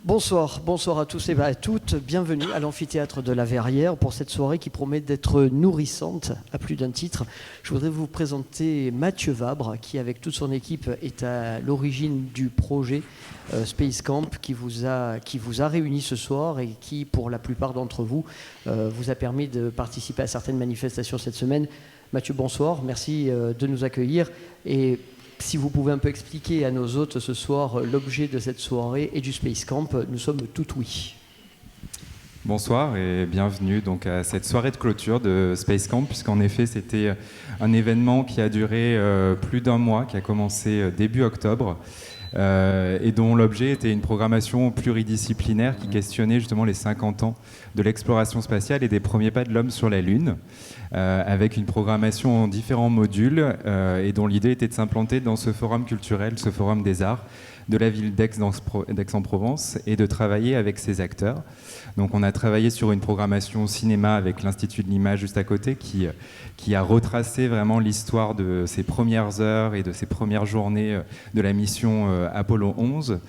Bonsoir, bonsoir à tous et à toutes. Bienvenue à l'amphithéâtre de la Verrière pour cette soirée qui promet d'être nourrissante à plus d'un titre. Je voudrais vous présenter Mathieu Vabre qui, avec toute son équipe, est à l'origine du projet Space Camp qui vous a réunis ce soir et qui, pour la plupart d'entre vous, vous a permis de participer à certaines manifestations cette semaine. Mathieu, bonsoir. Merci de nous accueillir. Et si vous pouvez un peu expliquer à nos hôtes ce soir l'objet de cette soirée et du Space Camp, nous sommes tout oui. Bonsoir et bienvenue donc à cette soirée de clôture de Space Camp, puisqu'en effet c'était un événement qui a duré plus d'un mois, qui a commencé début octobre, et dont l'objet était une programmation pluridisciplinaire qui questionnait justement les 50 ans de l'exploration spatiale et des premiers pas de l'homme sur la Lune, avec une programmation en différents modules, et dont l'idée était de s'implanter dans ce forum culturel, ce forum des arts de la ville d'Aix-en-Provence, et de travailler avec ses acteurs. Donc on a travaillé sur une programmation cinéma avec l'Institut de l'Image juste à côté, qui a retracé vraiment l'histoire de ces premières heures et de ces premières journées de la mission Apollo 11,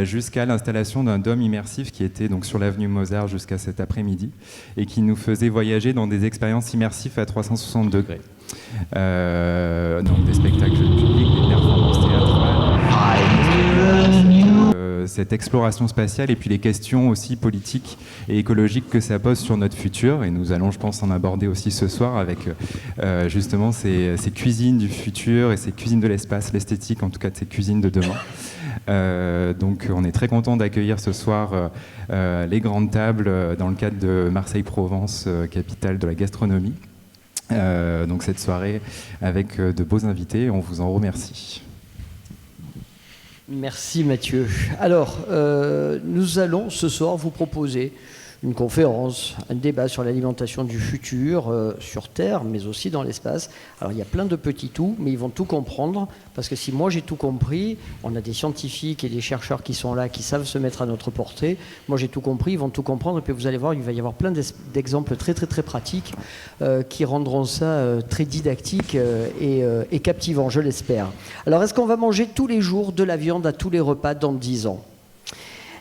jusqu'à l'installation d'un dôme immersif qui était donc sur l'avenue Mozart jusqu'à cet après-midi, et qui nous faisait voyager dans des expériences immersives à 360 degrés. Donc des spectacles publics, des performances théâtrales, cette exploration spatiale et puis les questions aussi politiques et écologiques que ça pose sur notre futur. Et nous allons, je pense, en aborder aussi ce soir avec justement ces cuisines du futur et ces cuisines de l'espace, l'esthétique en tout cas de ces cuisines de demain. Donc on est très content d'accueillir ce soir les grandes tables dans le cadre de Marseille-Provence, capitale de la gastronomie. Donc cette soirée avec de beaux invités, on vous en remercie. Merci Mathieu. Alors, nous allons ce soir vous proposer une conférence, un débat sur l'alimentation du futur, sur Terre, mais aussi dans l'espace. Alors, il y a plein de petits tout, mais ils vont tout comprendre, parce que si moi j'ai tout compris, on a des scientifiques et des chercheurs qui sont là, qui savent se mettre à notre portée. Moi j'ai tout compris, ils vont tout comprendre, et puis vous allez voir, il va y avoir plein d'exemples très très très pratiques qui rendront ça très didactique et captivant, je l'espère. Alors, est-ce qu'on va manger tous les jours de la viande à tous les repas dans 10 ans ?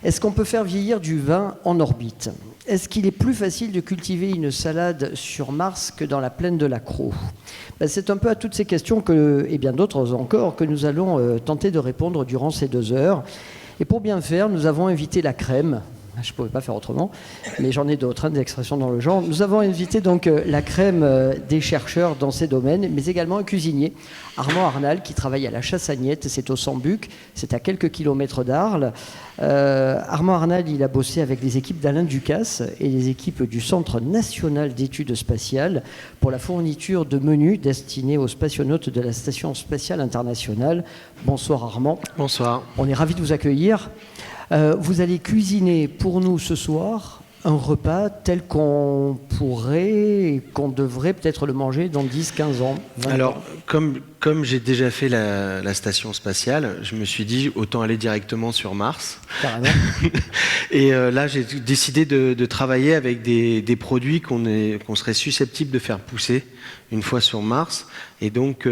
Est-ce qu'on peut faire vieillir du vin en orbite ? Est-ce qu'il est plus facile de cultiver une salade sur Mars que dans la plaine de la Crau ? C'est un peu à toutes ces questions et bien d'autres encore que nous allons tenter de répondre durant ces 2 heures. Et pour bien faire, nous avons invité la crème. Je ne pouvais pas faire autrement, mais j'en ai d'autres, des expressions dans le genre. Nous avons invité donc la crème des chercheurs dans ces domaines, mais également un cuisinier, Armand Arnal, qui travaille à la Chassagnette, c'est au Sambuc, c'est à quelques kilomètres d'Arles. Armand Arnal, il a bossé avec les équipes d'Alain Ducasse et les équipes du Centre national d'études spatiales pour la fourniture de menus destinés aux spationautes de la Station spatiale internationale. Bonsoir Armand. Bonsoir. On est ravis de vous accueillir. Vous allez cuisiner pour nous ce soir un repas tel qu'on pourrait, qu'on devrait peut-être le manger dans 10, 15 ans, 20 Alors, ans. comme j'ai déjà fait la station spatiale, je me suis dit autant aller directement sur Mars. Carrément. Et là, j'ai décidé de travailler avec des produits qu'on serait susceptible de faire pousser une fois sur Mars, et donc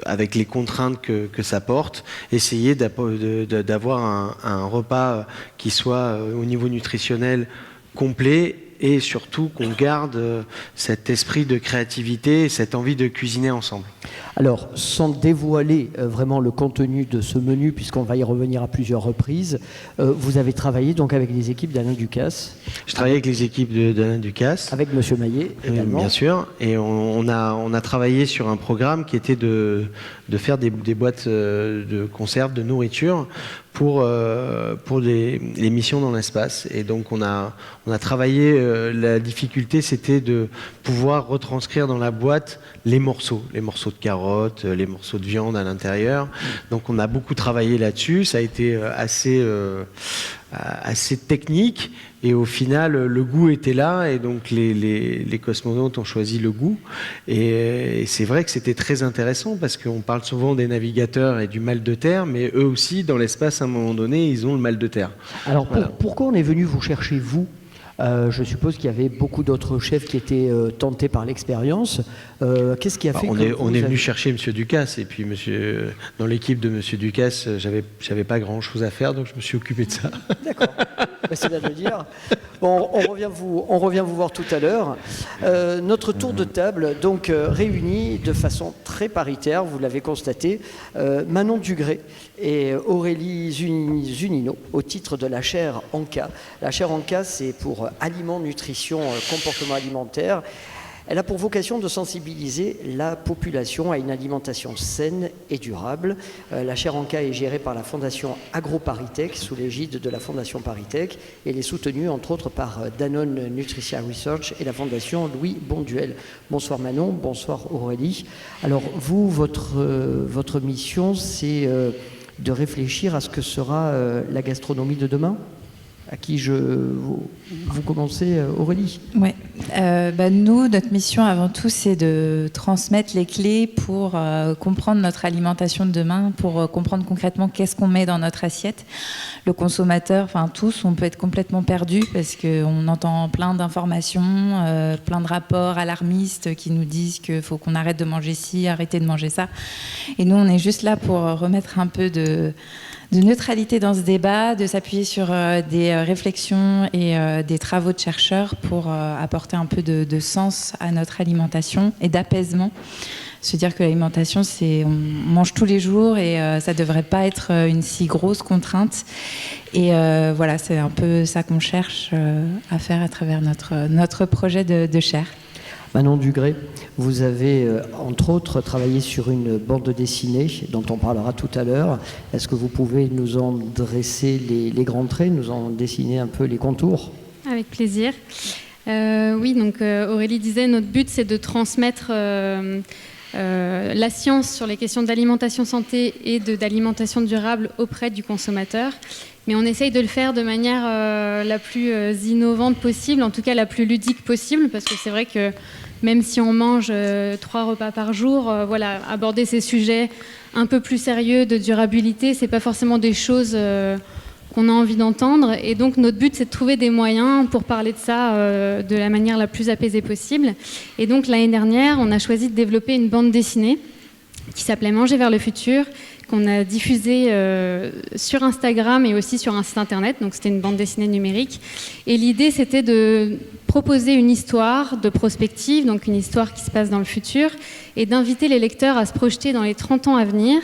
avec les contraintes que ça porte, essayer d'avoir un repas qui soit au niveau nutritionnel complet, et surtout qu'on garde cet esprit de créativité et cette envie de cuisiner ensemble. Alors, sans dévoiler vraiment le contenu de ce menu, puisqu'on va y revenir à plusieurs reprises, vous avez travaillé donc avec les équipes d'Alain Ducasse. Je travaille avec les équipes d'Alain Ducasse. Avec Monsieur Maillet également. Bien sûr. Et on a travaillé sur un programme qui était de faire des boîtes de conserve, de nourriture, pour les missions dans l'espace. Et donc on a travaillé, la difficulté c'était de pouvoir retranscrire dans la boîte les morceaux de carottes, les morceaux de viande à l'intérieur. Donc on a beaucoup travaillé là-dessus, ça a été assez technique, et au final le goût était là, et donc les cosmonautes ont choisi le goût, et c'est vrai que c'était très intéressant parce qu'on parle souvent des navigateurs et du mal de terre, mais eux aussi dans l'espace à un moment donné ils ont le mal de terre. Alors pourquoi on est venu vous chercher vous Je suppose qu'il y avait beaucoup d'autres chefs qui étaient tentés par l'expérience. Qu'est-ce qui a fait que on est venu chercher M. Ducasse, et puis dans l'équipe de M. Ducasse, j'avais pas grand-chose à faire, donc je me suis occupé de ça. D'accord, c'est bien de le dire. Bon, on revient vous voir tout à l'heure. Notre tour de table, donc réuni de façon très paritaire, vous l'avez constaté, Manon Dugré et Aurélie Zunino, au titre de la chaire ANCA. La chaire ANCA, c'est pour aliments, nutrition, comportement alimentaire. Elle a pour vocation de sensibiliser la population à une alimentation saine et durable. La chaire ANCA est gérée par la Fondation AgroParisTech, sous l'égide de la Fondation ParisTech, et elle est soutenue entre autres par Danone Nutrition Research et la Fondation Louis Bonduel. Bonsoir Manon, bonsoir Aurélie. Alors vous, votre mission, c'est de réfléchir à ce que sera la gastronomie de demain ? À qui vous commencez, Aurélie? Oui. Nous, notre mission avant tout, c'est de transmettre les clés pour comprendre notre alimentation de demain, pour comprendre concrètement qu'est-ce qu'on met dans notre assiette. Le consommateur, enfin tous, on peut être complètement perdu parce qu'on entend plein d'informations, plein de rapports alarmistes qui nous disent qu'il faut qu'on arrête de manger ci, arrêter de manger ça. Et nous, on est juste là pour remettre un peu de neutralité dans ce débat, de s'appuyer sur des réflexions et des travaux de chercheurs pour apporter un peu de sens à notre alimentation et d'apaisement. Se dire que l'alimentation, on mange tous les jours et ça ne devrait pas être une si grosse contrainte. Et voilà, c'est un peu ça qu'on cherche à faire à travers notre projet de chaire. Manon Dugré, vous avez entre autres travaillé sur une bande dessinée dont on parlera tout à l'heure. Est-ce que vous pouvez nous en dresser les grands traits, nous en dessiner un peu les contours? Avec plaisir. Oui, donc Aurélie disait, notre but c'est de transmettre la science sur les questions d'alimentation santé et d'alimentation durable auprès du consommateur. Mais on essaye de le faire de manière la plus innovante possible, en tout cas la plus ludique possible, parce que c'est vrai que même si on mange 3 repas par jour, aborder ces sujets un peu plus sérieux de durabilité, c'est pas forcément des choses qu'on a envie d'entendre. Et donc notre but, c'est de trouver des moyens pour parler de ça de la manière la plus apaisée possible. Et donc l'année dernière, on a choisi de développer une bande dessinée qui s'appelait Manger vers le futur, qu'on a diffusée sur Instagram et aussi sur un site internet. Donc c'était une bande dessinée numérique. Et l'idée, c'était de proposer une histoire de prospective, donc une histoire qui se passe dans le futur, et d'inviter les lecteurs à se projeter dans les 30 ans à venir,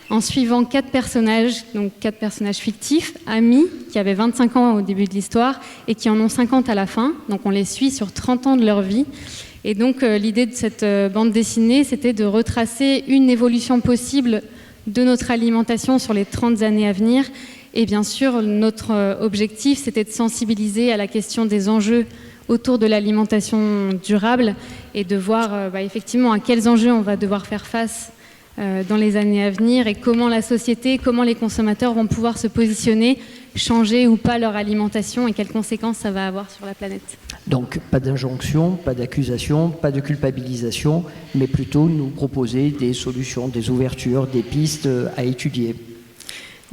en suivant 4 personnages, donc 4 personnages fictifs, amis, qui avaient 25 ans au début de l'histoire et qui en ont 50 à la fin. Donc on les suit sur 30 ans de leur vie. Et donc l'idée de cette bande dessinée, c'était de retracer une évolution possible de notre alimentation sur les 30 années à venir. Et bien sûr, notre objectif, c'était de sensibiliser à la question des enjeux autour de l'alimentation durable et de voir effectivement à quels enjeux on va devoir faire face dans les années à venir et comment la société, comment les consommateurs vont pouvoir se positionner, changer ou pas leur alimentation et quelles conséquences ça va avoir sur la planète. Donc pas d'injonction, pas d'accusation, pas de culpabilisation, mais plutôt nous proposer des solutions, des ouvertures, des pistes à étudier.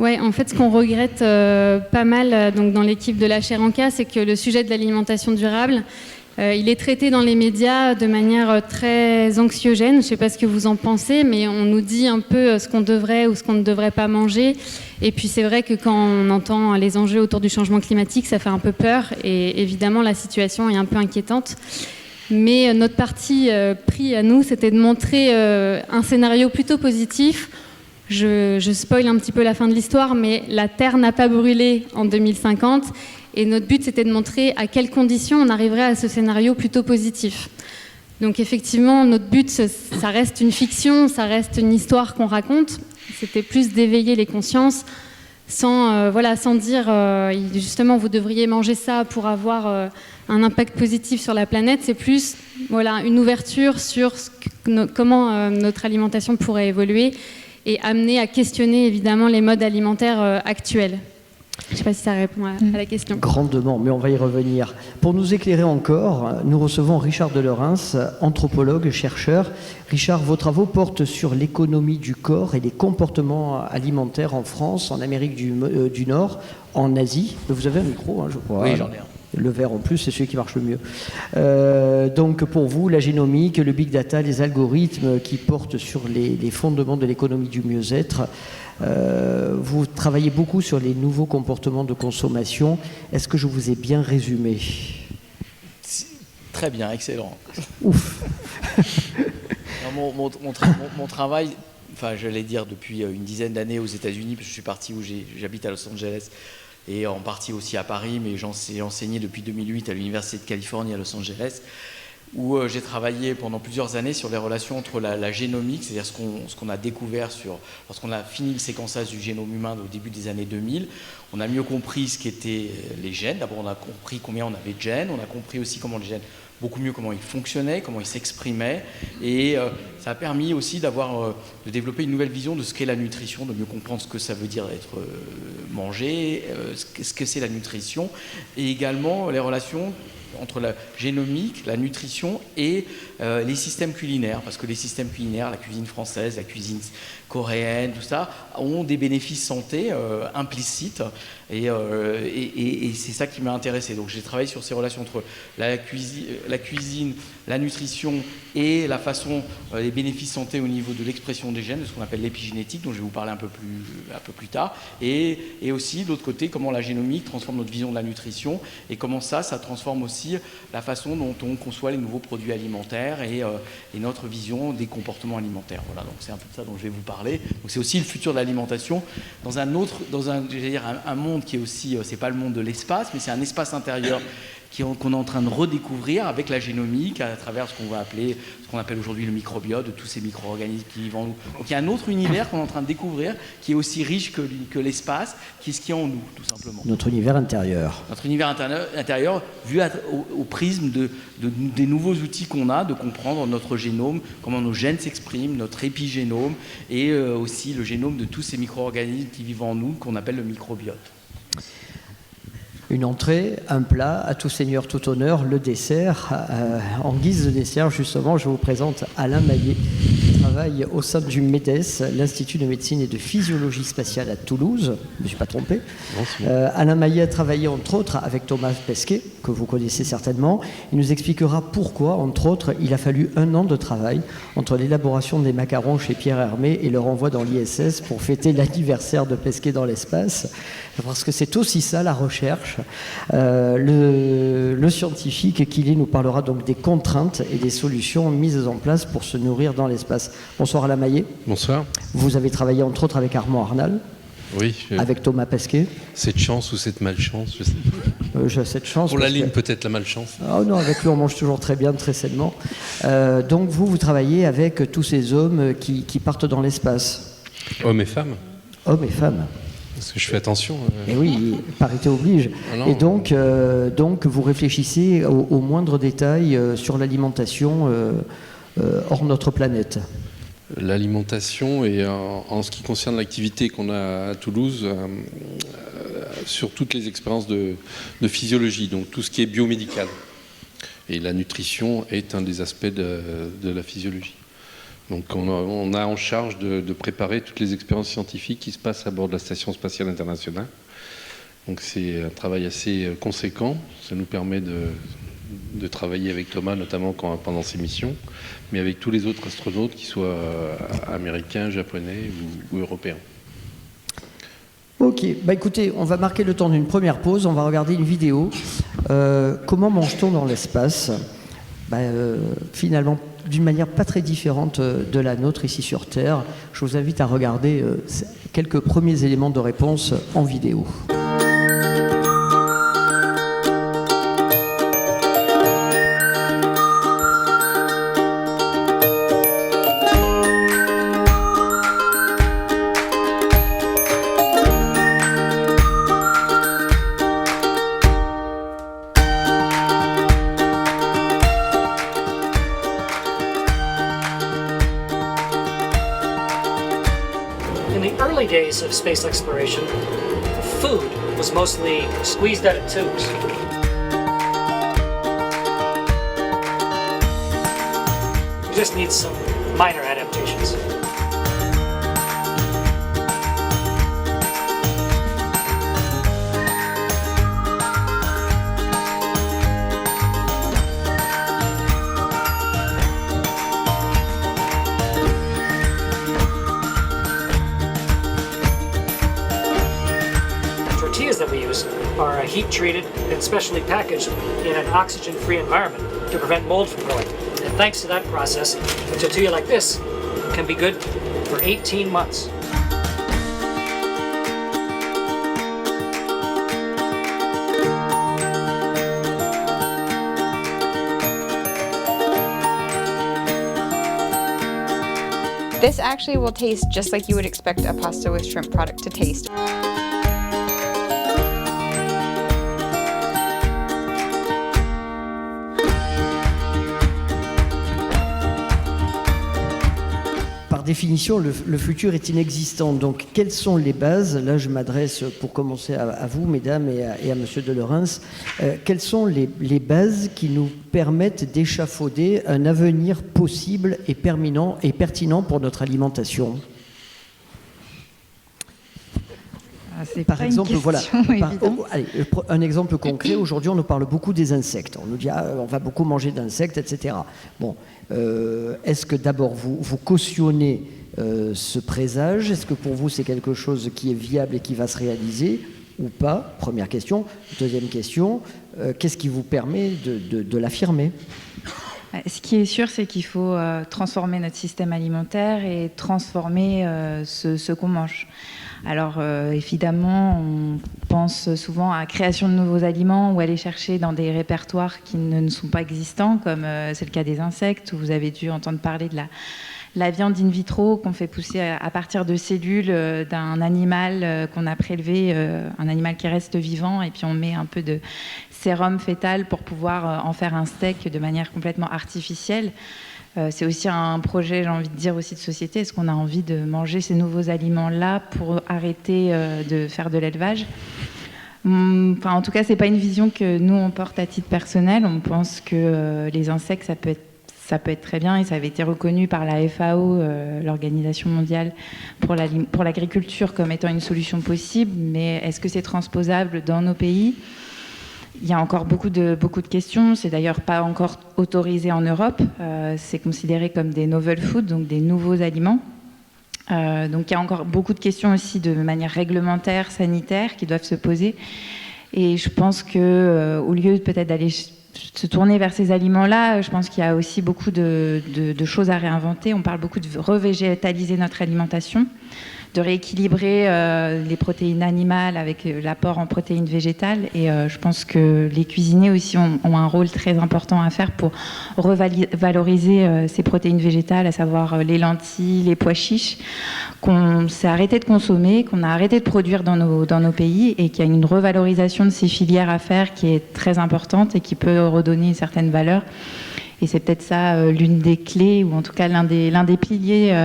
Ouais, en fait, ce qu'on regrette pas mal donc, dans l'équipe de la chaire ANCA, c'est que le sujet de l'alimentation durable, il est traité dans les médias de manière très anxiogène. Je ne sais pas ce que vous en pensez, mais on nous dit un peu ce qu'on devrait ou ce qu'on ne devrait pas manger. Et puis c'est vrai que quand on entend les enjeux autour du changement climatique, ça fait un peu peur. Et évidemment, la situation est un peu inquiétante. Mais notre parti pris à nous, c'était de montrer un scénario plutôt positif. Je spoil un petit peu la fin de l'histoire, mais la Terre n'a pas brûlé en 2050. Et notre but, c'était de montrer à quelles conditions on arriverait à ce scénario plutôt positif. Donc effectivement, notre but, ça reste une fiction, ça reste une histoire qu'on raconte. C'était plus d'éveiller les consciences sans dire justement vous devriez manger ça pour avoir un impact positif sur la planète. C'est plus une ouverture sur comment notre alimentation pourrait évoluer et amener à questionner évidemment les modes alimentaires actuels. Je ne sais pas si ça répond à la question. Grandement, mais on va y revenir. Pour nous éclairer encore, nous recevons Richard Delerens, anthropologue, chercheur. Richard, vos travaux portent sur l'économie du corps et les comportements alimentaires en France, en Amérique du Nord, en Asie. Vous avez un micro, je crois. Oui, j'en ai un. Le vert en plus, c'est celui qui marche le mieux. Donc pour vous, la génomique, le big data, les algorithmes qui portent sur les fondements de l'économie du mieux-être, vous travaillez beaucoup sur les nouveaux comportements de consommation. Est-ce que je vous ai bien résumé ? Très bien, excellent. Ouf. Non, mon travail, enfin, j'allais dire depuis une dizaine d'années aux États-Unis, parce que je suis parti où j'habite à Los Angeles et en partie aussi à Paris, mais j'ai enseigné depuis 2008 à l'Université de Californie à Los Angeles, où j'ai travaillé pendant plusieurs années sur les relations entre la génomique, c'est-à-dire ce qu'on a découvert lorsqu'on a fini le séquençage du génome humain au début des années 2000. On a mieux compris ce qu'étaient les gènes. D'abord, on a compris combien on avait de gènes. On a compris aussi comment les gènes, beaucoup mieux comment ils fonctionnaient, comment ils s'exprimaient. Et ça a permis aussi de développer une nouvelle vision de ce qu'est la nutrition, de mieux comprendre ce que ça veut dire être mangé, ce que c'est la nutrition, et également les relations entre la génomique, la nutrition et les systèmes culinaires, parce que les systèmes culinaires, la cuisine française, la cuisine coréenne, tout ça, ont des bénéfices santé implicites, et c'est ça qui m'a intéressé. Donc j'ai travaillé sur ces relations entre la cuisine, la nutrition et la façon, les bénéfices santé au niveau de l'expression des gènes, de ce qu'on appelle l'épigénétique, dont je vais vous parler un peu plus tard, et aussi de l'autre côté, comment la génomique transforme notre vision de la nutrition, et comment ça transforme aussi la façon dont on conçoit les nouveaux produits alimentaires et notre vision des comportements alimentaires. Voilà, donc c'est un peu de ça dont je vais vous parler. Donc c'est aussi le futur de l'alimentation dans un monde qui est aussi, c'est pas le monde de l'espace, mais c'est un espace intérieur qu'on est en train de redécouvrir avec la génomique à travers ce qu'on appelle aujourd'hui le microbiote, de tous ces micro-organismes qui vivent en nous. Donc il y a un autre univers qu'on est en train de découvrir qui est aussi riche que l'espace, qui est ce qui est en nous, tout simplement. Notre univers intérieur. Notre univers intérieur vu au prisme des nouveaux outils qu'on a de comprendre notre génome, comment nos gènes s'expriment, notre épigénome et aussi le génome de tous ces micro-organismes qui vivent en nous qu'on appelle le microbiote. Une entrée, un plat, à tout seigneur, tout honneur, le dessert. En guise de dessert, justement, je vous présente Alain Maillet, qui travaille au sein du MEDES, l'Institut de médecine et de physiologie spatiale à Toulouse. Je ne me suis pas trompé. Non, Alain Maillet a travaillé, entre autres, avec Thomas Pesquet, que vous connaissez certainement. Il nous expliquera pourquoi, entre autres, il a fallu 1 an de travail entre l'élaboration des macarons chez Pierre Hermé et leur envoi dans l'ISS pour fêter l'anniversaire de Pesquet dans l'espace. Parce que c'est aussi ça, la recherche. Le scientifique qu'il est nous parlera donc des contraintes et des solutions mises en place pour se nourrir dans l'espace. Bonsoir Alain Maillet. Bonsoir. Vous avez travaillé entre autres avec Armand Arnal. Oui. Avec Thomas Pesquet. Cette chance ou cette malchance, je sais pas. J'ai cette chance. Pour la ligne, peut-être la malchance. Oh non, avec lui on mange toujours très bien, très sainement. Donc vous travaillez avec tous ces hommes qui partent dans l'espace. Hommes et femmes. Hommes et femmes. Parce que je fais attention. Et oui, parité oblige. Et donc vous réfléchissez aux moindres détails sur l'alimentation hors notre planète. L'alimentation et en ce qui concerne l'activité qu'on a à Toulouse, sur toutes les expériences de physiologie, donc tout ce qui est biomédical. Et la nutrition est un des aspects de la physiologie. Donc on a en charge de préparer toutes les expériences scientifiques qui se passent à bord de la Station spatiale internationale. Donc c'est un travail assez conséquent. Ça nous permet de travailler avec Thomas, notamment pendant ses missions, mais avec tous les autres astronautes, qu'ils soient américains, japonais ou européens. Ok, écoutez, on va marquer le temps d'une première pause, on va regarder une vidéo. Comment mange-t-on dans l'espace ? Finalement, d'une manière pas très différente de la nôtre ici sur Terre. Je vous invite à regarder quelques premiers éléments de réponse en vidéo. Days of space exploration, food was mostly squeezed out of tubes. We just need some minor adaptations. tortillas that we use are heat treated and specially packaged in an oxygen-free environment to prevent mold from growing. And thanks to that process, a tortilla like this can be good for 18 months. This actually will taste just like you would expect a pasta with shrimp product to taste. Par définition, le futur est inexistant. Donc, quelles sont les bases? Là, je m'adresse pour commencer à vous, mesdames, et à monsieur de Lorens. Quelles sont les bases qui nous permettent d'échafauder un avenir possible et pertinent pour notre alimentation? Par exemple, voilà. Un exemple concret. Aujourd'hui, on nous parle beaucoup des insectes. On nous dit on va beaucoup manger d'insectes, etc. Bon, est-ce que d'abord vous cautionnez ce présage? Est-ce que pour vous c'est quelque chose qui est viable et qui va se réaliser ou pas? Première question. Deuxième question, qu'est-ce qui vous permet de l'affirmer? Ce qui est sûr, c'est qu'il faut transformer notre système alimentaire et transformer ce qu'on mange. Alors évidemment, on pense souvent à la création de nouveaux aliments ou aller chercher dans des répertoires qui ne sont pas existants, comme c'est le cas des insectes, où vous avez dû entendre parler de la viande in vitro qu'on fait pousser à partir de cellules d'un animal qu'on a prélevé, un animal qui reste vivant, et puis on met un peu de sérum fœtal pour pouvoir en faire un steak de manière complètement artificielle. C'est aussi un projet, j'ai envie de dire, aussi de société. Est-ce qu'on a envie de manger ces nouveaux aliments-là pour arrêter de faire de l'élevage? Enfin, en tout cas, ce n'est pas une vision que nous, on porte à titre personnel. On pense que les insectes, ça peut être très bien, et ça avait été reconnu par la FAO, l'Organisation mondiale pour l'agriculture, comme étant une solution possible. Mais est-ce que c'est transposable dans nos pays? Il y a encore beaucoup de questions. C'est d'ailleurs pas encore autorisé en Europe. C'est considéré comme des novel foods, donc des nouveaux aliments. Donc il y a encore beaucoup de questions aussi de manière réglementaire, sanitaire, qui doivent se poser. Et je pense que au lieu peut-être d'aller se tourner vers ces aliments-là, je pense qu'il y a aussi beaucoup de choses à réinventer. On parle beaucoup de revégétaliser notre alimentation, de rééquilibrer les protéines animales avec l'apport en protéines végétales. Et je pense que les cuisiniers aussi ont un rôle très important à faire pour revaloriser ces protéines végétales, à savoir les lentilles, les pois chiches, qu'on s'est arrêté de consommer, qu'on a arrêté de produire dans nos pays, et qu'il y a une revalorisation de ces filières à faire qui est très importante et qui peut redonner une certaine valeur. Et c'est peut-être ça l'une des clés, ou en tout cas l'un des piliers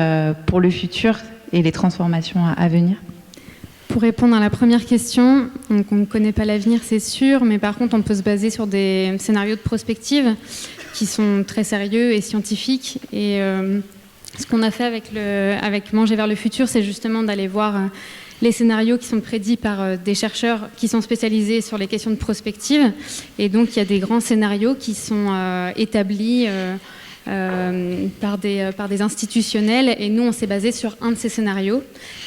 pour le futur et les transformations à venir. Pour répondre à la première question, donc on ne connaît pas l'avenir, c'est sûr, mais par contre on peut se baser sur des scénarios de prospective qui sont très sérieux et scientifiques. Et ce qu'on a fait avec Manger vers le futur, c'est justement d'aller voir les scénarios qui sont prédits par des chercheurs qui sont spécialisés sur les questions de prospective. Et donc il y a des grands scénarios qui sont établis par des institutionnels, et nous on s'est basé sur un de ces scénarios,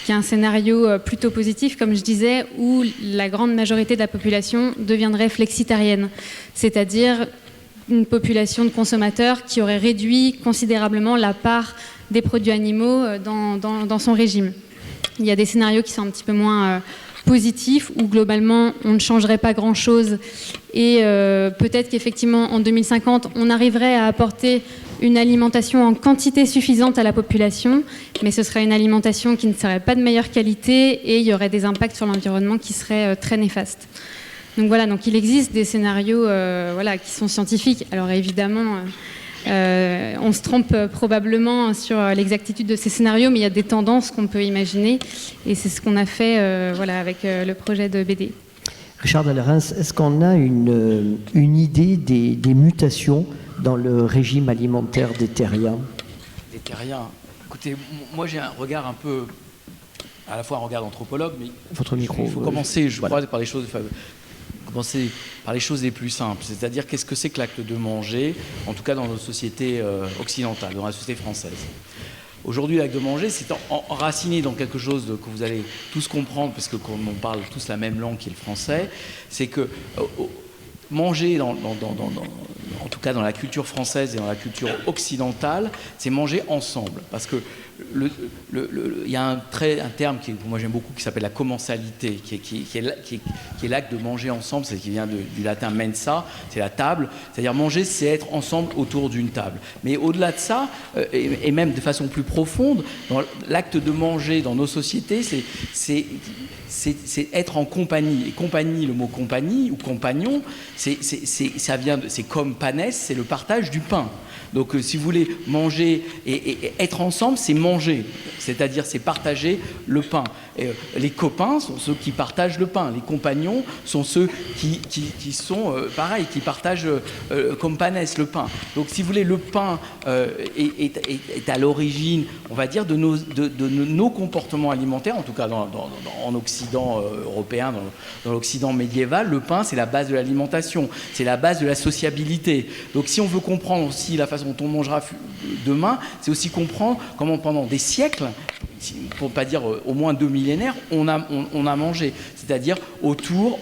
qui est un scénario plutôt positif, comme je disais, où la grande majorité de la population deviendrait flexitarienne, c'est-à-dire une population de consommateurs qui aurait réduit considérablement la part des produits animaux dans son régime. Il y a des scénarios qui sont un petit peu moins positifs, où globalement on ne changerait pas grand-chose, et peut-être qu'effectivement en 2050 on arriverait à apporter une alimentation en quantité suffisante à la population, mais ce serait une alimentation qui ne serait pas de meilleure qualité, et il y aurait des impacts sur l'environnement qui seraient très néfastes. Donc voilà, donc il existe des scénarios qui sont scientifiques. Alors évidemment, on se trompe probablement sur l'exactitude de ces scénarios, mais il y a des tendances qu'on peut imaginer, et c'est ce qu'on a fait avec le projet de BD. Richard de Lorens, est-ce qu'on a une idée des mutations dans le régime alimentaire des terriens? Des terriens. Écoutez, moi j'ai un regard un peu, à la fois un regard d'anthropologue, mais votre micro. Il faut commencer, je crois, par les choses. Commencer par les choses les plus simples, c'est-à-dire qu'est-ce que c'est que l'acte de manger, en tout cas dans nos sociétés occidentales, dans la société française. Aujourd'hui, l'acte de manger, c'est enraciné dans quelque chose que vous allez tous comprendre, parce que comme on parle tous la même langue qui est le français, c'est que manger, en tout cas dans la culture française et dans la culture occidentale, c'est manger ensemble. Parce que il y a un terme que moi j'aime beaucoup qui s'appelle la commensalité, qui est l'acte de manger ensemble, c'est qui vient du latin mensa, c'est la table, c'est-à-dire manger, c'est être ensemble autour d'une table. Mais au-delà de ça, et même de façon plus profonde, l'acte de manger dans nos sociétés, c'est être en compagnie. Et compagnie, le mot compagnie ou compagnon, c'est comme panes, c'est le partage du pain. Donc si vous voulez manger et être ensemble, c'est manger, c'est-à-dire c'est partager le pain. Et, les copains sont ceux qui partagent le pain, les compagnons sont ceux qui sont pareil, qui partagent comme panes le pain. Donc si vous voulez, le pain est à l'origine, on va dire, de nos comportements alimentaires, en tout cas en Occident européen, dans l'Occident médiéval, le pain c'est la base de l'alimentation, c'est la base de la sociabilité. Donc si on veut comprendre aussi la façon dont on mangera demain, c'est aussi comprendre comment pendant des siècles, pour ne pas dire au moins 2 millénaires, on a mangé, c'est-à-dire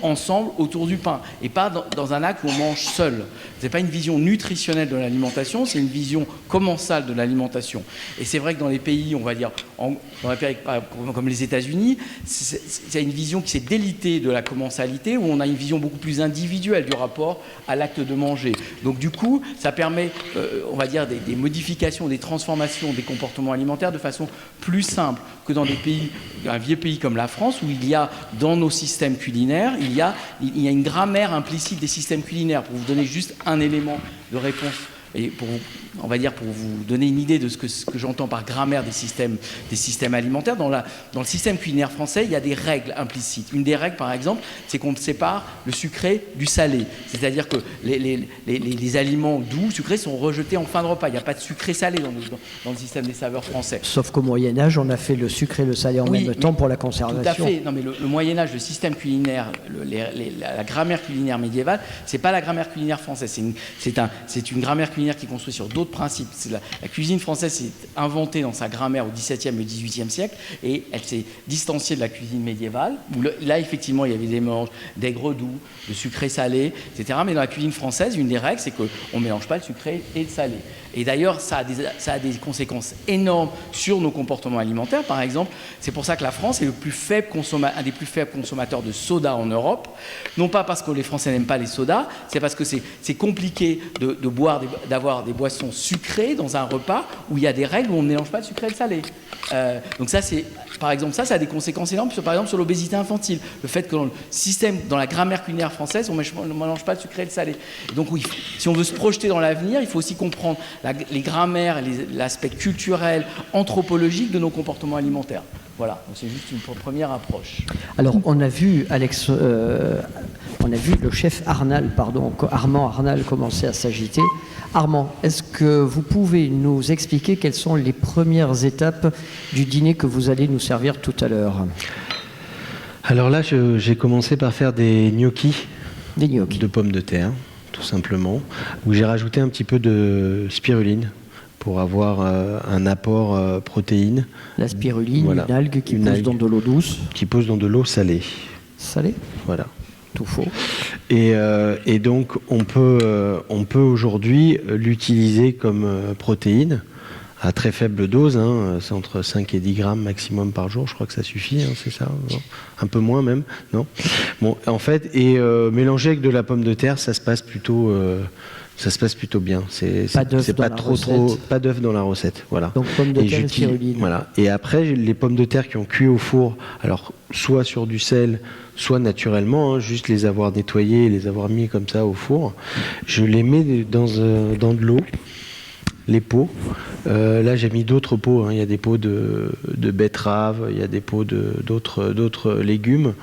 ensemble, autour du pain, et pas dans un acte où on mange seul. Ce n'est pas une vision nutritionnelle de l'alimentation, c'est une vision commensale de l'alimentation. Et c'est vrai que dans les pays, on va dire, dans les pays comme les États-Unis, c'est une vision qui s'est délitée de la commensalité, où on a une vision beaucoup plus individuelle du rapport à l'acte de manger. Donc du coup, ça permet, on va dire, des modifications, des transformations des comportements alimentaires de façon plus simple que dans un vieux pays comme la France, où il y a dans nos systèmes culinaires, il y a une grammaire implicite des systèmes culinaires. Pour vous donner juste un élément de réponse, et pour vous donner une idée de ce que j'entends par grammaire des systèmes alimentaires, dans le système culinaire français, il y a des règles implicites. Une des règles, par exemple, c'est qu'on sépare le sucré du salé. C'est-à-dire que les aliments doux, sucrés, sont rejetés en fin de repas. Il n'y a pas de sucré-salé dans le système des saveurs français. Sauf qu'au Moyen-Âge, on a fait le sucré et le salé en même temps pour la conservation. Tout à fait. Non, mais le Moyen-Âge, le système culinaire, la grammaire culinaire médiévale, c'est pas la grammaire culinaire française. C'est une grammaire culinaire qui est construite sur d'autres principes. La cuisine française s'est inventée dans sa grammaire au XVIIe et XVIIIe siècle, et elle s'est distanciée de la cuisine médiévale, où là, effectivement, il y avait des mélanges d'aigre doux, de sucré salé, etc. Mais dans la cuisine française, une des règles, c'est qu'on ne mélange pas le sucré et le salé. Et d'ailleurs, ça a des conséquences énormes sur nos comportements alimentaires. Par exemple, c'est pour ça que la France est un des plus faibles consommateurs de soda en Europe. Non pas parce que les Français n'aiment pas les sodas, c'est parce que c'est compliqué d'avoir des boissons sucrées dans un repas où il y a des règles où on ne mélange pas le sucré et le salé. Donc ça, par exemple, ça a des conséquences énormes, par exemple sur l'obésité infantile. Le fait que dans la grammaire culinaire française, on ne mélange pas le sucré et le salé. Et donc oui, si on veut se projeter dans l'avenir, il faut aussi comprendre les grammaires, l'aspect culturel, anthropologique de nos comportements alimentaires. Voilà, c'est juste une première approche. Alors, on a vu le chef Armand Arnal commencer à s'agiter. Armand, est-ce que vous pouvez nous expliquer quelles sont les premières étapes du dîner que vous allez nous servir tout à l'heure? Alors là, j'ai commencé par faire des gnocchis. Des gnocchis de pommes de terre, tout simplement, où j'ai rajouté un petit peu de spiruline pour avoir un apport protéine. La spiruline, voilà. Une algue qui pousse dans de l'eau douce. Qui pousse dans de l'eau salée. Salée ? Voilà. Tout faux. Et donc, on peut aujourd'hui l'utiliser comme protéine à très faible dose, hein, c'est entre 5 et 10 grammes maximum par jour, je crois que ça suffit, hein, c'est ça, non, un peu moins même, non. Bon, en fait, mélanger avec de la pomme de terre, ça se passe plutôt bien. C'est pas trop, pas d'œuf dans la recette, voilà. Donc pomme de terre et spiruline. Voilà. Et après, les pommes de terre qui ont cuit au four, alors soit sur du sel, soit naturellement, hein, juste les avoir nettoyées, les avoir mis comme ça au four, je les mets dans de l'eau. Les pots, là j'ai mis d'autres pots, hein. Il y a des pots de betterave, il y a des pots d'autres légumes,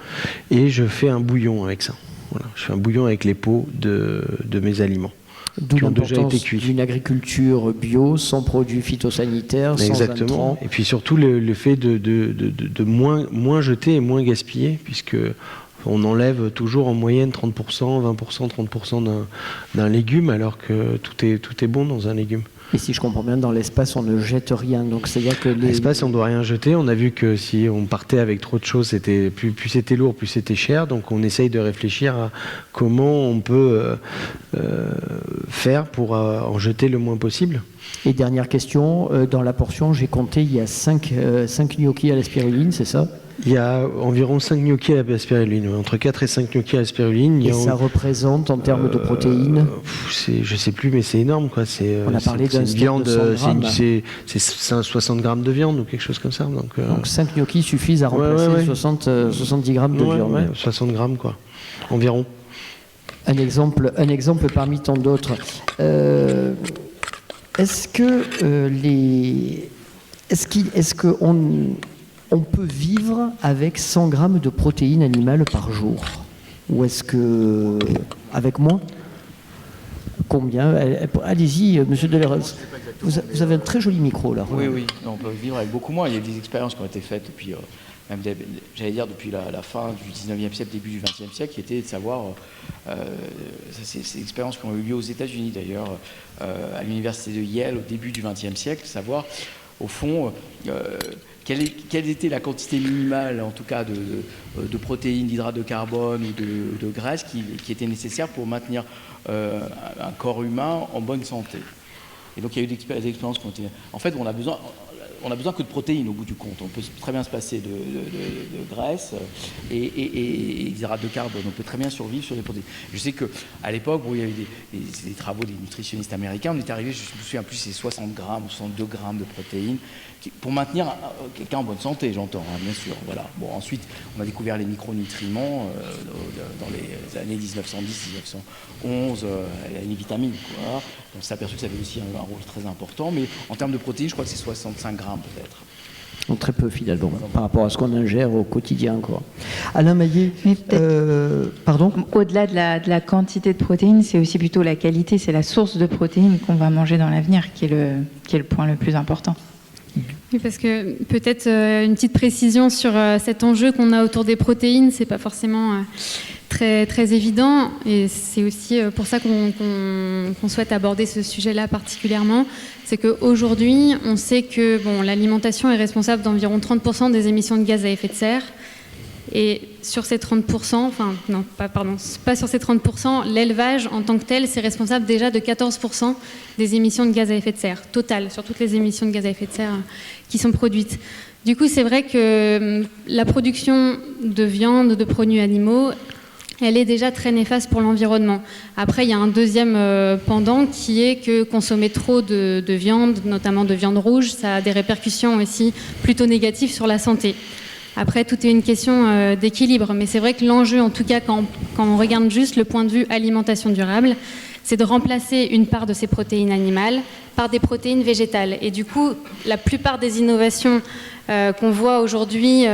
et je fais un bouillon avec ça. Voilà. Je fais un bouillon avec les pots de mes aliments. D'où l'importance d'une agriculture bio, sans produits phytosanitaires, sans intrants. Et puis surtout le fait de moins jeter et moins gaspiller, puisque on enlève toujours en moyenne 30%, 20%, 30% d'un légume, alors que tout est bon dans un légume. Et si je comprends bien, dans l'espace, on ne jette rien. Donc, c'est-à-dire que l'espace, on ne doit rien jeter. On a vu que si on partait avec trop de choses, plus c'était lourd, plus c'était cher. Donc, on essaye de réfléchir à comment on peut faire pour en jeter le moins possible. Et dernière question, dans la portion, j'ai compté, il y a 5 gnocchis à la spiruline, c'est ça ? Il y a environ 5 gnocchis à la spiruline, entre 4 et 5 gnocchis à la spiruline. Et ça représente en termes de protéines je sais plus, mais c'est énorme, quoi. On a parlé d'un viande, de 100 grammes. C'est 60 grammes de viande ou quelque chose comme ça. Donc 5 gnocchis suffisent à remplacer 70 grammes de viande. Ouais, 60 grammes, quoi, environ. Un exemple parmi tant d'autres. Est-ce qu'on peut vivre avec 100 grammes de protéines animales par jour? Ou est-ce que avec moins? Combien? Allez-y, monsieur Deleuze. Vous avez un très joli micro là. Oui, on peut vivre avec beaucoup moins. Il y a des expériences qui ont été faites depuis, même j'allais dire depuis la fin du 19e siècle, début du 20e siècle, qui était de savoir, c'est des expériences qui ont eu lieu aux États-Unis d'ailleurs, à l'université de Yale au début du 20e siècle, savoir au fond quelle était la quantité minimale, en tout cas, de protéines, d'hydrates de carbone ou de graisse qui était nécessaire pour maintenir un corps humain en bonne santé. Et donc il y a eu des expériences qui ont été... En fait, on a besoin que de protéines au bout du compte. On peut très bien se passer de graisse et d'hydrates de carbone. On peut très bien survivre sur les protéines. Je sais qu'à l'époque, il y a eu des travaux des nutritionnistes américains. On est arrivé, je me souviens plus, c'est 60 grammes ou 62 grammes de protéines pour maintenir quelqu'un en bonne santé, j'entends, hein, bien sûr. Voilà. Bon, ensuite, on a découvert les micronutriments dans les années 1910-1911, les vitamines. Quoi. On s'est aperçu que ça avait aussi un rôle très important. Mais en termes de protéines, je crois que c'est 65 grammes peut-être. Donc très peu finalement, par rapport à ce qu'on ingère au quotidien, quoi. Alain Maillet, pardon ? Au-delà de la quantité de protéines, c'est aussi plutôt la qualité, c'est la source de protéines qu'on va manger dans l'avenir qui est le point le plus important. Oui, parce que peut-être une petite précision sur cet enjeu qu'on a autour des protéines, c'est pas forcément très, très évident, et c'est aussi pour ça qu'on souhaite aborder ce sujet-là particulièrement. C'est qu'aujourd'hui, on sait que l'alimentation est responsable d'environ 30% des émissions de gaz à effet de serre. Et sur ces 30%, pas sur ces 30%, l'élevage en tant que tel, c'est responsable déjà de 14% des émissions de gaz à effet de serre, totales, sur toutes les émissions de gaz à effet de serre qui sont produites. Du coup, c'est vrai que la production de viande, de produits animaux, elle est déjà très néfaste pour l'environnement. Après, il y a un deuxième pendant qui est que consommer trop de viande, notamment de viande rouge, ça a des répercussions aussi plutôt négatives sur la santé. Après, tout est une question d'équilibre, mais c'est vrai que l'enjeu, en tout cas, quand on regarde juste le point de vue alimentation durable, c'est de remplacer une part de ces protéines animales par des protéines végétales. Et du coup, la plupart des innovations qu'on voit aujourd'hui,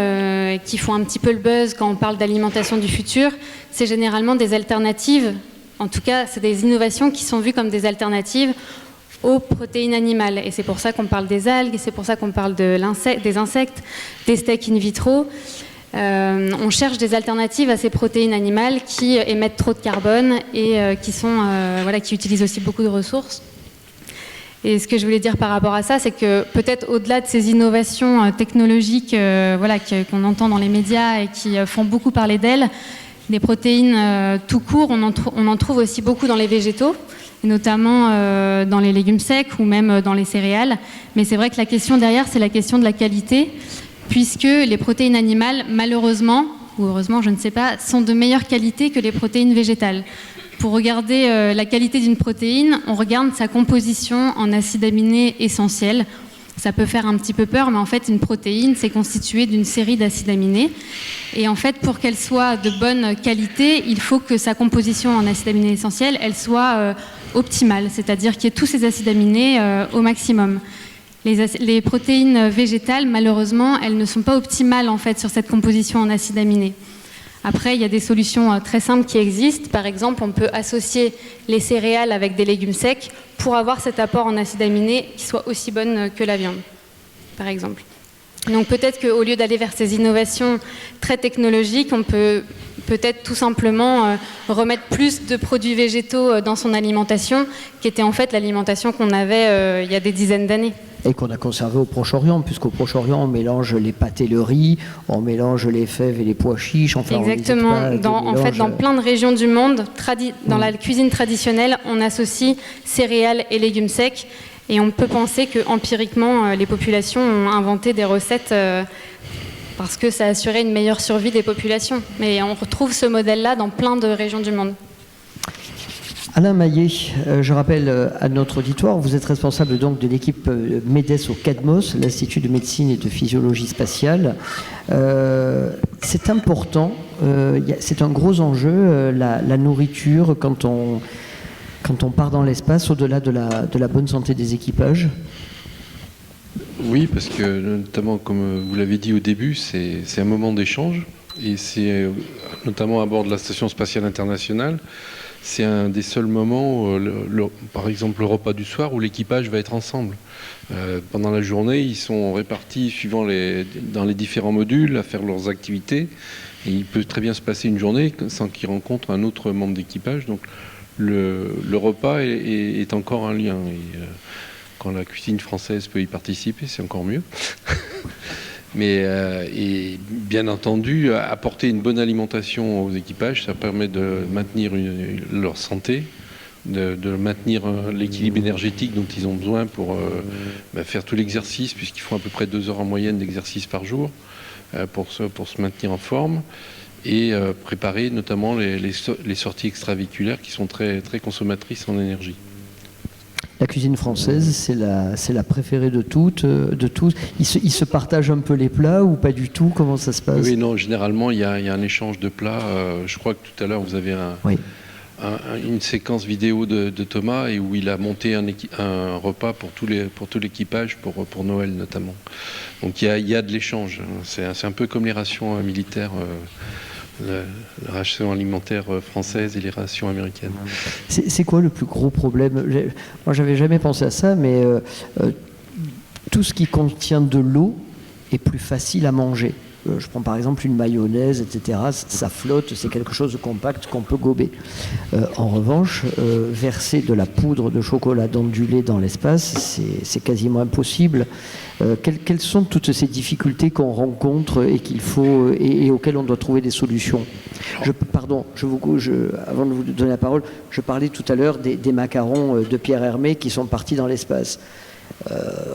qui font un petit peu le buzz quand on parle d'alimentation du futur, c'est généralement des alternatives. En tout cas, c'est des innovations qui sont vues comme des alternatives aux protéines animales. Et c'est pour ça qu'on parle des algues, et c'est pour ça qu'on parle des insectes, des steaks in vitro. On cherche des alternatives à ces protéines animales qui émettent trop de carbone et qui utilisent aussi beaucoup de ressources. Et ce que je voulais dire par rapport à ça, c'est que peut-être au-delà de ces innovations technologiques qu'on entend dans les médias et qui font beaucoup parler d'elles, des protéines tout court, on en trouve aussi beaucoup dans les végétaux, notamment dans les légumes secs ou même dans les céréales. Mais c'est vrai que la question derrière, c'est la question de la qualité, puisque les protéines animales, malheureusement, ou heureusement, je ne sais pas, sont de meilleure qualité que les protéines végétales. Pour regarder la qualité d'une protéine, on regarde sa composition en acides aminés essentiels. Ça peut faire un petit peu peur, mais en fait, une protéine, c'est constitué d'une série d'acides aminés. Et en fait, pour qu'elle soit de bonne qualité, il faut que sa composition en acides aminés essentiels, elle soit optimale, c'est-à-dire qu'il y ait tous ces acides aminés au maximum. Les protéines végétales, malheureusement, elles ne sont pas optimales en fait sur cette composition en acides aminés. Après, il y a des solutions très simples qui existent. Par exemple, on peut associer les céréales avec des légumes secs pour avoir cet apport en acides aminés qui soit aussi bonne que la viande, par exemple. Donc peut-être qu'au lieu d'aller vers ces innovations très technologiques, on peut peut-être tout simplement remettre plus de produits végétaux dans son alimentation, qui était en fait l'alimentation qu'on avait il y a des dizaines d'années. Et qu'on a conservé au Proche-Orient, puisqu'au Proche-Orient, on mélange les pâtes et le riz, on mélange les fèves et les pois chiches. Enfin, exactement. Dans plein de régions du monde, dans la cuisine traditionnelle, on associe céréales et légumes secs. Et on peut penser que empiriquement, les populations ont inventé des recettes parce que ça assurait une meilleure survie des populations. Mais on retrouve ce modèle-là dans plein de régions du monde. Alain Maillet, je rappelle à notre auditoire, vous êtes responsable donc de l'équipe MEDES au CADMOS, l'Institut de médecine et de physiologie spatiale. C'est important, c'est un gros enjeu, la nourriture, quand on part dans l'espace, au-delà de la bonne santé des équipages. Oui, parce que notamment, comme vous l'avez dit au début, c'est un moment d'échange, et c'est notamment à bord de la Station spatiale internationale. C'est un des seuls moments, par exemple le repas du soir, où l'équipage va être ensemble. Pendant la journée, ils sont répartis dans les différents modules à faire leurs activités. Et il peut très bien se passer une journée sans qu'ils rencontrent un autre membre d'équipage. Donc le repas est encore un lien. Et quand la cuisine française peut y participer, c'est encore mieux. Mais et bien entendu, apporter une bonne alimentation aux équipages, ça permet de maintenir leur santé, de maintenir l'équilibre énergétique dont ils ont besoin pour faire tout l'exercice, puisqu'ils font à peu près 2 heures en moyenne d'exercice par jour pour se maintenir en forme, et préparer notamment les sorties extravéhiculaires qui sont très, très consommatrices en énergie. La cuisine française, c'est la préférée de tous. Ils se partagent un peu les plats ou pas du tout? Comment ça se passe? Oui, non, généralement, il y a un échange de plats. Je crois que tout à l'heure, vous avez une séquence vidéo de Thomas et où il a monté un repas pour tout l'équipage, pour Noël notamment. Donc il y a de l'échange. C'est un peu comme les rations militaires. La ration alimentaire française et les rations américaines. C'est quoi le plus gros problème? Moi, j'avais jamais pensé à ça, mais tout ce qui contient de l'eau est plus facile à manger. Je prends par exemple une mayonnaise, etc. Ça flotte, c'est quelque chose de compact qu'on peut gober. En revanche, verser de la poudre de chocolat dans du lait dans l'espace, c'est quasiment impossible. Quelles sont toutes ces difficultés qu'on rencontre et qu'il faut et auxquelles on doit trouver des solutions? Avant de vous donner la parole, je parlais tout à l'heure des macarons de Pierre Hermé qui sont partis dans l'espace.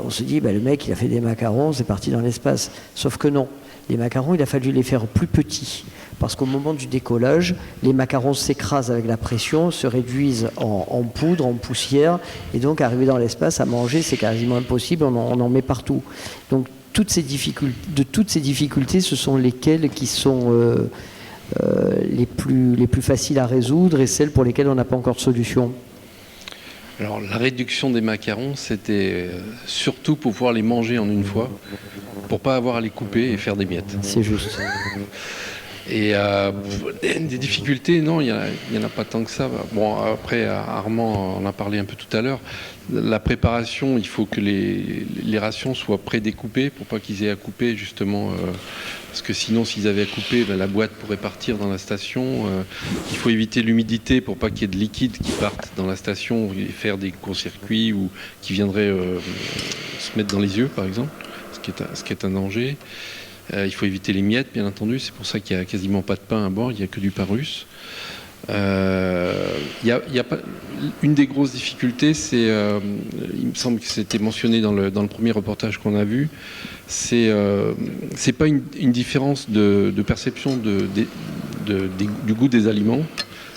On se dit, le mec, il a fait des macarons, c'est parti dans l'espace. Sauf que non. Les macarons, il a fallu les faire plus petits, parce qu'au moment du décollage, les macarons s'écrasent avec la pression, se réduisent en poudre, en poussière, et donc arriver dans l'espace à manger, c'est quasiment impossible, on en met partout. Donc toutes ces difficultés, ce sont lesquelles qui sont les plus faciles à résoudre et celles pour lesquelles on n'a pas encore de solution? Alors la réduction des macarons, c'était surtout pour pouvoir les manger en une fois, pour pas avoir à les couper et faire des miettes. C'est juste. Et des difficultés, non, il y en a pas tant que ça. Bon, après, Armand en a parlé un peu tout à l'heure. La préparation, il faut que les rations soient prédécoupées pour pas qu'ils aient à couper, justement, parce que sinon, s'ils avaient à couper, la boîte pourrait partir dans la station. Il faut éviter l'humidité pour pas qu'il y ait de liquide qui parte dans la station et faire des court-circuits ou qui viendraient se mettre dans les yeux, par exemple, ce qui est un danger. Il faut éviter les miettes, bien entendu. C'est pour ça qu'il n'y a quasiment pas de pain à bord. Il n'y a que du pain russe. Une des grosses difficultés, c'est, il me semble que c'était mentionné dans le premier reportage qu'on a vu, c'est pas une différence de perception du goût des aliments.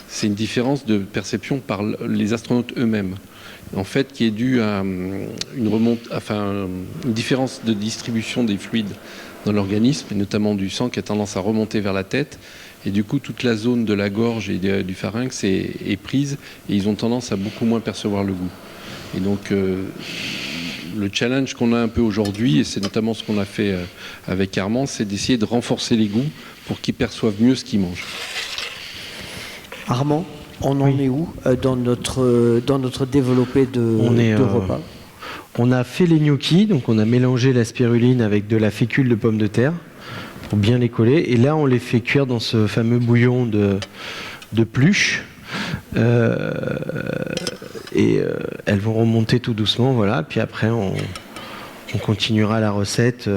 C'est une différence de perception par les astronautes eux-mêmes. En fait, qui est due à une différence de distribution des fluides dans l'organisme, et notamment du sang qui a tendance à remonter vers la tête. Et du coup, toute la zone de la gorge et du pharynx est prise, et ils ont tendance à beaucoup moins percevoir le goût. Et donc, le challenge qu'on a un peu aujourd'hui, et c'est notamment ce qu'on a fait avec Armand, c'est d'essayer de renforcer les goûts pour qu'ils perçoivent mieux ce qu'ils mangent. Armand, on en est où dans notre développé de repas? On a fait les gnocchis, donc on a mélangé la spiruline avec de la fécule de pomme de terre pour bien les coller. Et là, on les fait cuire dans ce fameux bouillon de pluche. Elles vont remonter tout doucement, voilà. Puis après, on continuera la recette.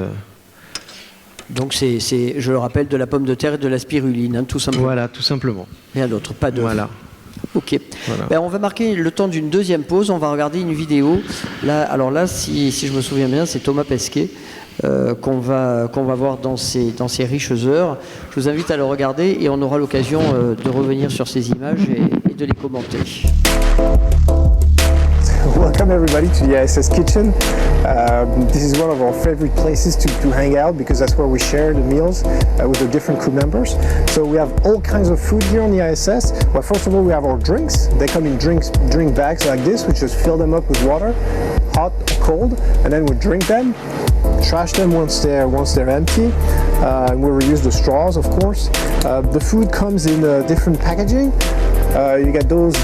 Donc c'est, je le rappelle, de la pomme de terre et de la spiruline, hein, tout simplement. Voilà, tout simplement. Rien d'autre, pas de. Voilà. Ok. Voilà. Ben, on va marquer le temps d'une deuxième pause. On va regarder une vidéo. Alors là, si je me souviens bien, c'est Thomas Pesquet qu'on va voir dans ces riches heures. Je vous invite à le regarder et on aura l'occasion de revenir sur ces images et de les commenter. Welcome everybody to the ISS Kitchen. This is one of our favorite places to hang out because that's where we share the meals with the different crew members. So we have all kinds of food here on the ISS. Well, first of all, we have our drinks. They come in drink bags like this. We just fill them up with water, hot or cold, and then we drink them. Trash them once they're empty, and we reuse the straws, of course. The food comes in different packaging. You get those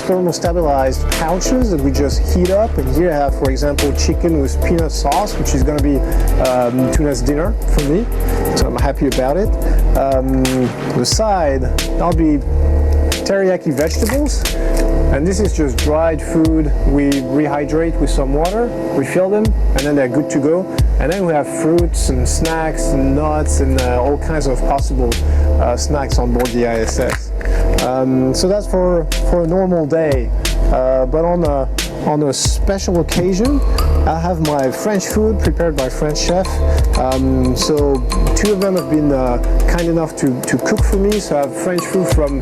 thermostabilized pouches that we just heat up, and here I have, for example, chicken with peanut sauce, which is going to be Tuna's dinner for me, so I'm happy about it. The side, that'll be teriyaki vegetables, and this is just dried food. We rehydrate with some water, refill them, and then they're good to go. And then we have fruits and snacks and nuts and all kinds of possible snacks on board the ISS. So that's for a normal day, but on a special occasion, I have my French food prepared by French chef. So two of them have been kind enough to cook for me. So I have French food from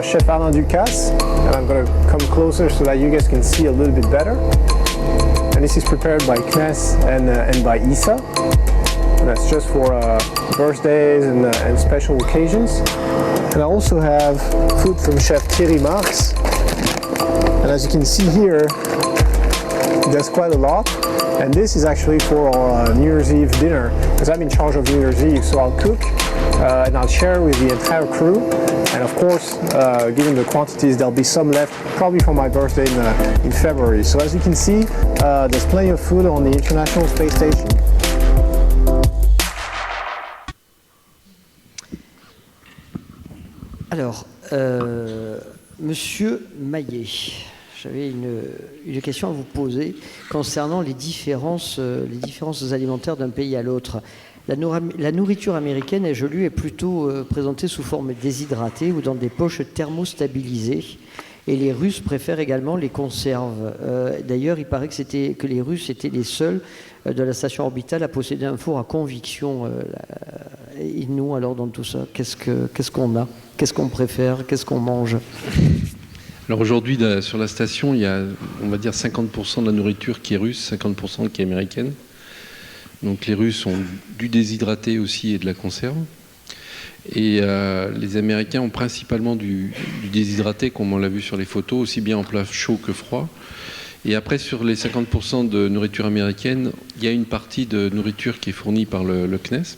Chef Alain Ducasse, and I'm going to come closer so that you guys can see a little bit better. And this is prepared by Kness and by Issa. And that's just for birthdays and special occasions. And I also have food from Chef Thierry Marx. And as you can see here, there's quite a lot. And this is actually for our New Year's Eve dinner, because I'm in charge of New Year's Eve, so I'll cook and I'll share with the entire crew. And of course, given the quantities, there'll be some left, probably for my birthday in February. So as you can see, there's plenty of food on the International Space Station. Alors, Monsieur Maillet, j'avais une question à vous poser concernant les différences alimentaires d'un pays à l'autre. La nourriture américaine, je l'ai, est plutôt présentée sous forme déshydratée ou dans des poches thermostabilisées. Et les Russes préfèrent également les conserves. D'ailleurs, il paraît que les Russes étaient les seuls de la station orbitale à posséder un four à conviction. Et nous, alors, dans tout ça, qu'est-ce qu'on a? Qu'est-ce qu'on préfère? Qu'est-ce qu'on mange? Alors aujourd'hui, sur la station, il y a, on va dire, 50% de la nourriture qui est russe, 50% qui est américaine. Donc les Russes ont du déshydraté aussi et de la conserve. Et les Américains ont principalement du déshydraté, comme on l'a vu sur les photos, aussi bien en plat chaud que froid. Et après, sur les 50% de nourriture américaine, il y a une partie de nourriture qui est fournie par le CNES,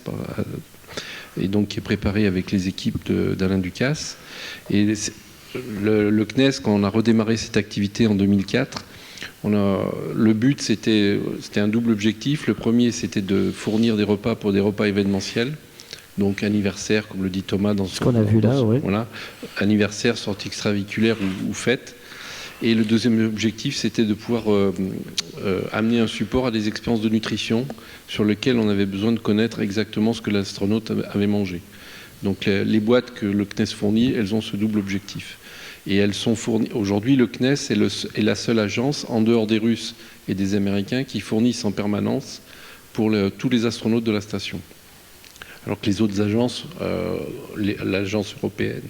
et donc qui est préparée avec les équipes d'Alain Ducasse. Et le CNES, quand on a redémarré cette activité en 2004, le but, c'était un double objectif. Le premier, c'était de fournir des repas pour des repas événementiels. Donc anniversaire, comme le dit Thomas dans ce qu'on a vu là, oui. Voilà, anniversaire, sortie extraviculaire ou fête. Et le deuxième objectif, c'était de pouvoir amener un support à des expériences de nutrition sur lesquelles on avait besoin de connaître exactement ce que l'astronaute avait mangé. Donc les boîtes que le CNES fournit, elles ont ce double objectif. Et elles sont fournies. Aujourd'hui, le CNES est la seule agence, en dehors des Russes et des Américains, qui fournissent en permanence pour tous les astronautes de la station. Alors que les autres agences, l'agence européenne,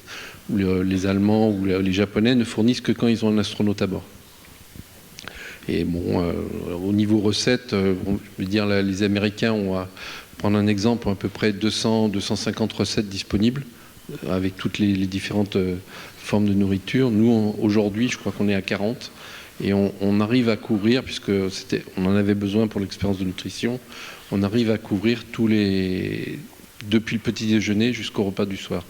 ou les Allemands ou les Japonais ne fournissent que quand ils ont un astronaute à bord. Et bon, au niveau recettes, je veux dire, les Américains ont, à prendre un exemple, à peu près 200-250 recettes disponibles, avec toutes les différentes formes de nourriture. Nous, aujourd'hui, je crois qu'on est à 40. Et on arrive à couvrir, puisque on en avait besoin pour l'expérience de nutrition, on arrive à couvrir depuis le petit déjeuner jusqu'au repas du soir.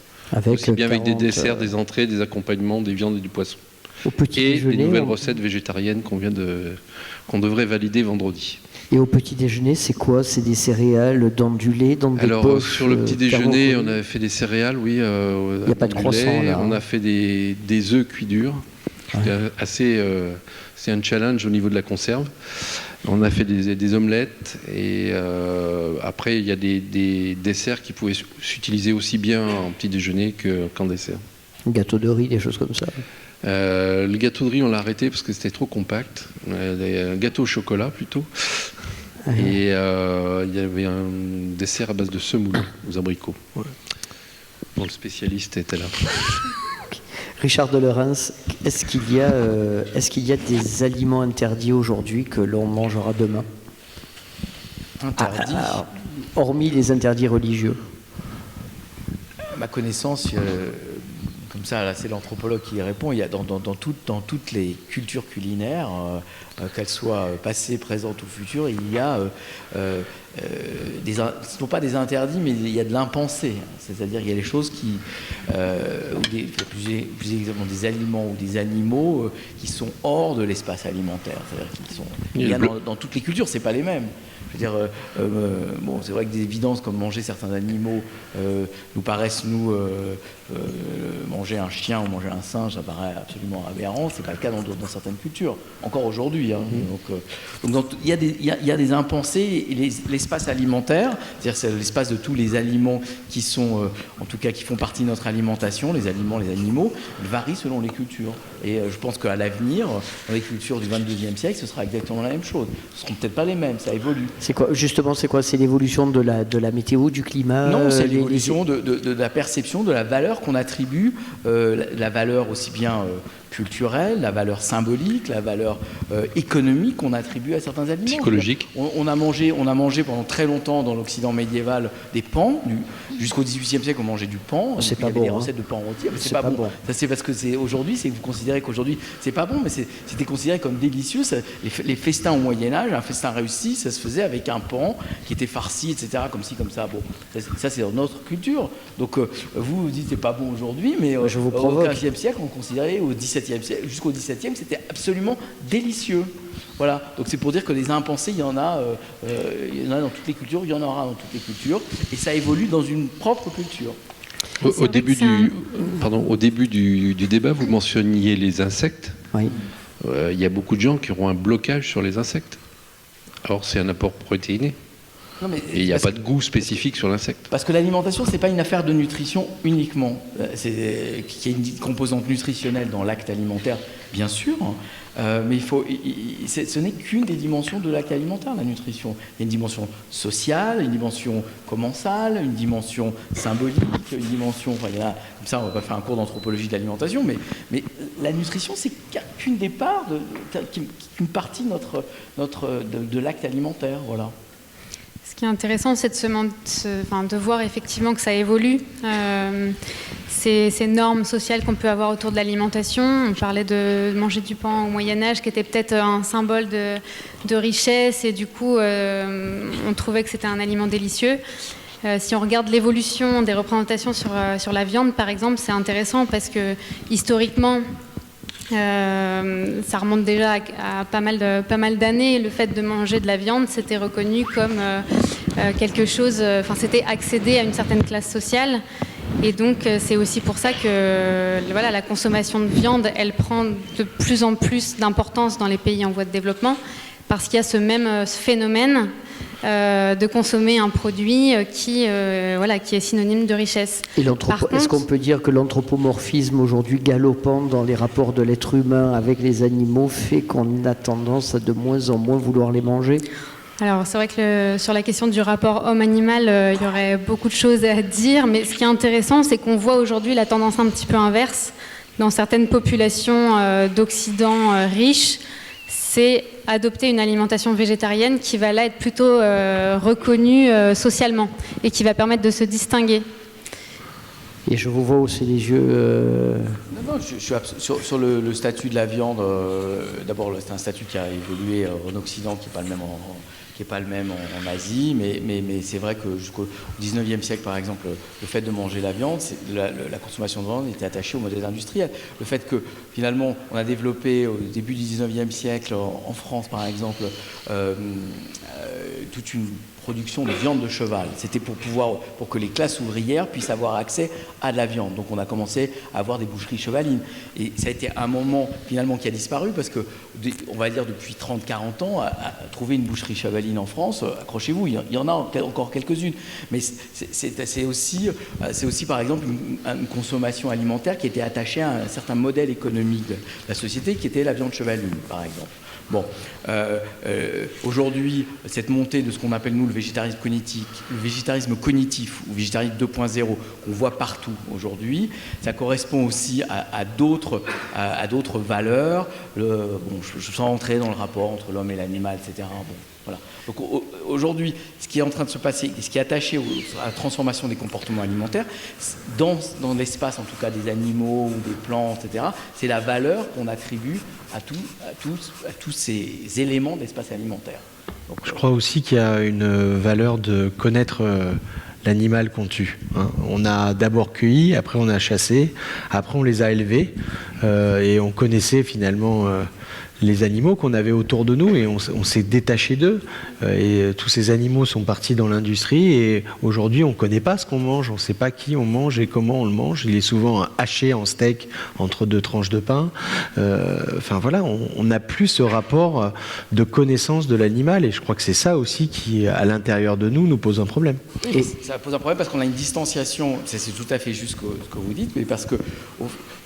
Aussi bien avec des desserts, des entrées, des accompagnements, des viandes et du poisson. Au petit et déjeuner, des nouvelles recettes végétariennes qu'on devrait valider vendredi. Et au petit déjeuner, c'est quoi? C'est des céréales dans du lait, dans des Alors, poches, sur le petit déjeuner, thermocollées? on avait fait des céréales, oui. Il n'y a pas de croissant, là. On a fait des œufs cuits durs. C'était c'est un challenge au niveau de la conserve. On a fait des omelettes et après il y a des desserts qui pouvaient s'utiliser aussi bien en petit déjeuner qu'en dessert. Gâteau de riz, des choses comme ça. Le gâteau de riz, on l'a arrêté parce que c'était trop compact. Un gâteau au chocolat plutôt. Et il y avait un dessert à base de semoule aux abricots. Ouais. Bon, le spécialiste était là. Richard de Lerens, est-ce qu'il y a des aliments interdits aujourd'hui que l'on mangera demain? Interdits hormis les interdits religieux. À ma connaissance, comme ça, là, c'est l'anthropologue qui y répond, il y a dans toutes les cultures culinaires, qu'elles soient passées, présentes ou futures, il y a ce ne sont pas des interdits, mais il y a de l'impensé. C'est-à-dire qu'il y a des choses qui, plus exactement des aliments ou des animaux qui sont hors de l'espace alimentaire. C'est-à-dire qu'ils sont, il y a dans toutes les cultures, c'est pas les mêmes. Je veux dire, bon, c'est vrai que des évidences comme manger certains animaux nous paraissent, manger un chien ou manger un singe, ça paraît absolument aberrant. C'est pas le cas dans certaines cultures, encore aujourd'hui. Hein. Donc il y a des impensés. Et l'espace alimentaire, c'est-à-dire c'est l'espace de tous les aliments qui sont, en tout cas, qui font partie de notre alimentation, les aliments, les animaux, varie selon les cultures. Et je pense qu'à l'avenir, dans les cultures du 22e siècle, ce sera exactement la même chose. Ce ne seront peut-être pas les mêmes, ça évolue. C'est quoi, justement, c'est quoi? C'est l'évolution de la météo, du climat? Non, c'est l'évolution de la perception, de la valeur qu'on attribue, la valeur aussi bien culturelle, la valeur symbolique, la valeur économique qu'on attribue à certains aliments. Psychologique. On a mangé pendant très longtemps dans l'Occident médiéval des pans. Jusqu'au XVIIIe siècle, on mangeait du pan. C'est il y pas avait bon. des recettes de pan rôti. C'est pas bon. Ça, c'est parce que aujourd'hui, c'est que vous considérez qu'aujourd'hui, c'est pas bon, mais c'était considéré comme délicieux. Les festins au Moyen-Âge, un festin réussi, ça se faisait avec un pan qui était farci, etc., comme ci, comme ça. Bon, ça c'est dans notre culture. Donc, vous dites c'est pas bon aujourd'hui, mais je vous provoque. Au XVe siècle, on considérait, au XVIIe siècle, jusqu'au XVIIe, c'était absolument délicieux. Voilà, donc c'est pour dire que les impensés, il y en a dans toutes les cultures, il y en aura dans toutes les cultures, et ça évolue dans une propre culture. Au début du débat, vous mentionniez les insectes. Oui. Il y a beaucoup de gens qui auront un blocage sur les insectes. Alors c'est un apport protéiné. Non, mais et il n'y a pas de goût spécifique sur l'insecte. Parce que l'alimentation, c'est pas une affaire de nutrition uniquement. Qu'il y ait une composante nutritionnelle dans l'acte alimentaire, bien sûr, mais ce n'est qu'une des dimensions de l'acte alimentaire, la nutrition. Il y a une dimension sociale, une dimension commensale, une dimension symbolique, une dimension... Enfin, il y en a, comme ça, on ne va pas faire un cours d'anthropologie de l'alimentation, mais la nutrition, c'est qu'une des parts, qu'une partie de l'acte alimentaire, voilà. Ce qui est intéressant, c'est de voir effectivement que ça évolue. Ces normes sociales qu'on peut avoir autour de l'alimentation. On parlait de manger du pain au Moyen-Âge, qui était peut-être un symbole de richesse, et du coup, on trouvait que c'était un aliment délicieux. Si on regarde l'évolution des représentations sur la viande, par exemple, c'est intéressant parce que historiquement, ça remonte déjà à pas mal d'années. Le fait de manger de la viande, c'était reconnu comme quelque chose, c'était accéder à une certaine classe sociale. Et donc c'est aussi pour ça que la consommation de viande, elle prend de plus en plus d'importance dans les pays en voie de développement, parce qu'il y a ce phénomène de consommer un produit qui est synonyme de richesse. Et est-ce qu'on peut dire que l'anthropomorphisme aujourd'hui galopant dans les rapports de l'être humain avec les animaux fait qu'on a tendance à de moins en moins vouloir les manger? Alors c'est vrai que sur la question du rapport homme-animal, il y aurait beaucoup de choses à dire, mais ce qui est intéressant, c'est qu'on voit aujourd'hui la tendance un petit peu inverse dans certaines populations d'Occident riches. C'est adopter une alimentation végétarienne qui va là être plutôt reconnue socialement et qui va permettre de se distinguer. Et je vous vois hausser les yeux. Non, je suis sur le statut de la viande. D'abord, c'est un statut qui a évolué en Occident, qui n'est pas le même qui n'est pas le même en Asie, mais c'est vrai que jusqu'au 19e siècle, par exemple, le fait de manger la viande, la consommation de viande était attachée au modèle industriel. Le fait que finalement on a développé au début du 19e siècle en France, par exemple, toute une production de viande de cheval. C'était pour que les classes ouvrières puissent avoir accès à de la viande. Donc on a commencé à avoir des boucheries chevalines. Et ça a été un moment finalement qui a disparu parce que, on va dire depuis 30-40 ans, à trouver une boucherie chevaline en France, accrochez-vous, il y en a encore quelques-unes. Mais c'est aussi par exemple une consommation alimentaire qui était attachée à un certain modèle économique de la société qui était la viande chevaline, par exemple. Bon, aujourd'hui, cette montée de ce qu'on appelle nous le végétarisme cognitif ou végétarisme 2.0 qu'on voit partout aujourd'hui, ça correspond aussi à d'autres valeurs. Je sens entrer dans le rapport entre l'homme et l'animal, etc. Bon, voilà. Donc aujourd'hui, ce qui est en train de se passer, ce qui est attaché à la transformation des comportements alimentaires, dans l'espace en tout cas des animaux ou des plantes, etc., c'est la valeur qu'on attribue à tous ces éléments d'espace alimentaire. Donc, je crois aussi qu'il y a une valeur de connaître l'animal qu'on tue. On a d'abord cueilli, après on a chassé, après on les a élevés et on connaissait finalement les animaux qu'on avait autour de nous et on s'est détaché d'eux et tous ces animaux sont partis dans l'industrie et aujourd'hui on ne connaît pas ce qu'on mange, on ne sait pas qui on mange et comment on le mange. Il est souvent haché en steak entre deux tranches de pain. Enfin voilà, on n'a plus ce rapport de connaissance de l'animal et je crois que c'est ça aussi qui à l'intérieur de nous pose un problème. Et ça pose un problème parce qu'on a une distanciation, c'est tout à fait juste ce que vous dites, mais parce que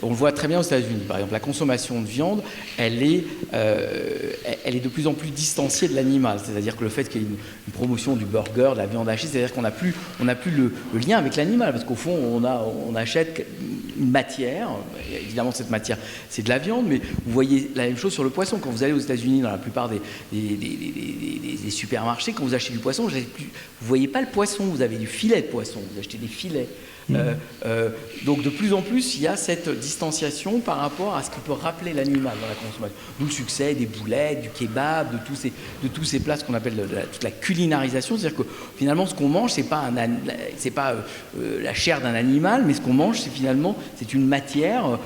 on le voit très bien aux États-Unis. Par exemple, la consommation de viande, elle est de plus en plus distanciée de l'animal. C'est-à-dire que le fait qu'il y ait une promotion du burger, de la viande hachée, c'est-à-dire qu'on n'a plus le lien avec l'animal, parce qu'au fond, on achète une matière. Évidemment, cette matière, c'est de la viande, mais vous voyez la même chose sur le poisson. Quand vous allez aux États-Unis, dans la plupart des supermarchés, quand vous achetez du poisson, vous ne voyez pas le poisson, vous avez du filet de poisson, vous achetez des filets. Donc de plus en plus il y a cette distanciation par rapport à ce que peut rappeler l'animal dans la consommation, d'où le succès des boulettes, du kebab, de tous ces plats, ce qu'on appelle toute la culinarisation, c'est-à-dire que finalement ce qu'on mange c'est pas la chair d'un animal, mais ce qu'on mange c'est une matière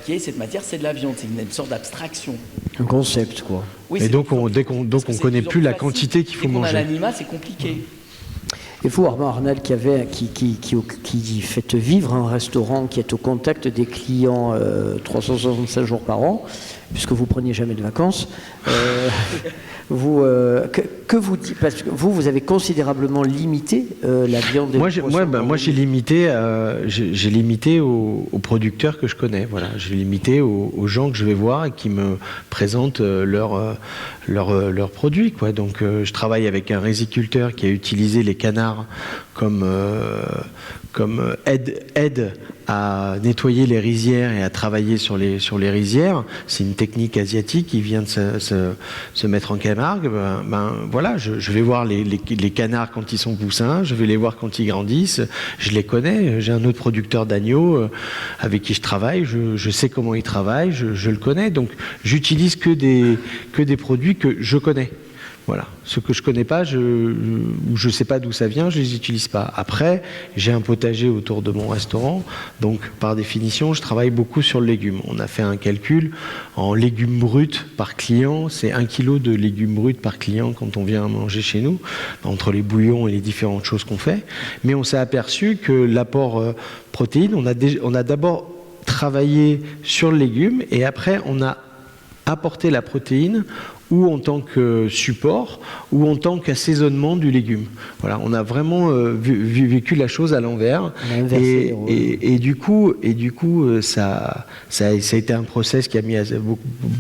qui est cette matière, c'est de la viande, c'est une sorte d'abstraction, un concept quoi. Oui, et donc on connaît plus la quantité qu'il faut manger. Dès qu'on a l'animal, c'est compliqué. Et vous, Armand Arnal, qui faites vivre un restaurant qui est au contact des clients 365 jours par an, puisque vous ne preniez jamais de vacances, que vous dites, parce que vous avez considérablement limité la viande des poissons. Moi j'ai limité aux producteurs que je connais. Voilà, j'ai limité aux gens que je vais voir et qui me présentent leurs produits, quoi. Donc je travaille avec un riziculteur qui a utilisé les canards comme aide à nettoyer les rizières et à travailler sur les rizières. C'est une technique asiatique qui vient de se mettre en Camargue. Voilà, je vais voir les canards quand ils sont poussins, je vais les voir quand ils grandissent, je les connais. J'ai un autre producteur d'agneaux avec qui je travaille, je sais comment il travaille, je le connais. Donc j'utilise que des produits que je connais. Voilà, ce que je connais pas, ou je sais pas d'où ça vient, je les utilise pas. Après, j'ai un potager autour de mon restaurant, donc par définition, je travaille beaucoup sur le légume. On a fait un calcul en légumes bruts par client, c'est 1 kg de légumes bruts par client quand on vient manger chez nous, entre les bouillons et les différentes choses qu'on fait. Mais on s'est aperçu que l'apport protéines, on a d'abord travaillé sur le légume et après on a apporté la protéine ou en tant que support, ou en tant qu'assaisonnement du légume. Voilà, on a vraiment vécu la chose à l'envers. Et du coup, ça a été un process qui a mis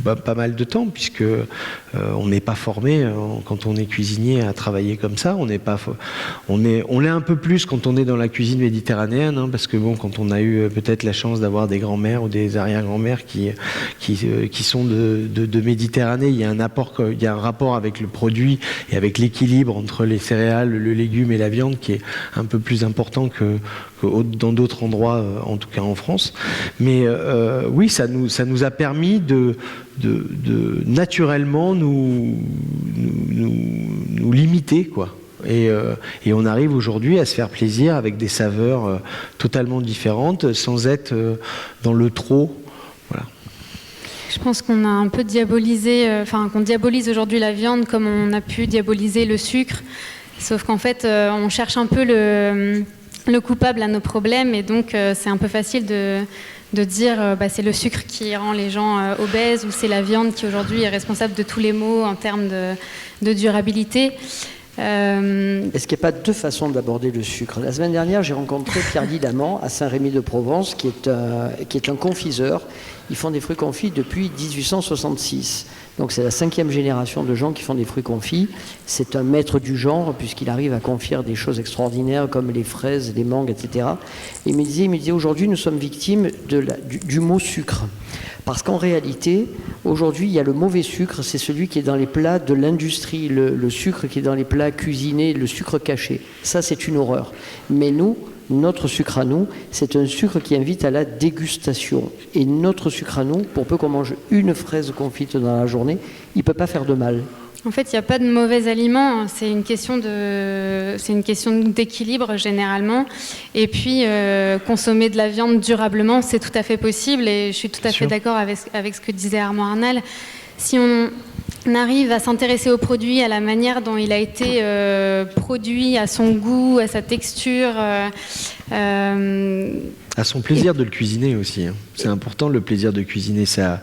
pas mal de temps, puisque on n'est pas formé quand on est cuisinier à travailler comme ça. On l'est un peu plus quand on est dans la cuisine méditerranéenne, hein, parce que bon, quand on a eu peut-être la chance d'avoir des grands-mères ou des arrière-grands-mères qui sont de Méditerranée, il y a un apport y a un rapport avec le produit et avec l'équilibre entre les céréales, le légume et la viande qui est un peu plus important que dans d'autres endroits, en tout cas en France. Mais oui, ça nous a permis de naturellement nous limiter, quoi. Et on arrive aujourd'hui à se faire plaisir avec des saveurs totalement différentes, sans être dans le trop. Voilà. Je pense qu'on a un peu diabolisé, qu'on diabolise aujourd'hui la viande comme on a pu diaboliser le sucre. Sauf qu'en fait, on cherche un peu le coupable à nos problèmes, et donc c'est un peu facile de dire c'est le sucre qui rend les gens obèses, ou c'est la viande qui aujourd'hui est responsable de tous les maux en termes de durabilité. Est-ce qu'il n'y a pas deux façons d'aborder le sucre? La semaine dernière, j'ai rencontré Pierre Didamant à Saint-Rémy-de-Provence, qui est un confiseur. Ils font des fruits confits depuis 1866. Donc c'est la 5e génération de gens qui font des fruits confits. C'est un maître du genre, puisqu'il arrive à confire des choses extraordinaires comme les fraises, les mangues, etc. Et il me disait aujourd'hui, nous sommes victimes du mot sucre. Parce qu'en réalité, aujourd'hui, il y a le mauvais sucre, c'est celui qui est dans les plats de l'industrie, le sucre qui est dans les plats cuisinés, le sucre caché. Ça, c'est une horreur. Mais nous, notre sucre à nous, c'est un sucre qui invite à la dégustation. Et notre sucre à nous, pour peu qu'on mange une fraise confite dans la journée, il ne peut pas faire de mal. En fait, il n'y a pas de mauvais aliments, c'est une question d'équilibre généralement. Et puis, consommer de la viande durablement, c'est tout à fait possible. Et je suis tout à fait d'accord avec ce que disait Armand Arnal. Si on arrive à s'intéresser au produit, à la manière dont il a été produit, à son goût, à sa texture, à son plaisir de le cuisiner aussi. Hein. C'est important, le plaisir de cuisiner. Ça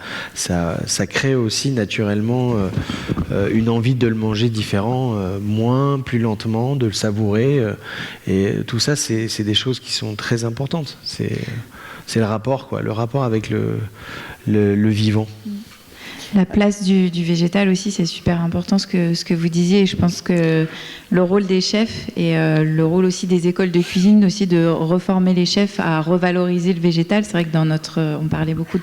crée aussi naturellement une envie de le manger différent, plus lentement, de le savourer. Et tout ça, c'est des choses qui sont très importantes. C'est le rapport, quoi, le rapport avec le vivant. La place du végétal aussi, c'est super important ce que vous disiez. Et je pense que le rôle des chefs et le rôle aussi des écoles de cuisine, aussi de reformer les chefs à revaloriser le végétal. C'est vrai que on parlait beaucoup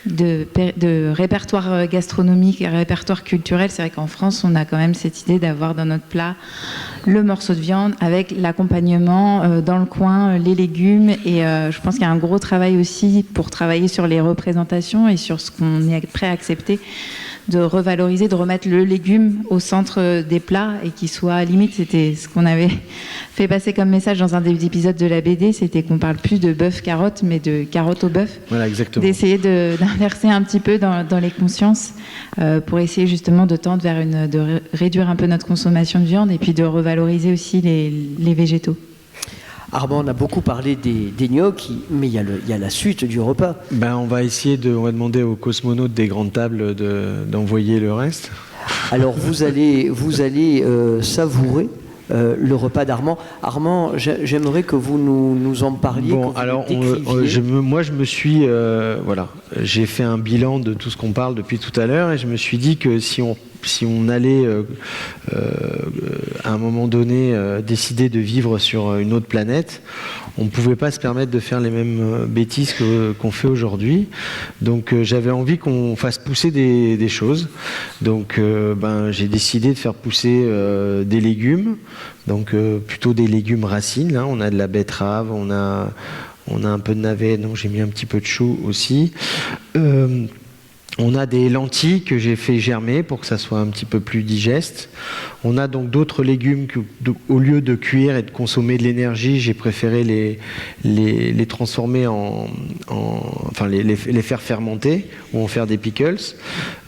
de répertoire gastronomique et répertoire culturel. C'est vrai qu'en France, on a quand même cette idée d'avoir dans notre plat le morceau de viande avec l'accompagnement dans le coin, les légumes. Et je pense qu'il y a un gros travail aussi pour travailler sur les représentations et sur ce qu'on est prêt à accepter, de revaloriser, de remettre le légume au centre des plats et qu'il soit limite. C'était ce qu'on avait fait passer comme message dans un des épisodes de la BD, c'était qu'on parle plus de bœuf-carotte, mais de carotte au bœuf. Voilà, exactement. D'essayer d'inverser un petit peu dans les consciences pour essayer justement de tendre vers de réduire un peu notre consommation de viande et puis de revaloriser aussi les végétaux. Armand, on a beaucoup parlé des gnocchis, mais il y a la suite du repas. On va demander aux cosmonautes des grandes tables d'envoyer le reste. Alors vous allez savourer le repas d'Armand. Armand, j'aimerais que vous nous en parliez. Bon, alors je me suis j'ai fait un bilan de tout ce qu'on parle depuis tout à l'heure et je me suis dit que si on allait à un moment donné décider de vivre sur une autre planète, on ne pouvait pas se permettre de faire les mêmes bêtises qu'on fait aujourd'hui. Donc j'avais envie qu'on fasse pousser des choses. Donc j'ai décidé de faire pousser des légumes, donc plutôt des légumes racines. Là, on a de la betterave, on a un peu de navet, donc j'ai mis un petit peu de chou aussi. On a des lentilles que j'ai fait germer pour que ça soit un petit peu plus digeste. On a donc d'autres légumes que, au lieu de cuire et de consommer de l'énergie, j'ai préféré les transformer les faire fermenter ou en faire des pickles.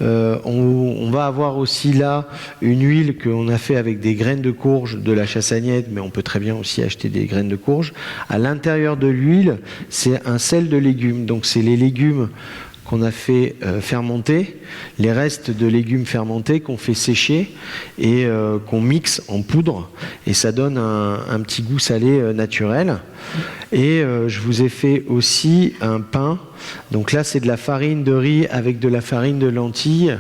On va avoir aussi là une huile qu'on a fait avec des graines de courge de la chassagnette, mais on peut très bien aussi acheter des graines de courge. À l'intérieur de l'huile, c'est un sel de légumes. Donc c'est les légumes qu'on a fait fermenter, les restes de légumes fermentés qu'on fait sécher et qu'on mixe en poudre, et ça donne un petit goût salé naturel. Et je vous ai fait aussi un pain. Donc là, c'est de la farine de riz avec de la farine de lentilles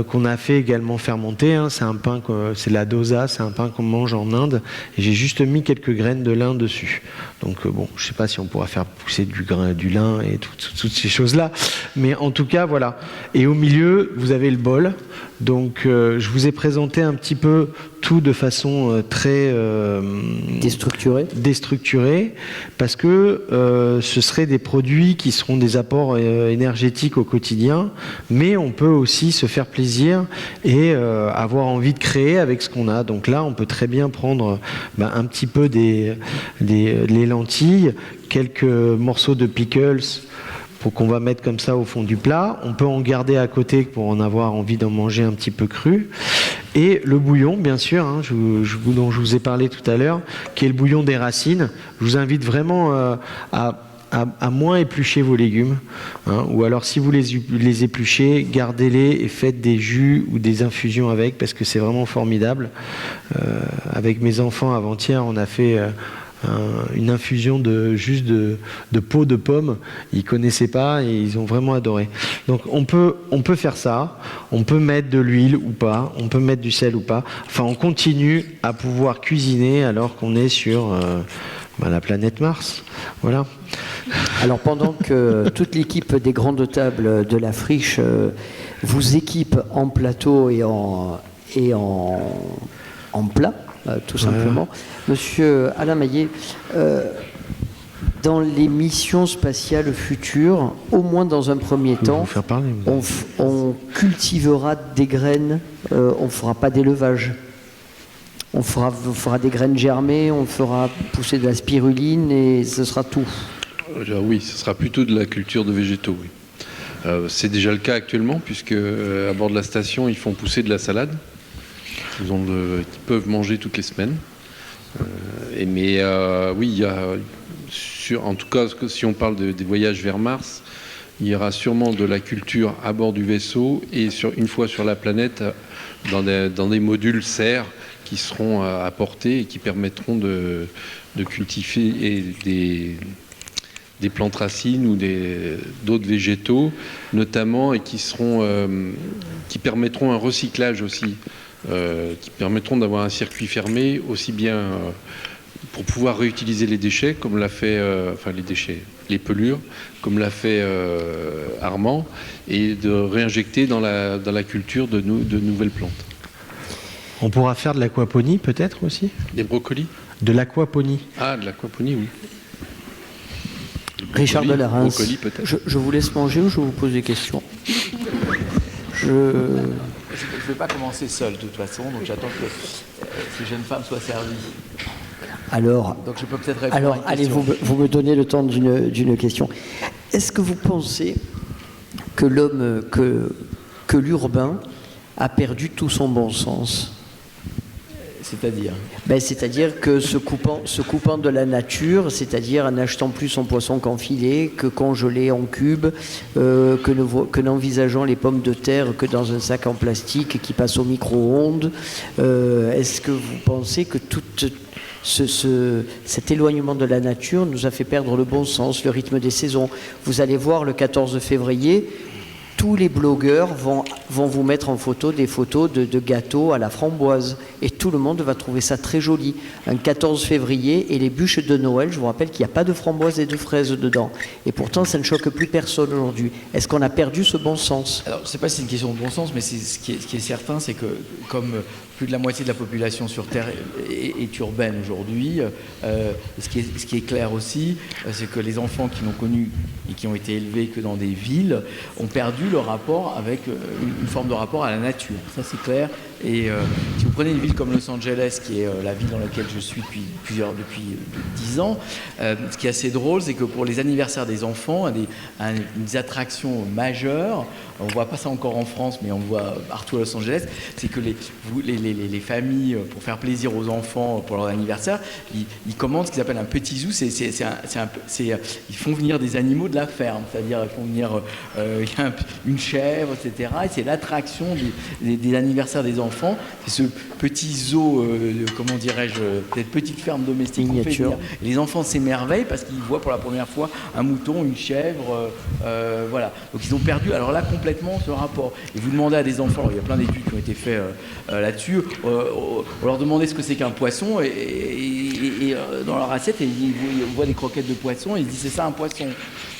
qu'on a fait également fermenter. Hein. C'est un pain, c'est la dosa, c'est un pain qu'on mange en Inde. Et j'ai juste mis quelques graines de lin dessus. Donc bon, je ne sais pas si on pourra faire pousser du lin et toutes ces choses-là. Mais en tout cas, voilà. Et au milieu, vous avez le bol. Donc je vous ai présenté un petit peu tout de façon très déstructurée, parce que ce seraient des produits qui seront des apports énergétiques au quotidien, mais on peut aussi se faire plaisir et avoir envie de créer avec ce qu'on a. Donc là, on peut très bien prendre un petit peu les lentilles, quelques morceaux de pickles pour qu'on va mettre comme ça au fond du plat. On peut en garder à côté pour en avoir envie d'en manger un petit peu cru. Et le bouillon, bien sûr, hein, dont je vous ai parlé tout à l'heure, qui est le bouillon des racines. Je vous invite vraiment à moins éplucher vos légumes. Hein, ou alors, si vous les épluchez, gardez-les et faites des jus ou des infusions avec, parce que c'est vraiment formidable. Avec mes enfants, avant-hier, on a fait une infusion de peau de pomme. Ils connaissaient pas et ils ont vraiment adoré. Donc on peut faire ça, on peut mettre de l'huile ou pas, on peut mettre du sel ou pas. Enfin, on continue à pouvoir cuisiner alors qu'on est sur la planète Mars. Voilà. Alors pendant que toute l'équipe des grandes tables de la Friche vous équipe en plateau et en plat, tout simplement. Monsieur Alain Maillet, dans les missions spatiales futures, au moins dans un premier temps, on cultivera des graines, on ne fera pas d'élevage. On fera des graines germées, on fera pousser de la spiruline et ce sera tout. Oui, ce sera plutôt de la culture de végétaux, oui. C'est déjà le cas actuellement, puisque à bord de la station, ils font pousser de la salade. Ils peuvent manger toutes les semaines. Oui, il y a, en tout cas, si on parle des voyages vers Mars, il y aura sûrement de la culture à bord du vaisseau et une fois sur la planète, dans des modules serres qui seront apportés et qui permettront de cultiver des plantes racines ou d'autres végétaux, notamment, et qui permettront un recyclage aussi. Qui permettront d'avoir un circuit fermé aussi bien pour pouvoir réutiliser les déchets comme l'a fait, les pelures comme l'a fait Armand, et de réinjecter dans la culture de nouvelles plantes. On pourra faire de l'aquaponie peut-être aussi ? Des brocolis ? De l'aquaponie. Ah, de l'aquaponie, oui. Richard Delarens, peut-être. Je vous laisse manger ou je vous pose des questions ? Je ne vais pas commencer seul de toute façon, donc j'attends que ces jeunes femmes soient servies. Alors, donc je peux peut-être répondre à une allez, question. vous me donnez le temps d'une question. Est-ce que vous pensez que que l'urbain a perdu tout son bon sens ? C'est-à-dire c'est-à-dire que se coupant de la nature, c'est-à-dire en achetant plus son poisson qu'en filet, que congelé en cubes, que n'envisageant les pommes de terre que dans un sac en plastique qui passe au micro-ondes. Est-ce que vous pensez que tout cet éloignement de la nature nous a fait perdre le bon sens, le rythme des saisons ? Vous allez voir le 14 février, tous les blogueurs vont vous mettre en photo des photos de gâteaux à la framboise. Et tout le monde va trouver ça très joli. Un 14 février et les bûches de Noël, je vous rappelle qu'il n'y a pas de framboises et de fraises dedans. Et pourtant, ça ne choque plus personne aujourd'hui. Est-ce qu'on a perdu ce bon sens ? Alors, je ne sais pas si c'est une question de bon sens, mais ce qui est certain, c'est que comme plus de la moitié de la population sur Terre est urbaine aujourd'hui, ce qui est clair aussi, c'est que les enfants qui n'ont connu et qui ont été élevés que dans des villes ont perdu le rapport avec une forme de rapport à la nature. Ça, c'est clair. Et si vous prenez une ville comme Los Angeles, qui est la ville dans laquelle je suis depuis 10 ans, ce qui est assez drôle, c'est que pour les anniversaires des enfants, une des attractions majeures, on ne voit pas ça encore en France, mais on voit partout à Los Angeles, c'est que les les familles, pour faire plaisir aux enfants pour leur anniversaire, ils commandent ce qu'ils appellent un petit zoo. Ils font venir des animaux de la ferme, c'est-à-dire ils font venir une chèvre, etc. Et c'est l'attraction des anniversaires des enfants. C'est ce petit zoo, comment dirais-je, cette petite ferme domestique qu'on fait venir. Et les enfants s'émerveillent parce qu'ils voient pour la première fois un mouton, une chèvre, voilà. Donc ils ont perdu, alors là, complètement ce rapport. Et vous demandez à des enfants, alors, il y a plein d'études qui ont été faites là-dessus, on leur demandait ce que c'est qu'un poisson, et dans leur assiette, ils voient des croquettes de poisson, et ils disent c'est ça un poisson.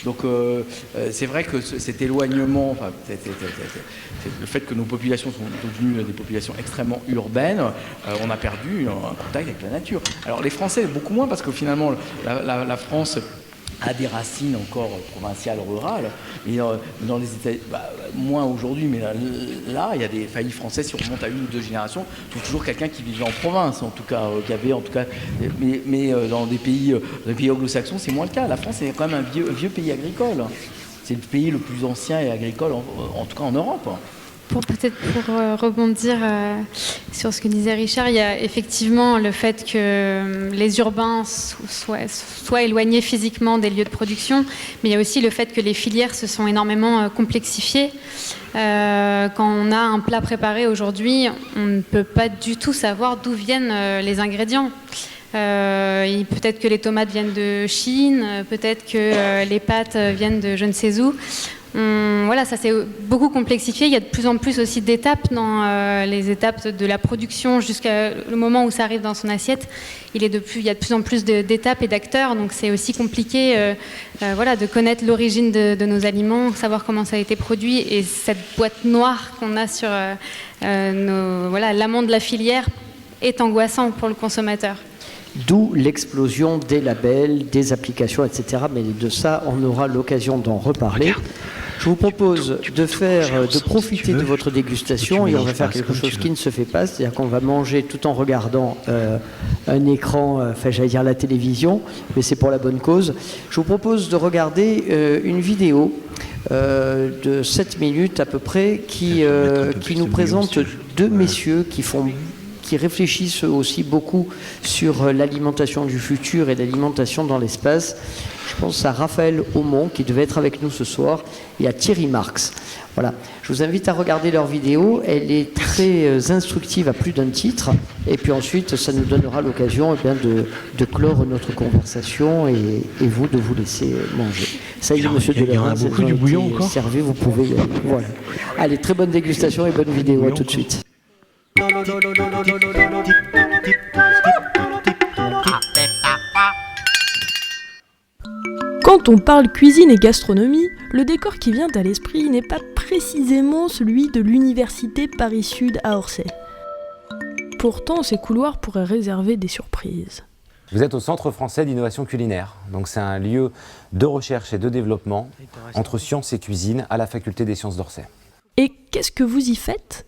Donc c'est vrai que cet éloignement, enfin, le fait que nos populations sont devenues des populations extrêmement urbaines, on a perdu un contact avec la nature. Alors les Français, beaucoup moins, parce que finalement la France a des racines encore provinciales, rurales, et dans les États, moins aujourd'hui, mais là, il y a des familles françaises, si on remonte à une ou deux générations, on trouve toujours quelqu'un qui vivait en province, en tout cas, mais dans des pays anglo-saxons, c'est moins le cas. La France est quand même un vieux pays agricole. C'est le pays le plus ancien et agricole, en tout cas en Europe. Pour rebondir sur ce que disait Richard, il y a effectivement le fait que les urbains soient éloignés physiquement des lieux de production, mais il y a aussi le fait que les filières se sont énormément complexifiées. Quand on a un plat préparé aujourd'hui, on ne peut pas du tout savoir d'où viennent les ingrédients. Peut-être que les tomates viennent de Chine, peut-être que les pâtes viennent de je ne sais où. Voilà, ça s'est beaucoup complexifié. Il y a de plus en plus aussi d'étapes dans les étapes de la production jusqu'à le moment où ça arrive dans son assiette. Il y a de plus en plus d'étapes et d'acteurs, donc c'est aussi compliqué de connaître l'origine de nos aliments, savoir comment ça a été produit, et cette boîte noire qu'on a sur l'amont de la filière est angoissant pour le consommateur. D'où l'explosion des labels, des applications, etc. Mais de ça, on aura l'occasion d'en reparler. Je vous propose de profiter de votre dégustation, et on va faire quelque chose qui ne se fait pas, c'est-à-dire qu'on va manger tout en regardant un écran, j'allais dire la télévision, mais c'est pour la bonne cause. Je vous propose de regarder une vidéo de 7 minutes à peu près qui nous présente deux messieurs qui réfléchissent aussi beaucoup sur l'alimentation du futur et l'alimentation dans l'espace. Je pense à Raphaël Aumont, qui devait être avec nous ce soir, et à Thierry Marx. Voilà. Je vous invite à regarder leur vidéo. Elle est très instructive à plus d'un titre. Et puis ensuite, ça nous donnera l'occasion de clore notre conversation et vous de vous laisser manger. Ça y est, monsieur Deleuze, il y en a beaucoup du bouillon encore. Servez, vous pouvez. Voilà. Allez, très bonne dégustation et bonne vidéo. À tout de suite. Quand on parle cuisine et gastronomie, le décor qui vient à l'esprit n'est pas précisément celui de l'université Paris-Sud à Orsay. Pourtant, ces couloirs pourraient réserver des surprises. Vous êtes au Centre français d'innovation culinaire, donc c'est un lieu de recherche et de développement entre sciences et cuisine à la faculté des sciences d'Orsay. Et qu'est-ce que vous y faites ?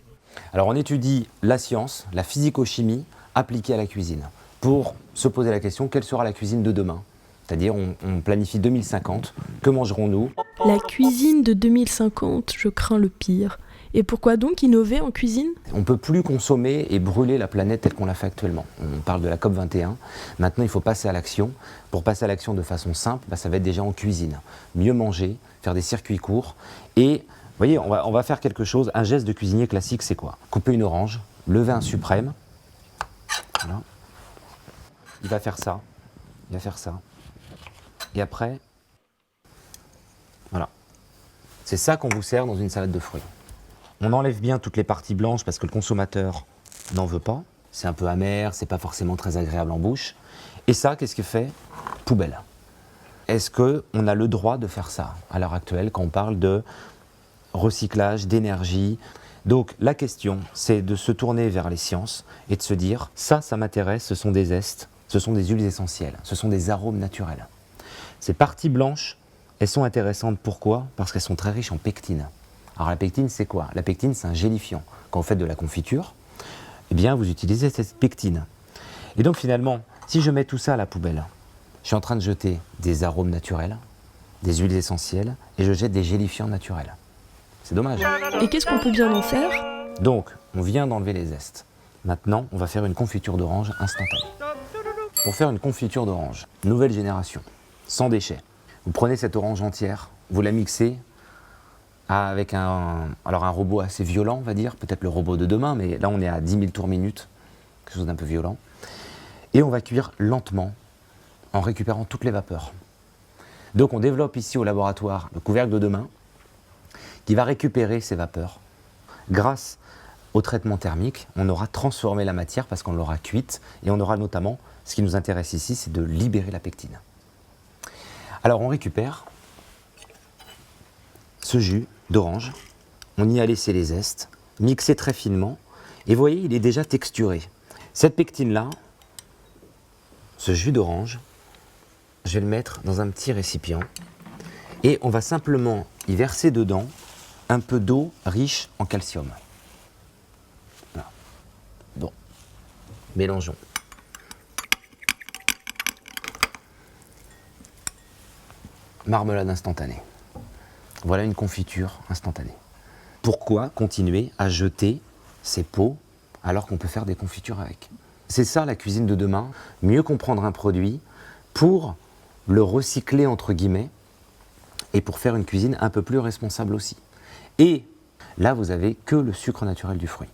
Alors on étudie la science, la physico-chimie appliquée à la cuisine pour se poser la question, quelle sera la cuisine de demain ? C'est-à-dire on planifie 2050, que mangerons-nous ? La cuisine de 2050, je crains le pire. Et pourquoi donc innover en cuisine ? On ne peut plus consommer et brûler la planète telle qu'on l'a fait actuellement. On parle de la COP21. Maintenant, il faut passer à l'action. Pour passer à l'action de façon simple, ça va être déjà en cuisine. Mieux manger, faire des circuits courts. Et, vous voyez, on va faire quelque chose. Un geste de cuisinier classique, c'est quoi ? Couper une orange, lever un suprême. Voilà. Il va faire ça. Il va faire ça. Et après, voilà. C'est ça qu'on vous sert dans une salade de fruits. On enlève bien toutes les parties blanches parce que le consommateur n'en veut pas. C'est un peu amer, c'est pas forcément très agréable en bouche. Et ça, qu'est-ce que fait ? Poubelle. Est-ce qu'on a le droit de faire ça à l'heure actuelle quand on parle de recyclage, d'énergie ? Donc la question, c'est de se tourner vers les sciences et de se dire, ça m'intéresse, ce sont des zestes, ce sont des huiles essentielles, ce sont des arômes naturels. Ces parties blanches, elles sont intéressantes. Pourquoi ? Parce qu'elles sont très riches en pectine. Alors la pectine, c'est quoi ? La pectine, c'est un gélifiant. Quand vous faites de la confiture, eh bien, vous utilisez cette pectine. Et donc finalement, si je mets tout ça à la poubelle, je suis en train de jeter des arômes naturels, des huiles essentielles, et je jette des gélifiants naturels. C'est dommage. Et qu'est-ce qu'on peut bien en faire ? Donc, on vient d'enlever les zestes. Maintenant, on va faire une confiture d'orange instantanée. Pour faire une confiture d'orange, nouvelle génération, sans déchets, vous prenez cette orange entière, vous la mixez avec un robot assez violent, on va dire, peut-être le robot de demain, mais là on est à 10 000 tours minute, quelque chose d'un peu violent. Et on va cuire lentement, en récupérant toutes les vapeurs. Donc on développe ici au laboratoire le couvercle de demain, qui va récupérer ces vapeurs. Grâce au traitement thermique, on aura transformé la matière parce qu'on l'aura cuite, et on aura notamment, ce qui nous intéresse ici, c'est de libérer la pectine. Alors on récupère ce jus d'orange, on y a laissé les zestes, mixé très finement, et vous voyez, il est déjà texturé. Cette pectine-là, ce jus d'orange, je vais le mettre dans un petit récipient, et on va simplement y verser dedans un peu d'eau riche en calcium. Voilà. Bon, mélangeons. Marmelade instantanée. Voilà une confiture instantanée. Pourquoi continuer à jeter ces pots alors qu'on peut faire des confitures avec? C'est ça la cuisine de demain, mieux comprendre un produit pour le recycler entre guillemets et pour faire une cuisine un peu plus responsable aussi. Et là, vous n'avez que le sucre naturel du fruit.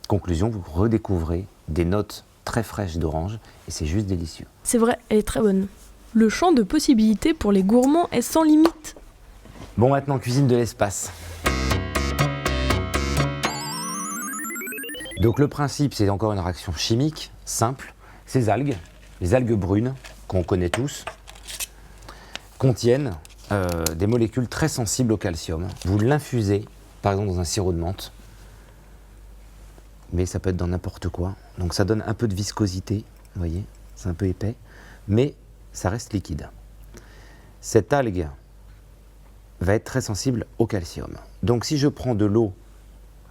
Conclusion, vous redécouvrez des notes très fraîches d'orange et c'est juste délicieux. C'est vrai, elle est très bonne. Le champ de possibilités pour les gourmands est sans limite. Bon, maintenant, cuisine de l'espace. Donc le principe, c'est encore une réaction chimique, simple. Ces algues, les algues brunes, qu'on connaît tous, contiennent des molécules très sensibles au calcium. Vous l'infusez, par exemple, dans un sirop de menthe, mais ça peut être dans n'importe quoi. Donc ça donne un peu de viscosité, vous voyez, c'est un peu épais, mais ça reste liquide. Cette algue va être très sensible au calcium. Donc si je prends de l'eau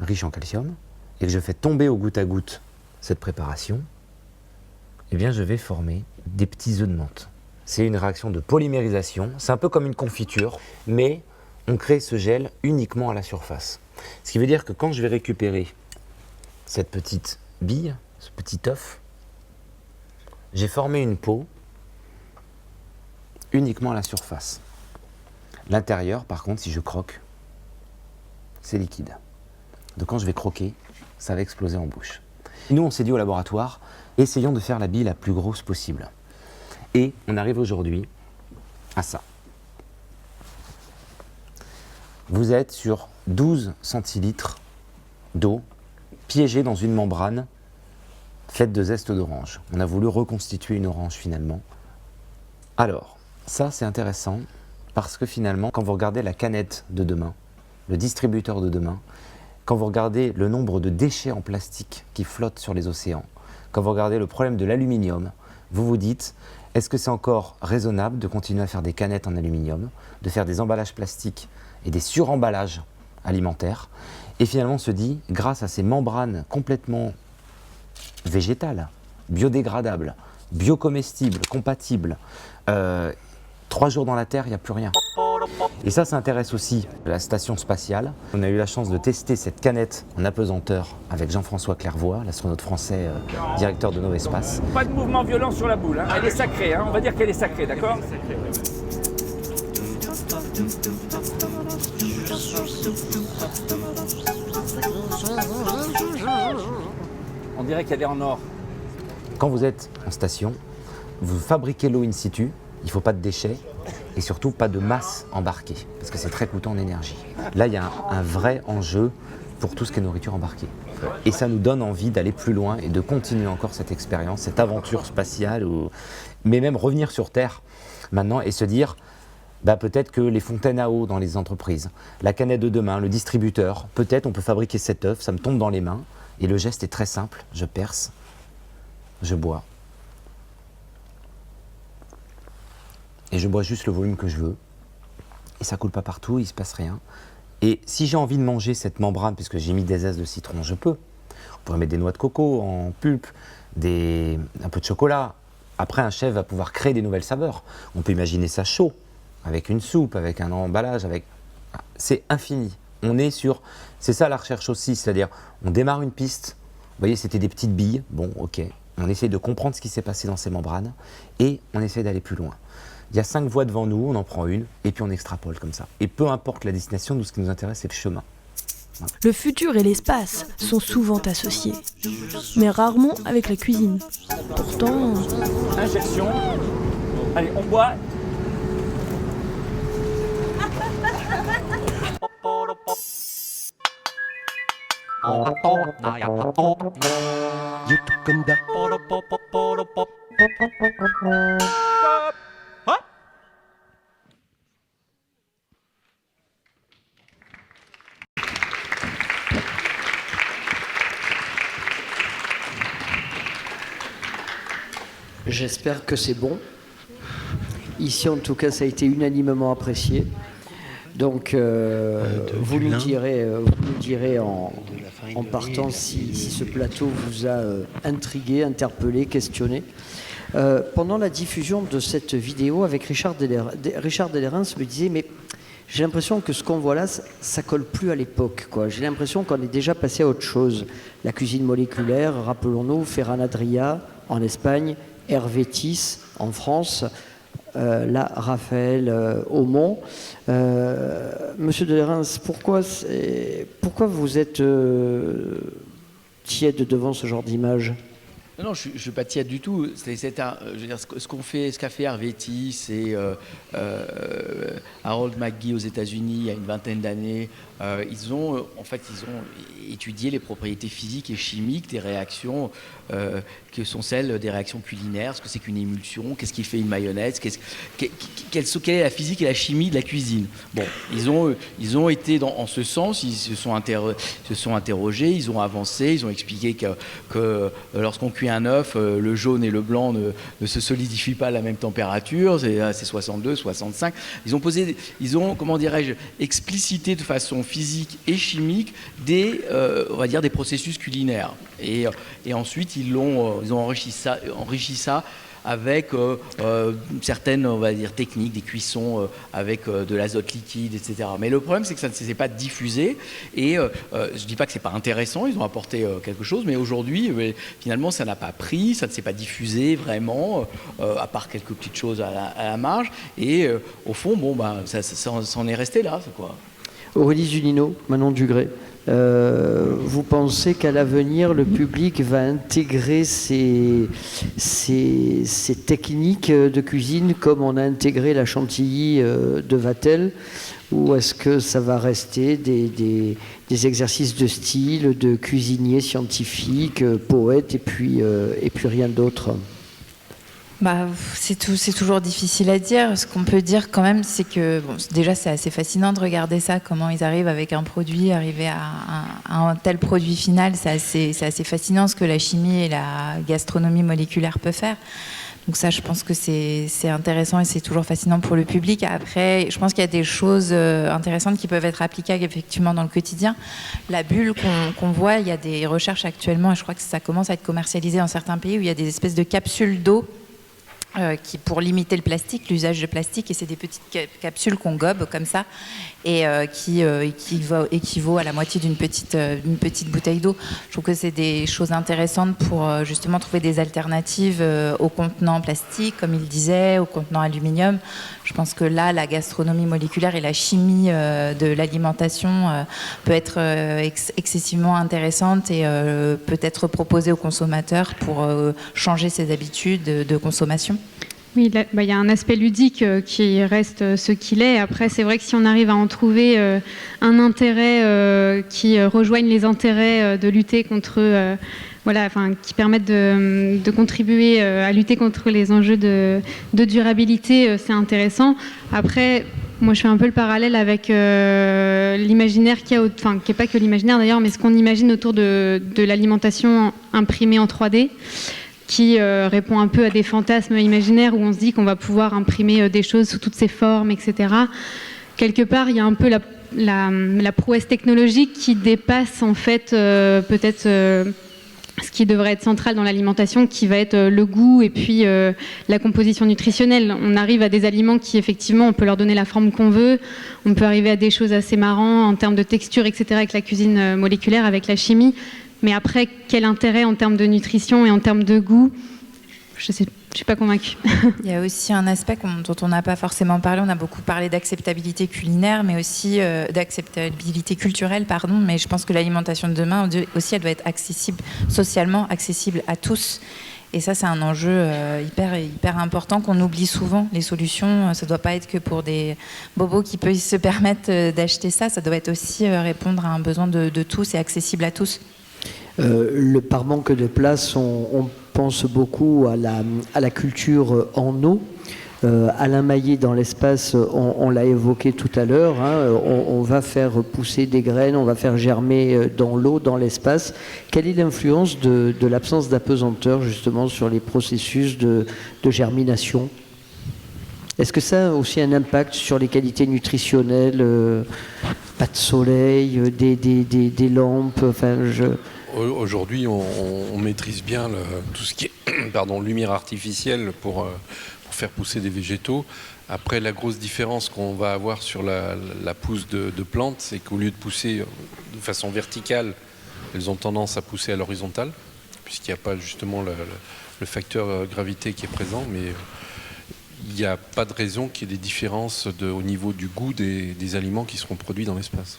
riche en calcium et que je fais tomber au goutte à goutte cette préparation, eh bien je vais former des petits œufs de menthe. C'est une réaction de polymérisation, c'est un peu comme une confiture, mais on crée ce gel uniquement à la surface. Ce qui veut dire que quand je vais récupérer cette petite bille, ce petit œuf, j'ai formé une peau uniquement à la surface. L'intérieur, par contre, si je croque, c'est liquide. Donc quand je vais croquer, ça va exploser en bouche. Nous, on s'est dit au laboratoire, essayons de faire la bille la plus grosse possible. Et on arrive aujourd'hui à ça. Vous êtes sur 12 centilitres d'eau piégée dans une membrane faite de zeste d'orange. On a voulu reconstituer une orange finalement. Alors, ça c'est intéressant parce que finalement, quand vous regardez la canette de demain, le distributeur de demain, quand vous regardez le nombre de déchets en plastique qui flottent sur les océans, quand vous regardez le problème de l'aluminium, vous vous dites, est-ce que c'est encore raisonnable de continuer à faire des canettes en aluminium, de faire des emballages plastiques et des suremballages alimentaires, et finalement on se dit, grâce à ces membranes complètement végétales, biodégradables, biocomestibles, compatibles, 3 jours dans la Terre, il n'y a plus rien. Et ça intéresse aussi la station spatiale. On a eu la chance de tester cette canette en apesanteur avec Jean-François Clairvoy, l'astronaute français directeur de Novespace. Pas de mouvement violent sur la boule, hein. Elle est sacrée, hein. On va dire qu'elle est sacrée, d'accord ? On dirait qu'elle est en or. Quand vous êtes en station, vous fabriquez l'eau in situ, il ne faut pas de déchets et surtout pas de masse embarquée, parce que c'est très coûteux en énergie. Là, il y a un vrai enjeu pour tout ce qui est nourriture embarquée. Et ça nous donne envie d'aller plus loin et de continuer encore cette expérience, cette aventure spatiale, mais même revenir sur Terre maintenant et se dire, peut-être que les fontaines à eau dans les entreprises, la canette de demain, le distributeur, peut-être on peut fabriquer cet œuf, ça me tombe dans les mains, et le geste est très simple, je perce, je bois. Et je bois juste le volume que je veux. Et ça coule pas partout, il se passe rien. Et si j'ai envie de manger cette membrane, puisque j'ai mis des zestes de citron, je peux. On pourrait mettre des noix de coco en pulpe, un peu de chocolat. Après, un chef va pouvoir créer des nouvelles saveurs. On peut imaginer ça chaud, avec une soupe, avec un emballage, c'est infini. On est sur... C'est ça la recherche aussi, c'est-à-dire on démarre une piste, voyez, c'était des petites billes. Bon, ok. On essaie de comprendre ce qui s'est passé dans ces membranes et on essaie d'aller plus loin. Il y a 5 voies devant nous, on en prend une et puis on extrapole comme ça. Et peu importe la destination, nous, ce qui nous intéresse, c'est le chemin. Voilà. Le futur et l'espace sont souvent associés, mais rarement avec la cuisine. Pourtant... Injection. Allez, on boit. J'espère que c'est bon. Ici, en tout cas, ça a été unanimement apprécié. Donc, vous nous direz en partant si ce plateau vous a intrigué, interpellé, questionné. Pendant la diffusion de cette vidéo avec Richard Delerens me disait, mais j'ai l'impression que ce qu'on voit là, ça colle plus à l'époque, quoi. J'ai l'impression qu'on est déjà passé à autre chose. La cuisine moléculaire, rappelons-nous, Ferran Adrià en Espagne, Hervétis en France, là, Raphaël Aumont. Monsieur Delerens, pourquoi vous êtes tiède devant ce genre d'image ? Non, je ne suis pas tiède du tout. Je veux dire, ce qu'a fait Hervétis et Harold McGee aux États-Unis il y a une vingtaine d'années, ils ont étudié les propriétés physiques et chimiques des réactions que sont celles des réactions culinaires, ce que c'est qu'une émulsion, qu'est-ce qui fait une mayonnaise, quelle est la physique et la chimie de la cuisine. Bon, ils ont été en ce sens, ils se sont interrogés, ils ont avancé, ils ont expliqué que lorsqu'on cuit un œuf, le jaune et le blanc ne se solidifient pas à la même température, c'est 62, 65. Ils ont, comment dirais-je, explicité de façon physique et chimique des processus culinaires. Et ensuite, ils ont enrichi ça avec certaines, on va dire, techniques, des cuissons avec de l'azote liquide, etc. Mais le problème, c'est que ça ne s'est pas diffusé. Et je ne dis pas que ce n'est pas intéressant, ils ont apporté quelque chose, mais aujourd'hui, finalement, ça n'a pas pris, ça ne s'est pas diffusé vraiment, à part quelques petites choses à la marge. Et au fond, ça en est resté là, c'est quoi. Aurélie Zunino, Manon Dugré, vous pensez qu'à l'avenir, le public va intégrer ces techniques de cuisine comme on a intégré la chantilly de Vatel, ou est-ce que ça va rester des exercices de style, de cuisinier scientifique, poète, et puis rien d'autre? C'est toujours difficile à dire. Ce qu'on peut dire quand même, c'est que déjà c'est assez fascinant de regarder ça, comment ils arrivent avec un produit, arriver à un tel produit final. C'est assez fascinant ce que la chimie et la gastronomie moléculaire peuvent faire. Donc ça, je pense que c'est intéressant et c'est toujours fascinant pour le public. Après, je pense qu'il y a des choses intéressantes qui peuvent être applicables effectivement dans le quotidien. La bulle qu'on voit, il y a des recherches actuellement, et je crois que ça commence à être commercialisé dans certains pays, où il y a des espèces de capsules d'eau qui, pour limiter le plastique, l'usage de plastique, et c'est des petites capsules qu'on gobe comme ça, et qui équivaut à la moitié d'une petite bouteille d'eau. Je trouve que c'est des choses intéressantes pour justement trouver des alternatives aux contenants plastiques, comme il disait, aux contenants aluminium. Je pense que là, la gastronomie moléculaire et la chimie de l'alimentation peut être excessivement intéressante et peut être proposée aux consommateurs pour changer ses habitudes de consommation. Oui, il y a un aspect ludique qui reste ce qu'il est. Après, c'est vrai que si on arrive à en trouver un intérêt qui rejoigne les intérêts de lutter contre... qui permettent de contribuer à lutter contre les enjeux de durabilité, c'est intéressant. Après, moi je fais un peu le parallèle avec l'imaginaire qui n'est pas que l'imaginaire d'ailleurs, mais ce qu'on imagine autour de l'alimentation imprimée en 3D, qui répond un peu à des fantasmes imaginaires où on se dit qu'on va pouvoir imprimer des choses sous toutes ces formes, etc. Quelque part, il y a un peu la prouesse technologique qui dépasse en fait peut-être... ce qui devrait être central dans l'alimentation, qui va être le goût et puis la composition nutritionnelle. On arrive à des aliments qui, effectivement, on peut leur donner la forme qu'on veut. On peut arriver à des choses assez marrantes en termes de texture, etc., avec la cuisine moléculaire, avec la chimie. Mais après, quel intérêt en termes de nutrition et en termes de goût? Je ne suis pas convaincue. Il y a aussi un aspect dont on n'a pas forcément parlé. On a beaucoup parlé d'acceptabilité culinaire, mais aussi d'acceptabilité culturelle, pardon. Mais je pense que l'alimentation de demain aussi, elle doit être accessible, socialement accessible à tous. Et ça, c'est un enjeu hyper important qu'on oublie souvent. Les solutions, ça ne doit pas être que pour des bobos qui peuvent se permettre d'acheter ça. Ça doit être aussi répondre à un besoin de tous et accessible à tous. Par manque de place, on pense beaucoup à la culture en eau. Alain Maillet, dans l'espace, on l'a évoqué tout à l'heure, hein, on va faire pousser des graines, on va faire germer dans l'eau, dans l'espace. Quelle est l'influence de l'absence d'apesanteur justement sur les processus de germination? Est-ce que ça a aussi un impact sur les qualités nutritionnelles, pas de soleil, des lampes, Aujourd'hui, on maîtrise bien tout ce qui est lumière artificielle pour faire pousser des végétaux. Après, la grosse différence qu'on va avoir sur la pousse de plantes, c'est qu'au lieu de pousser de façon verticale, elles ont tendance à pousser à l'horizontale, puisqu'il n'y a pas justement le facteur gravité qui est présent, mais il n'y a pas de raison qu'il y ait des différences au niveau du goût des aliments qui seront produits dans l'espace.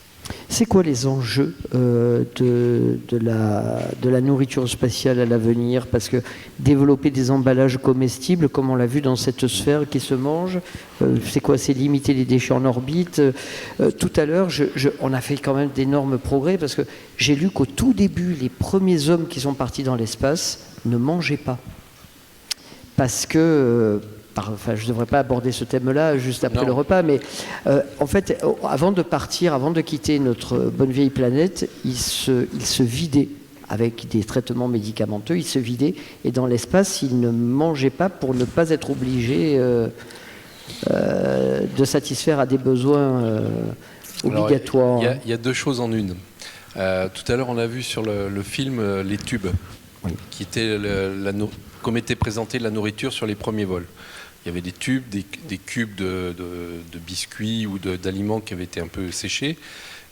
C'est quoi les enjeux de la nourriture spatiale à l'avenir? Parce que développer des emballages comestibles, comme on l'a vu dans cette sphère qui se mange, c'est quoi? C'est limiter les déchets en orbite. Tout à l'heure, on a fait quand même d'énormes progrès, parce que j'ai lu qu'au tout début, les premiers hommes qui sont partis dans l'espace ne mangeaient pas. Parce que... je ne devrais pas aborder ce thème-là juste après le repas, mais en fait, avant de partir, avant de quitter notre bonne vieille planète, ils se vidaient avec des traitements médicamenteux, ils se vidaient, et dans l'espace, ils ne mangeaient pas pour ne pas être obligés de satisfaire à des besoins obligatoires. Il y a deux choses en une. Tout à l'heure, on a vu sur le film les tubes, qui étaient comme était présentée la nourriture sur les premiers vols. Il y avait des tubes, des cubes de biscuits ou d'aliments qui avaient été un peu séchés.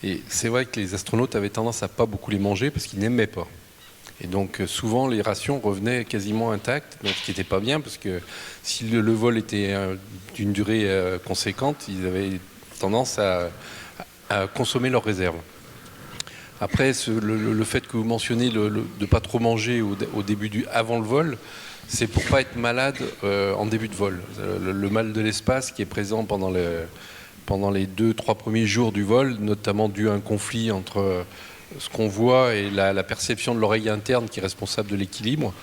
Et c'est vrai que les astronautes avaient tendance à pas beaucoup les manger parce qu'ils n'aimaient pas. Et donc souvent les rations revenaient quasiment intactes, donc ce qui n'était pas bien, parce que si le vol était d'une durée conséquente, ils avaient tendance à consommer leurs réserves. Après, le fait que vous mentionnez de ne pas trop manger au début avant le vol, c'est pour ne pas être malade en début de vol. Le mal de l'espace qui est présent pendant les 2-3 premiers jours du vol, notamment dû à un conflit entre ce qu'on voit et la perception de l'oreille interne qui est responsable de l'équilibre.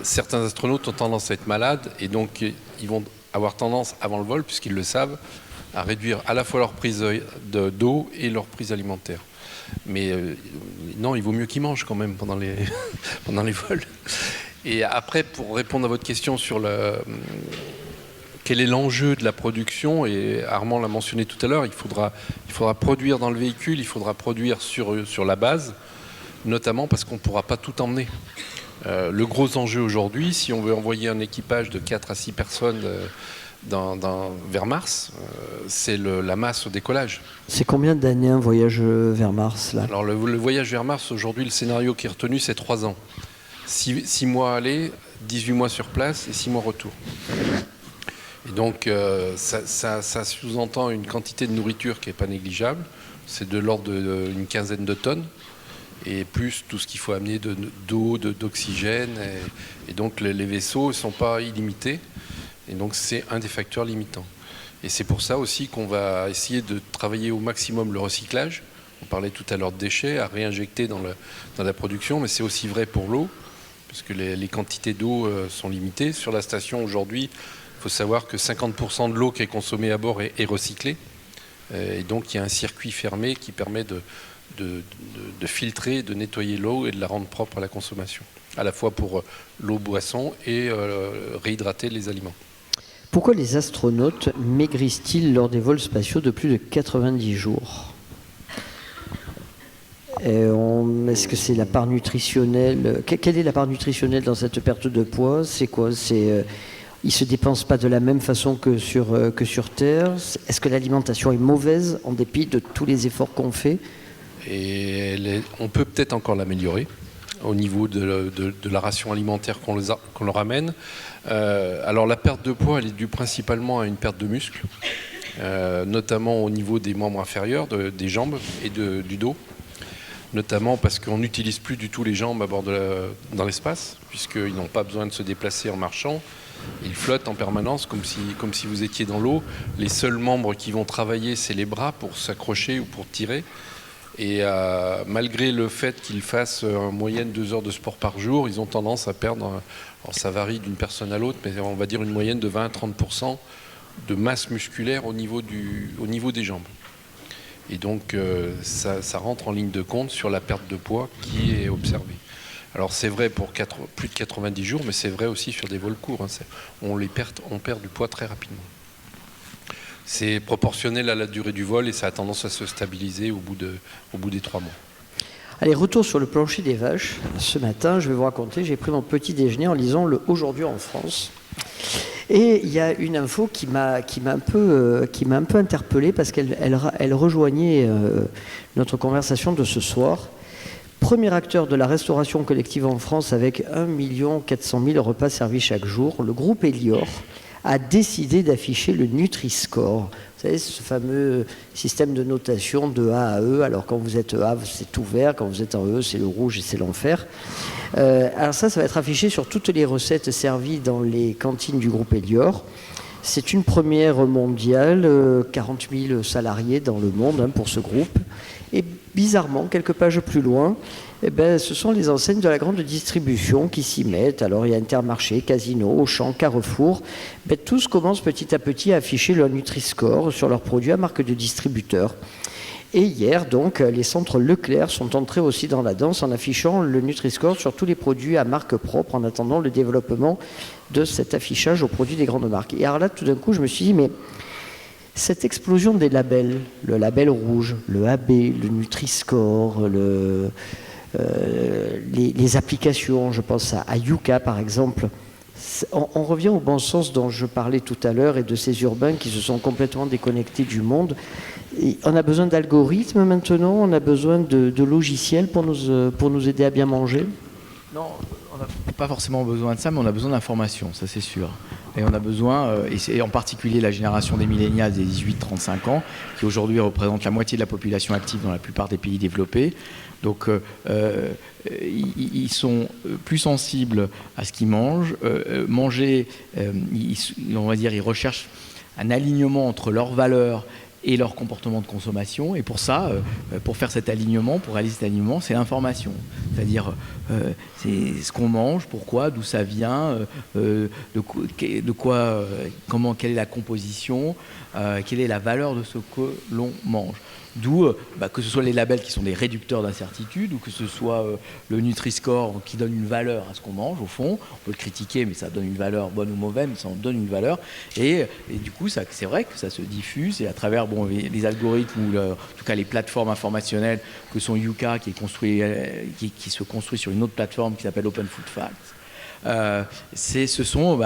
Certains astronautes ont tendance à être malades, et donc ils vont avoir tendance, avant le vol, puisqu'ils le savent, à réduire à la fois leur prise d'eau et leur prise alimentaire. Mais non, il vaut mieux qu'ils mangent quand même pendant les vols. Et après, pour répondre à votre question sur quel est l'enjeu de la production, et Armand l'a mentionné tout à l'heure, il faudra produire dans le véhicule, il faudra produire sur la base, notamment parce qu'on ne pourra pas tout emmener. Le gros enjeu aujourd'hui, si on veut envoyer un équipage de 4 à 6 personnes vers Mars, c'est la masse au décollage. C'est combien d'années un voyage vers Mars là? Alors le voyage vers Mars, aujourd'hui, le scénario qui est retenu, c'est 3 ans. 6 mois aller, 18 mois sur place et 6 mois retour. Et donc ça sous-entend une quantité de nourriture qui n'est pas négligeable. C'est de l'ordre d'une quinzaine de tonnes. Et plus tout ce qu'il faut amener d'eau, d'oxygène. Et donc les vaisseaux ne sont pas illimités. Et donc c'est un des facteurs limitants. Et c'est pour ça aussi qu'on va essayer de travailler au maximum le recyclage. On parlait tout à l'heure de déchets, à réinjecter dans la production, mais c'est aussi vrai pour l'eau, parce que les quantités d'eau sont limitées. Sur la station aujourd'hui, il faut savoir que 50% de l'eau qui est consommée à bord est recyclée. Et donc il y a un circuit fermé qui permet de filtrer, de nettoyer l'eau et de la rendre propre à la consommation, à la fois pour l'eau boisson et réhydrater les aliments. Pourquoi les astronautes maigrissent-ils lors des vols spatiaux de plus de 90 jours? Est-ce que c'est la part nutritionnelle? Quelle est la part nutritionnelle dans cette perte de poids? C'est quoi? Ils ne se dépensent pas de la même façon que sur Terre? Est-ce que l'alimentation est mauvaise en dépit de tous les efforts qu'on fait? Et on peut peut-être encore l'améliorer au niveau de la ration alimentaire qu'on leur amène. Alors la perte de poids, elle est due principalement à une perte de muscle, notamment au niveau des membres inférieurs, des jambes et du dos. Notamment parce qu'on n'utilise plus du tout les jambes à bord dans l'espace, puisqu'ils n'ont pas besoin de se déplacer en marchant. Ils flottent en permanence comme si vous étiez dans l'eau. Les seuls membres qui vont travailler, c'est les bras pour s'accrocher ou pour tirer. Et malgré le fait qu'ils fassent en moyenne 2 heures de sport par jour, ils ont tendance à perdre, alors ça varie d'une personne à l'autre, mais on va dire une moyenne de 20 à 30% de masse musculaire au niveau des jambes. Et donc ça rentre en ligne de compte sur la perte de poids qui est observée. Alors c'est vrai pour plus de 90 jours, mais c'est vrai aussi sur des vols courts. Hein. On perd du poids très rapidement. C'est proportionnel à la durée du vol et ça a tendance à se stabiliser au bout des 3 mois. Allez, retour sur le plancher des vaches. Ce matin, je vais vous raconter, j'ai pris mon petit déjeuner en lisant le Aujourd'hui en France. Et il y a une info qui m'a un peu interpellé parce qu'elle rejoignait notre conversation de ce soir. Premier acteur de la restauration collective en France avec 1 400 000 repas servis chaque jour, le groupe Elior a décidé d'afficher le Nutri-Score. Vous savez, ce fameux système de notation de A à E. Alors quand vous êtes A, c'est tout vert. Quand vous êtes en E, c'est le rouge et c'est l'enfer. Alors ça va être affiché sur toutes les recettes servies dans les cantines du groupe Elior. C'est une première mondiale, 40 000 salariés dans le monde pour ce groupe. Et bizarrement, quelques pages plus loin, ce sont les enseignes de la grande distribution qui s'y mettent. Alors il y a Intermarché, Casino, Auchan, Carrefour. Tous commencent petit à petit à afficher leur Nutri-Score sur leurs produits à marque de distributeur. Et hier, donc, les centres Leclerc sont entrés aussi dans la danse en affichant le Nutri-Score sur tous les produits à marque propre en attendant le développement de cet affichage aux produits des grandes marques. Et alors là, tout d'un coup, je me suis dit, mais cette explosion des labels, le label rouge, le AB, le Nutri-Score, les applications, je pense à Yuka par exemple, on revient au bon sens dont je parlais tout à l'heure et de ces urbains qui se sont complètement déconnectés du monde. Et on a besoin d'algorithmes maintenant, on a besoin de logiciels pour nous aider à bien manger. Non, on n'a pas forcément besoin de ça, mais on a besoin d'informations, ça c'est sûr. Et on a besoin, et en particulier la génération des millénials des 18-35 ans, qui aujourd'hui représente la moitié de la population active dans la plupart des pays développés. Donc ils sont plus sensibles à ce qu'ils mangent. Manger, on va dire, ils recherchent un alignement entre leurs valeurs et leur comportement de consommation. Et pour ça, pour faire cet alignement, pour réaliser cet alignement, c'est l'information. C'est-à-dire, c'est ce qu'on mange, pourquoi, d'où ça vient, quelle est la composition, quelle est la valeur de ce que l'on mange. D'où, que ce soit les labels qui sont des réducteurs d'incertitude ou que ce soit le Nutri-Score qui donne une valeur à ce qu'on mange, au fond. On peut le critiquer, mais ça donne une valeur bonne ou mauvaise, mais ça en donne une valeur. Et du coup, c'est vrai que ça se diffuse et à travers les algorithmes ou en tout cas les plateformes informationnelles que sont Yuka, qui se construit sur une autre plateforme qui s'appelle Open Food Facts. Ce sont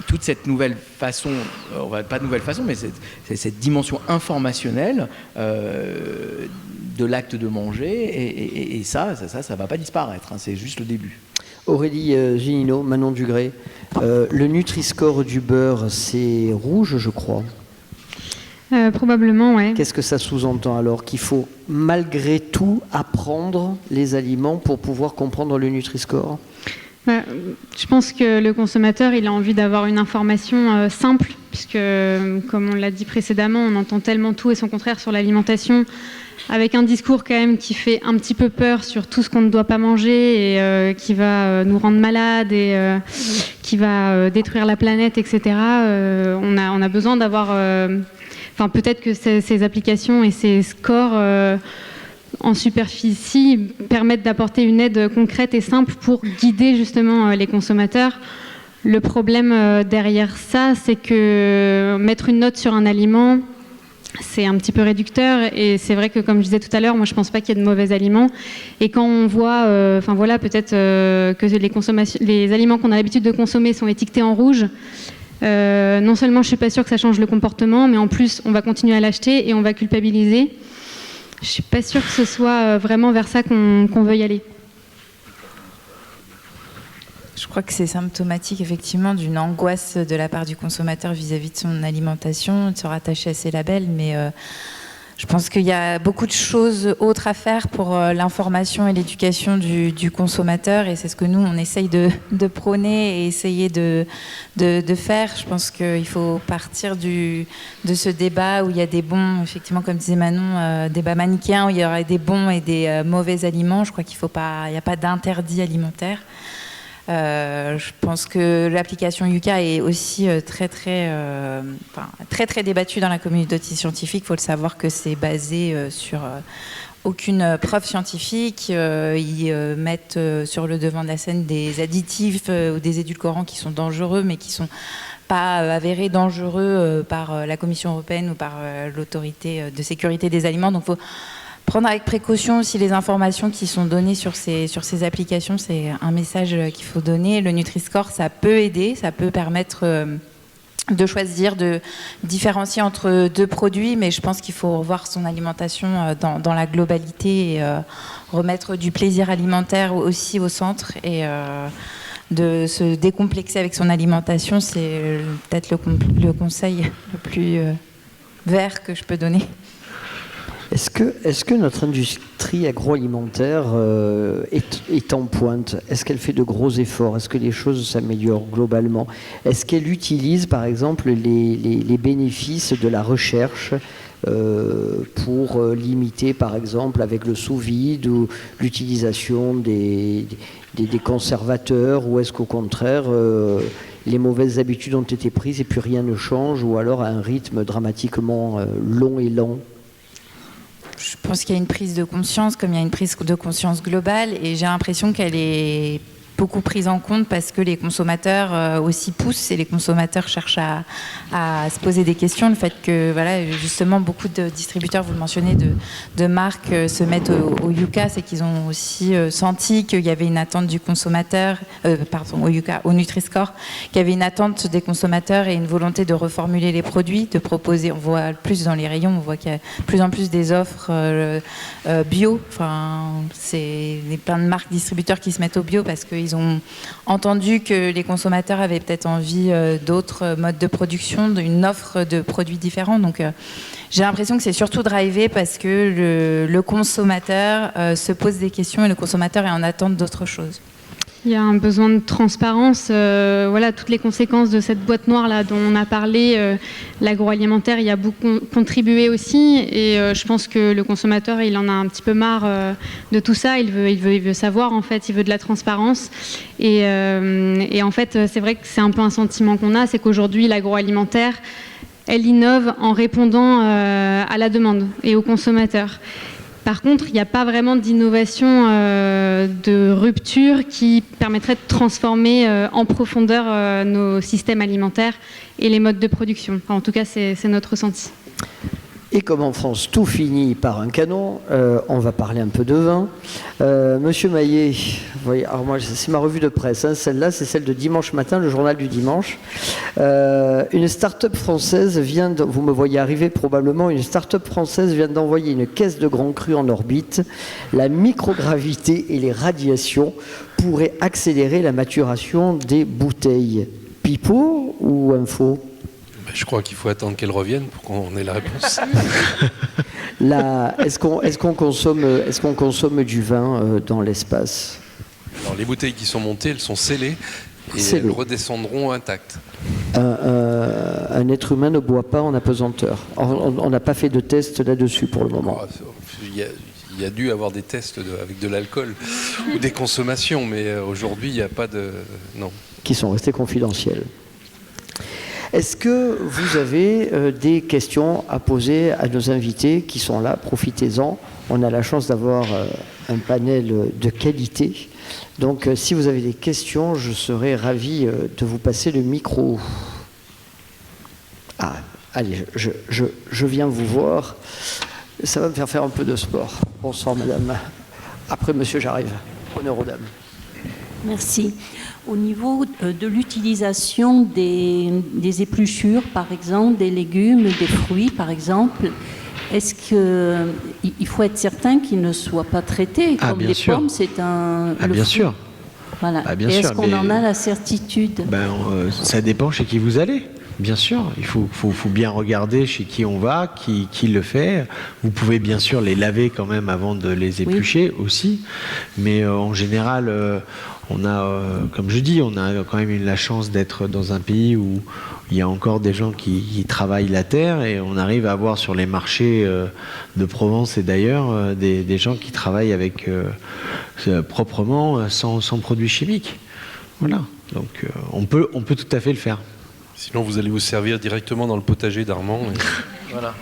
toute cette nouvelle façon, pas nouvelle façon, mais cette dimension informationnelle de l'acte de manger, et ça va pas disparaître, hein, c'est juste le début. Aurélie Ginino, Manon Dugré, le Nutri-Score du beurre, c'est rouge, je crois. Probablement, ouais. Qu'est-ce que ça sous-entend alors? Qu'il faut malgré tout apprendre les aliments pour pouvoir comprendre le Nutri-Score? Je pense que le consommateur, il a envie d'avoir une information simple, puisque, comme on l'a dit précédemment, on entend tellement tout et son contraire sur l'alimentation, avec un discours quand même qui fait un petit peu peur sur tout ce qu'on ne doit pas manger et qui va nous rendre malades et qui va détruire la planète, etc. On a besoin d'avoir... peut-être que ces applications et ces scores... en superficie permettent d'apporter une aide concrète et simple pour guider justement les consommateurs. Le problème derrière ça, c'est que mettre une note sur un aliment, c'est un petit peu réducteur et c'est vrai que comme je disais tout à l'heure, moi je pense pas qu'il y ait de mauvais aliments et quand on voit, peut-être que les aliments qu'on a l'habitude de consommer sont étiquetés en rouge, non seulement je suis pas sûre que ça change le comportement, mais en plus on va continuer à l'acheter et on va culpabiliser. je suis pas sûre que ce soit vraiment vers ça qu'on veut y aller. Je crois que c'est symptomatique effectivement d'une angoisse de la part du consommateur vis-à-vis de son alimentation, de se rattacher à ces labels, mais je pense qu'il y a beaucoup de choses autres à faire pour l'information et l'éducation du consommateur, et c'est ce que nous, on essaye de prôner et essayer de faire. Je pense qu'il faut partir de ce débat où il y a des bons, effectivement, comme disait Manon, débat manichéen, où il y aurait des bons et des mauvais aliments. Je crois qu'il n'y a pas d'interdit alimentaire. Je pense que l'application Yuka est aussi très débattue dans la communauté scientifique. Il faut le savoir que c'est basé sur aucune preuve scientifique. Ils mettent sur le devant de la scène des additifs ou des édulcorants qui sont dangereux, mais qui ne sont pas avérés dangereux par la Commission européenne ou par l'autorité de sécurité des aliments. Donc, il faut prendre avec précaution aussi les informations qui sont données sur ces applications. C'est un message qu'il faut donner. Le Nutri-Score, ça peut aider, ça peut permettre de choisir, de différencier entre deux produits, mais je pense qu'il faut revoir son alimentation dans la globalité et remettre du plaisir alimentaire aussi au centre, et de se décomplexer avec son alimentation. C'est peut-être le conseil le plus vert que je peux donner. Est-ce que notre industrie agroalimentaire est en pointe? Est-ce qu'elle fait de gros efforts? Est-ce que les choses s'améliorent globalement? Est-ce qu'elle utilise, par exemple, les bénéfices de la recherche pour limiter, par exemple, avec le sous-vide ou l'utilisation des conservateurs? Ou est-ce qu'au contraire, les mauvaises habitudes ont été prises et puis rien ne change, ou alors à un rythme dramatiquement long et lent? Je pense qu'il y a une prise de conscience, comme il y a une prise de conscience globale, et j'ai l'impression qu'elle est beaucoup prise en compte parce que les consommateurs aussi poussent, et les consommateurs cherchent à se poser des questions. Le fait que, voilà, justement, beaucoup de distributeurs, vous le mentionnez, de marques se mettent au Yuka, c'est qu'ils ont aussi senti qu'il y avait une attente du consommateur, au Yuka, au Nutri-Score, qu'il y avait une attente des consommateurs et une volonté de reformuler les produits, de proposer. On voit plus dans les rayons, on voit qu'il y a de plus en plus des offres bio. Enfin, c'est plein de marques distributeurs qui se mettent au bio parce qu'ils ont entendu que les consommateurs avaient peut-être envie d'autres modes de production, d'une offre de produits différents. Donc j'ai l'impression que c'est surtout drivé parce que le consommateur se pose des questions, et le consommateur est en attente d'autre chose. Il y a un besoin de transparence. Voilà, toutes les conséquences de cette boîte noire là dont on a parlé, l'agroalimentaire y a beaucoup contribué aussi, et je pense que le consommateur, il en a un petit peu marre de tout ça. Il veut savoir, en fait, il veut de la transparence, et en fait c'est vrai que c'est un peu un sentiment qu'on a, c'est qu'aujourd'hui l'agroalimentaire, elle innove en répondant à la demande et aux consommateurs. Par contre, il n'y a pas vraiment d'innovation de rupture qui permettrait de transformer en profondeur nos systèmes alimentaires et les modes de production. Enfin, en tout cas, c'est notre ressenti. Et comme en France, tout finit par un canon, on va parler un peu de vin. Monsieur Maillet, vous voyez, alors moi, c'est ma revue de presse, hein, celle-là, c'est celle de dimanche matin, le journal du dimanche. Une start-up française vous me voyez arriver probablement, une start-up française vient d'envoyer une caisse de Grand Cru en orbite. La microgravité et les radiations pourraient accélérer la maturation des bouteilles. Pipeau ou info ? Je crois qu'il faut attendre qu'elle revienne pour qu'on ait la réponse. Est-ce qu'on consomme du vin dans l'espace? Alors, les bouteilles qui sont montées, elles sont scellées et elles redescendront intactes. Un être humain ne boit pas en apesanteur. On n'a pas fait de test là-dessus pour le moment. Il y a dû avoir des tests avec de l'alcool ou des consommations, mais aujourd'hui, il n'y a pas de... Non. Qui sont restés confidentiels. Est-ce que vous avez des questions à poser à nos invités qui sont là? Profitez-en. On a la chance d'avoir un panel de qualité. Donc, si vous avez des questions, je serais ravi de vous passer le micro. Ah, allez, je viens vous voir. Ça va me faire un peu de sport. Bonsoir, madame. Après, monsieur, j'arrive. Honneur aux dames. Merci. Au niveau de l'utilisation des épluchures, par exemple, des légumes, des fruits, par exemple, est-ce qu'il faut être certain qu'ils ne soient pas traités comme les pommes, c'est un... bien sûr. Voilà. Bien et sûr, est-ce qu'on en a la certitude? Ça dépend chez qui vous allez. Bien sûr, il faut bien regarder chez qui on va, qui le fait. Vous pouvez bien sûr les laver quand même avant de les éplucher aussi. Mais en général, on a, comme je dis, on a quand même la chance d'être dans un pays où il y a encore des gens qui travaillent la terre et on arrive à avoir sur les marchés de Provence et d'ailleurs des gens qui travaillent avec proprement, sans produits chimiques. Voilà. Donc on peut tout à fait le faire. Sinon, vous allez vous servir directement dans le potager d'Armand. Voilà.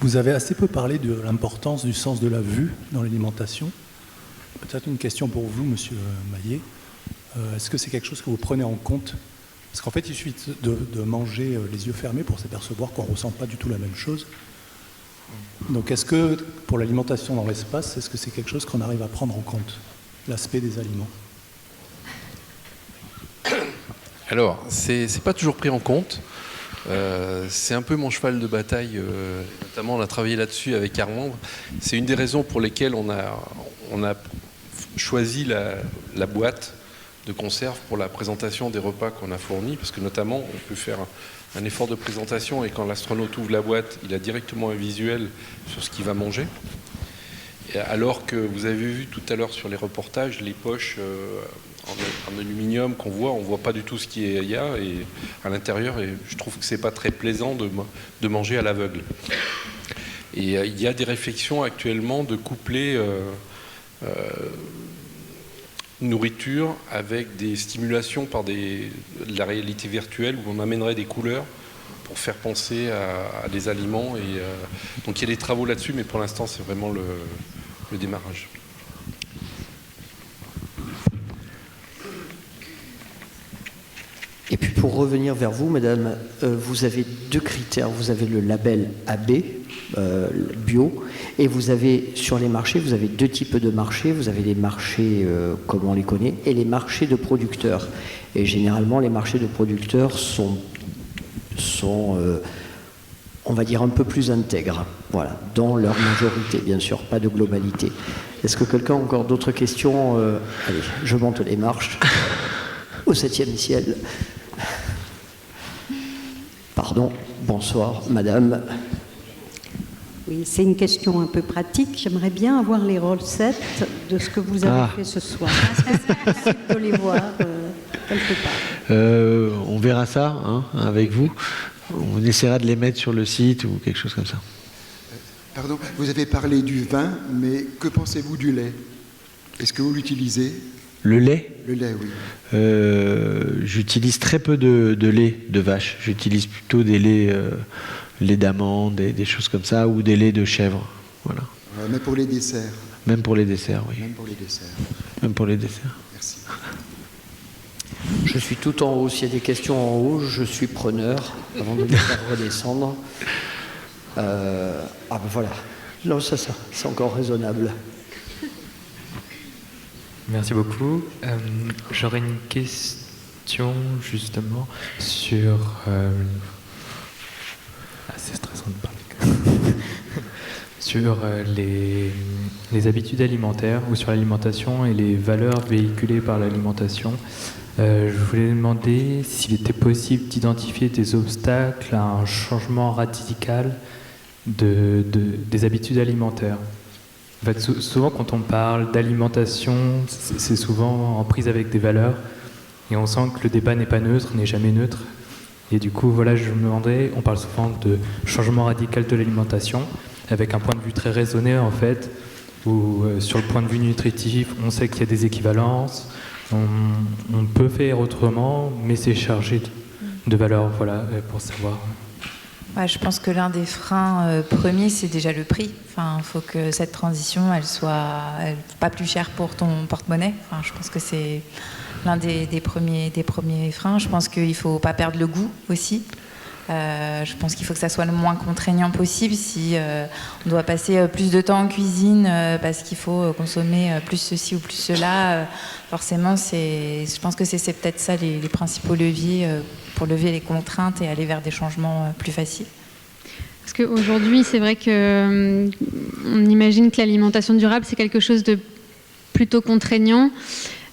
Vous avez assez peu parlé de l'importance du sens de la vue dans l'alimentation. Peut-être une question pour vous, Monsieur Maillet. Est-ce que c'est quelque chose que vous prenez en compte? Parce qu'en fait, il suffit de manger les yeux fermés pour s'apercevoir qu'on ne ressent pas du tout la même chose. Donc, est-ce que, pour l'alimentation dans l'espace, est-ce que c'est quelque chose qu'on arrive à prendre en compte, l'aspect des aliments? Alors, c'est pas toujours pris en compte. C'est un peu mon cheval de bataille. Notamment, on a travaillé là-dessus avec Armand. C'est une des raisons pour lesquelles on a choisi la boîte de conserve pour la présentation des repas qu'on a fournis, parce que notamment, on peut faire un effort de présentation et quand l'astronaute ouvre la boîte, il a directement un visuel sur ce qu'il va manger. Alors que vous avez vu tout à l'heure sur les reportages, les poches en aluminium qu'on voit, on ne voit pas du tout ce qu'il y a et à l'intérieur, et je trouve que c'est pas très plaisant de manger à l'aveugle. Et il y a des réflexions actuellement de coupler nourriture avec des stimulations par de la réalité virtuelle où on amènerait des couleurs pour faire penser à des aliments. Donc il y a des travaux là-dessus, mais pour l'instant c'est vraiment le démarrage. Et puis pour revenir vers vous, madame, vous avez deux critères. Vous avez le label AB, bio, et vous avez, sur les marchés, vous avez deux types de marchés. Vous avez les marchés comme on les connaît, et les marchés de producteurs. Et généralement, les marchés de producteurs sont on va dire, un peu plus intègres, voilà, dans leur majorité, bien sûr, pas de globalité. Est-ce que quelqu'un a encore d'autres questions? Allez, je monte les marches au 7e ciel. Pardon, bonsoir, madame. Oui, c'est une question un peu pratique. J'aimerais bien avoir les recettes de ce que vous avez fait ce soir. C'est possible de les voir quelque part. On verra ça avec vous. On essaiera de les mettre sur le site ou quelque chose comme ça. Pardon, vous avez parlé du vin, mais que pensez-vous du lait? Est-ce que vous l'utilisez? Le lait? Le lait, oui. J'utilise très peu de lait de vache. J'utilise plutôt des laits d'amandes, des choses comme ça, ou des laits de chèvre. Voilà. Mais pour les desserts? Même pour les desserts, oui. Même pour les desserts. Même pour les desserts. Merci. Je suis tout en haut. S'il y a des questions en haut, je suis preneur, avant de les faire redescendre. Ben voilà. Non, ça, c'est encore raisonnable. Merci beaucoup. J'aurais une question justement sur... c'est stressant de parler. Sur les habitudes alimentaires ou sur l'alimentation et les valeurs véhiculées par l'alimentation. Je voulais demander s'il était possible d'identifier des obstacles à un changement radical des habitudes alimentaires. En fait, souvent, quand on parle d'alimentation, c'est souvent en prise avec des valeurs. Et on sent que le débat n'est pas neutre, n'est jamais neutre. Et du coup, voilà, je me demandais, on parle souvent de changement radical de l'alimentation, avec un point de vue très raisonné, en fait, où sur le point de vue nutritif, on sait qu'il y a des équivalences, on peut faire autrement, mais c'est chargé de valeurs, voilà, pour savoir... Ouais, je pense que l'un des freins premiers, c'est déjà le prix. Enfin, il faut que cette transition, elle soit pas plus chère pour ton porte-monnaie. Enfin, je pense que c'est l'un des premiers freins. Je pense qu'il ne faut pas perdre le goût aussi. Je pense qu'il faut que ça soit le moins contraignant possible. Si on doit passer plus de temps en cuisine parce qu'il faut consommer plus ceci ou plus cela, forcément, je pense que c'est peut-être ça les principaux leviers pour lever les contraintes et aller vers des changements plus faciles. Parce qu'aujourd'hui, c'est vrai qu'on imagine que l'alimentation durable, c'est quelque chose de plutôt contraignant.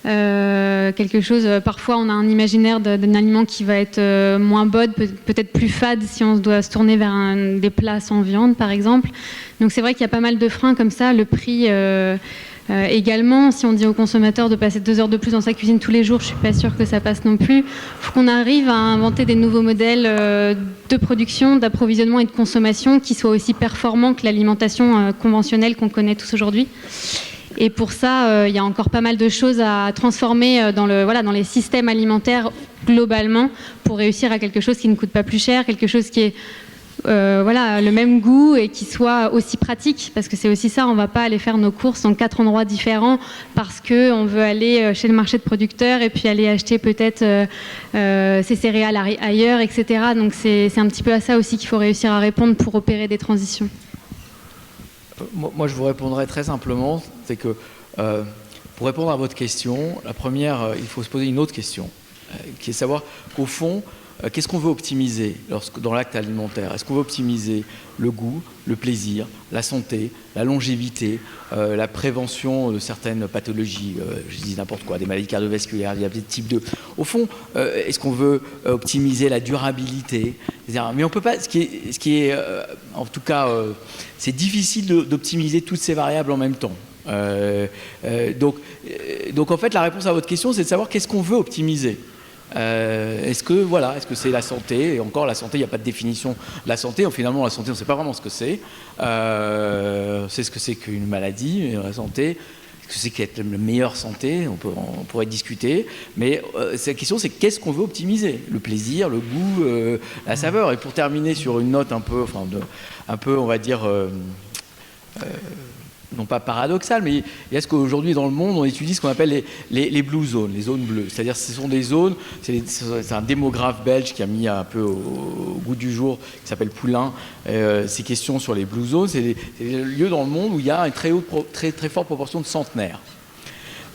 Quelque chose, parfois on a un imaginaire d'un aliment qui va être moins bod, peut-être plus fade si on doit se tourner vers des plats sans viande par exemple. Donc c'est vrai qu'il y a pas mal de freins comme ça, le prix également, si on dit aux consommateurs de passer 2 heures de plus dans sa cuisine tous les jours, je suis pas sûre que ça passe non plus. Il faut qu'on arrive à inventer des nouveaux modèles de production, d'approvisionnement et de consommation qui soient aussi performants que l'alimentation conventionnelle qu'on connaît tous aujourd'hui. Et pour ça, il y a encore pas mal de choses à transformer dans les systèmes alimentaires globalement pour réussir à quelque chose qui ne coûte pas plus cher, quelque chose qui est le même goût et qui soit aussi pratique. Parce que c'est aussi ça, on ne va pas aller faire nos courses en 4 endroits différents parce qu'on veut aller chez le marché de producteurs et puis aller acheter peut-être ses céréales ailleurs, etc. Donc c'est un petit peu à ça aussi qu'il faut réussir à répondre pour opérer des transitions. Moi, je vous répondrai très simplement, c'est que pour répondre à votre question, la première, il faut se poser une autre question, qui est de savoir qu'au fond, qu'est-ce qu'on veut optimiser dans l'acte alimentaire? Est-ce qu'on veut optimiser le goût, le plaisir, la santé, la longévité, la prévention de certaines pathologies, je dis n'importe quoi, des maladies cardiovasculaires, diabète type 2. Au fond, est-ce qu'on veut optimiser la durabilité, etc. Mais on peut pas. Ce qui est en tout cas, c'est difficile d'optimiser toutes ces variables en même temps. Donc en fait, la réponse à votre question, c'est de savoir qu'est-ce qu'on veut optimiser. Est-ce que c'est la santé? Et encore, la santé, il n'y a pas de définition de la santé. Finalement, la santé, on ne sait pas vraiment ce que c'est. C'est ce que c'est qu'une maladie, la santé. Ce que c'est qu'être la meilleure santé, on pourrait discuter. Mais la question, c'est qu'est-ce qu'on veut optimiser? Le plaisir, le goût, la saveur. Et pour terminer sur une note un peu, on va dire, non pas paradoxal, mais il y a ce qu'aujourd'hui dans le monde on étudie ce qu'on appelle les blue zones, les zones bleues. C'est-à-dire ce sont des zones, c'est un démographe belge qui a mis un peu au goût du jour, qui s'appelle Poulain, ces questions sur les blue zones. C'est des lieux dans le monde où il y a une très forte proportion de centenaires.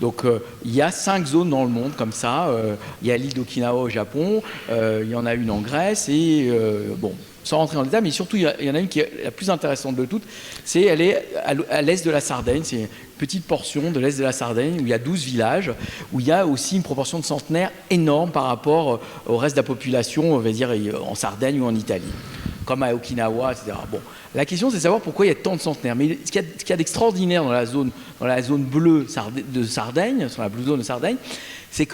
Donc il y a 5 zones dans le monde comme ça. Il y a l'île d'Okinawa au Japon, il y en a une en Grèce et sans rentrer dans le détail, mais surtout il y en a une qui est la plus intéressante de toutes, elle est à l'est de la Sardaigne, c'est une petite portion de l'est de la Sardaigne où il y a 12 villages, où il y a aussi une proportion de centenaires énorme par rapport au reste de la population, on va dire en Sardaigne ou en Italie, comme à Okinawa, etc. Bon, la question c'est de savoir pourquoi il y a tant de centenaires. Mais ce qu'il y a d'extraordinaire dans la zone bleue de Sardaigne, sur la blue zone de Sardaigne, c'est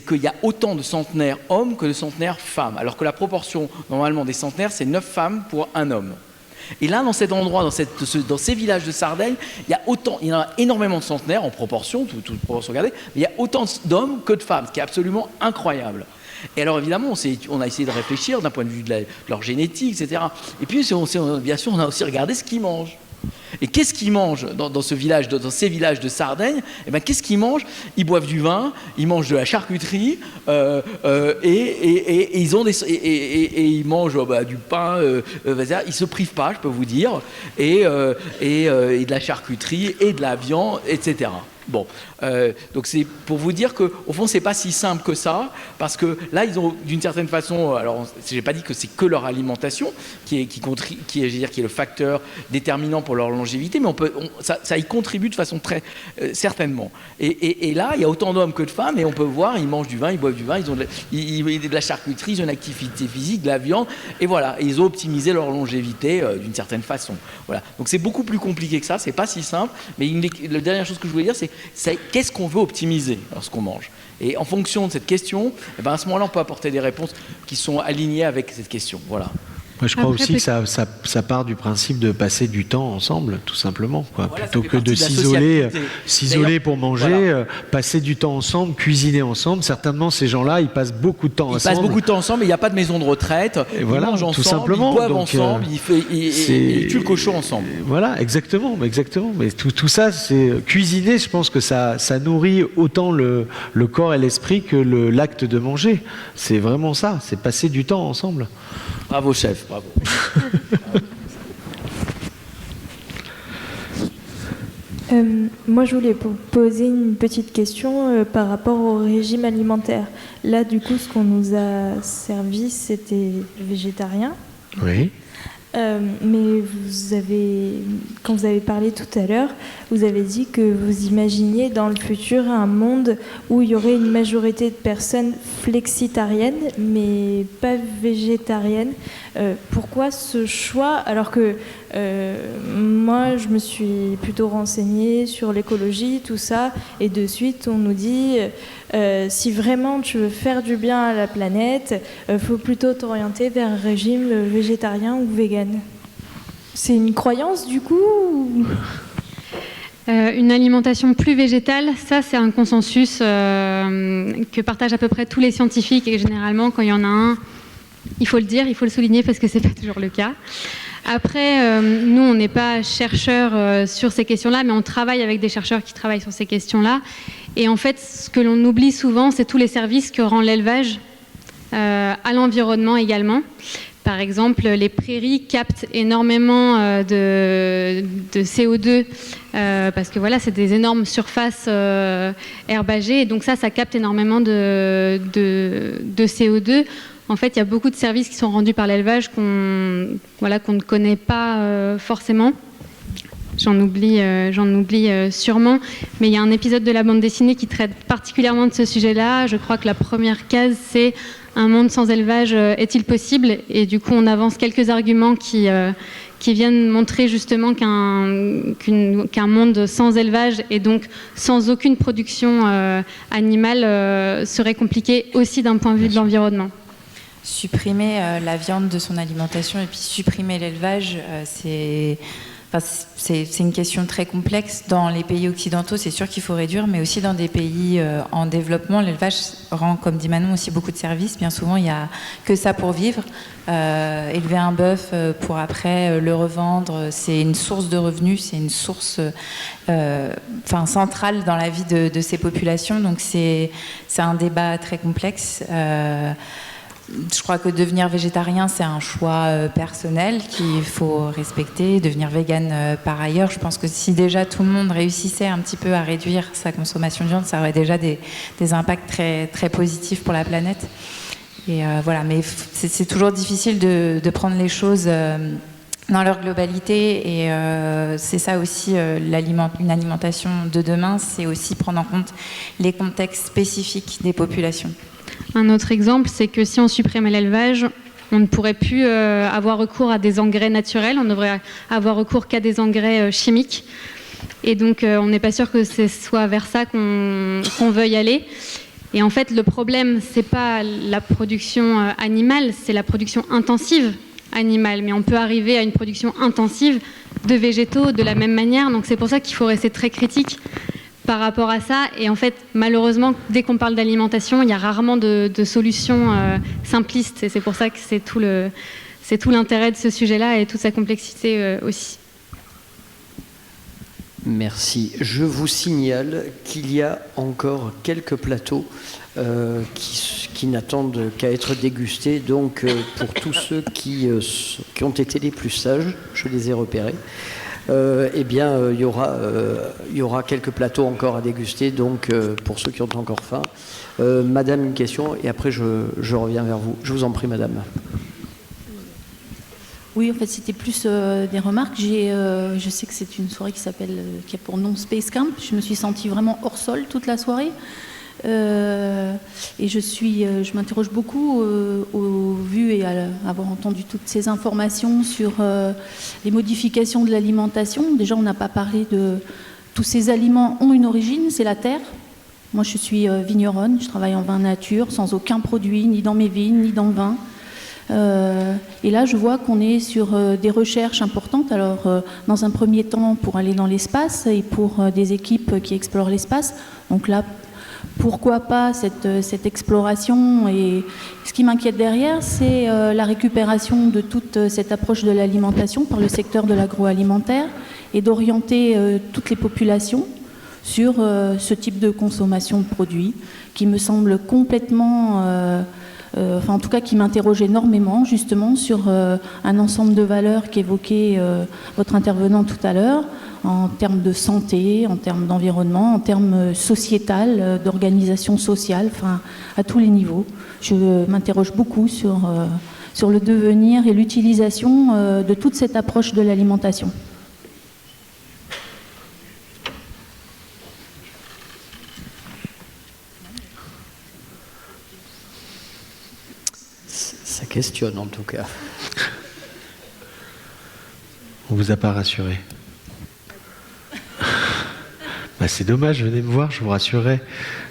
qu'il y a autant de centenaires hommes que de centenaires femmes, alors que la proportion normalement des centenaires, c'est 9 femmes pour 1 homme. Et là, dans cet endroit, dans ces villages de Sardaigne, il y en a énormément de centenaires en proportion, toute proportion gardée, mais il y a autant d'hommes que de femmes, ce qui est absolument incroyable. Et alors évidemment, on a essayé de réfléchir d'un point de vue de leur génétique, etc. Et puis, bien sûr, on a aussi regardé ce qu'ils mangent. Et qu'est-ce qu'ils mangent dans ces villages de Sardaigne? Eh ben, qu'est-ce qu'ils mangent? Ils boivent du vin, ils mangent de la charcuterie et ils mangent du pain. Ils se privent pas, je peux vous dire, et de la charcuterie et de la viande, etc. Bon, donc c'est pour vous dire qu'au fond, c'est pas si simple que ça, parce que là, ils ont d'une certaine façon, alors j'ai pas dit que c'est que leur alimentation qui est le facteur déterminant pour leur longévité, mais ça y contribue de façon très certainement. Et là, il y a autant d'hommes que de femmes, et on peut voir, ils mangent du vin, ils boivent du vin, ils ont de la charcuterie, ils ont une activité physique, de la viande, et voilà, et ils ont optimisé leur longévité d'une certaine façon. Voilà. Donc c'est beaucoup plus compliqué que ça, c'est pas si simple, mais la dernière chose que je voulais dire, c'est qu'est-ce qu'on veut optimiser lorsqu'on mange. Et en fonction de cette question, à ce moment-là, on peut apporter des réponses qui sont alignées avec cette question. Voilà. Moi, je crois aussi que ça part du principe de passer du temps ensemble, tout simplement. Voilà, plutôt que de s'isoler pour manger, voilà. Passer du temps ensemble, cuisiner ensemble. Certainement, ces gens-là, ils passent beaucoup de temps ensemble. Ils passent beaucoup de temps ensemble, mais il n'y a pas de maison de retraite. Ils mangent ensemble, tout simplement. Ils boivent ensemble, ils tuent le cochon ensemble. Voilà, exactement. Mais tout ça, c'est cuisiner. Je pense que ça nourrit autant le corps et l'esprit que l'acte de manger. C'est vraiment ça. C'est passer du temps ensemble. Bravo, chef. Bravo. Moi, je voulais poser une petite question par rapport au régime alimentaire. Là, du coup, ce qu'on nous a servi, c'était végétarien. Oui. Mais quand vous avez parlé tout à l'heure, vous avez dit que vous imaginiez dans le futur un monde où il y aurait une majorité de personnes flexitariennes, mais pas végétariennes. Pourquoi ce choix, alors que moi, je me suis plutôt renseignée sur l'écologie, tout ça, et de suite, on nous dit si vraiment tu veux faire du bien à la planète, faut plutôt t'orienter vers un régime végétarien ou vegan. C'est une croyance, du coup Une alimentation plus végétale, ça c'est un consensus que partagent à peu près tous les scientifiques, et généralement quand il y en a un, il faut le dire, il faut le souligner parce que c'est pas toujours le cas. Après, nous on n'est pas chercheurs sur ces questions-là, mais on travaille avec des chercheurs qui travaillent sur ces questions-là. Et en fait, ce que l'on oublie souvent, c'est tous les services que rend l'élevage à l'environnement également. Par exemple, les prairies captent énormément de CO2 parce que voilà, c'est des énormes surfaces herbagées, et donc ça capte énormément de CO2. En fait, il y a beaucoup de services qui sont rendus par l'élevage qu'on ne connaît pas forcément. J'en oublie sûrement, mais il y a un épisode de la bande dessinée qui traite particulièrement de ce sujet-là. Je crois que la première case, c'est « Un monde sans élevage est-il possible ?» Et du coup, on avance quelques arguments qui viennent montrer justement qu'un monde sans élevage et donc sans aucune production animale serait compliqué aussi d'un point de vue de l'environnement. Supprimer la viande de son alimentation et puis supprimer l'élevage, c'est une question très complexe. Dans les pays occidentaux, c'est sûr qu'il faut réduire, mais aussi dans des pays en développement, l'élevage rend, comme dit Manon, aussi beaucoup de services. Bien souvent, il n'y a que ça pour vivre. Élever un bœuf pour après le revendre, c'est une source de revenus, c'est une source centrale dans la vie de ces populations. Donc c'est un débat très complexe. Je crois que devenir végétarien, c'est un choix personnel qu'il faut respecter. Devenir vegan par ailleurs, je pense que si déjà tout le monde réussissait un petit peu à réduire sa consommation de viande, ça aurait déjà des impacts très, très positifs pour la planète. Et voilà, mais c'est toujours difficile de prendre les choses dans leur globalité, et c'est ça aussi, une alimentation de demain, c'est aussi prendre en compte les contextes spécifiques des populations. Un autre exemple, c'est que si on supprimait l'élevage, on ne pourrait plus avoir recours à des engrais naturels, on devrait avoir recours qu'à des engrais chimiques. Et donc, on n'est pas sûr que ce soit vers ça qu'on veuille aller. Et en fait, le problème, c'est pas la production animale, c'est la production intensive animale. Mais on peut arriver à une production intensive de végétaux de la même manière. Donc, c'est pour ça qu'il faut rester très critique par rapport à ça. Et en fait, malheureusement, dès qu'on parle d'alimentation, il y a rarement de solutions simplistes. Et c'est pour ça que c'est tout l'intérêt de ce sujet-là et toute sa complexité aussi. Merci. Je vous signale qu'il y a encore quelques plateaux qui n'attendent qu'à être dégustés. Donc, pour tous ceux qui ont été les plus sages, je les ai repérés. Eh bien, il y aura quelques plateaux encore à déguster, donc pour ceux qui ont encore faim. Madame, une question, et après je reviens vers vous. Je vous en prie, madame. Oui, en fait, c'était plus des remarques. Je sais que c'est une soirée qui a pour nom Space Camp. Je me suis sentie vraiment hors sol toute la soirée. Et je m'interroge beaucoup au vu et à avoir entendu toutes ces informations sur les modifications de l'alimentation. Déjà, on n'a pas parlé de tous ces aliments ont une origine, c'est la terre. Moi, je suis vigneronne, je travaille en vin nature, sans aucun produit, ni dans mes vignes, ni dans le vin. Et là, je vois qu'on est sur des recherches importantes. Alors, dans un premier temps, pour aller dans l'espace et pour des équipes qui explorent l'espace. Donc là, pourquoi pas cette exploration? Et ce qui m'inquiète derrière, c'est la récupération de toute cette approche de l'alimentation par le secteur de l'agroalimentaire et d'orienter toutes les populations sur ce type de consommation de produits qui me semble complètement... en tout cas qui m'interroge énormément justement sur un ensemble de valeurs qu'évoquait votre intervenant tout à l'heure, en termes de santé, en termes d'environnement, en termes sociétal, d'organisation sociale, enfin à tous les niveaux. Je m'interroge beaucoup sur sur le devenir et l'utilisation de toute cette approche de l'alimentation. Ça questionne en tout cas. On vous a pas rassuré. Bah, c'est dommage, venez me voir, je vous rassurerai.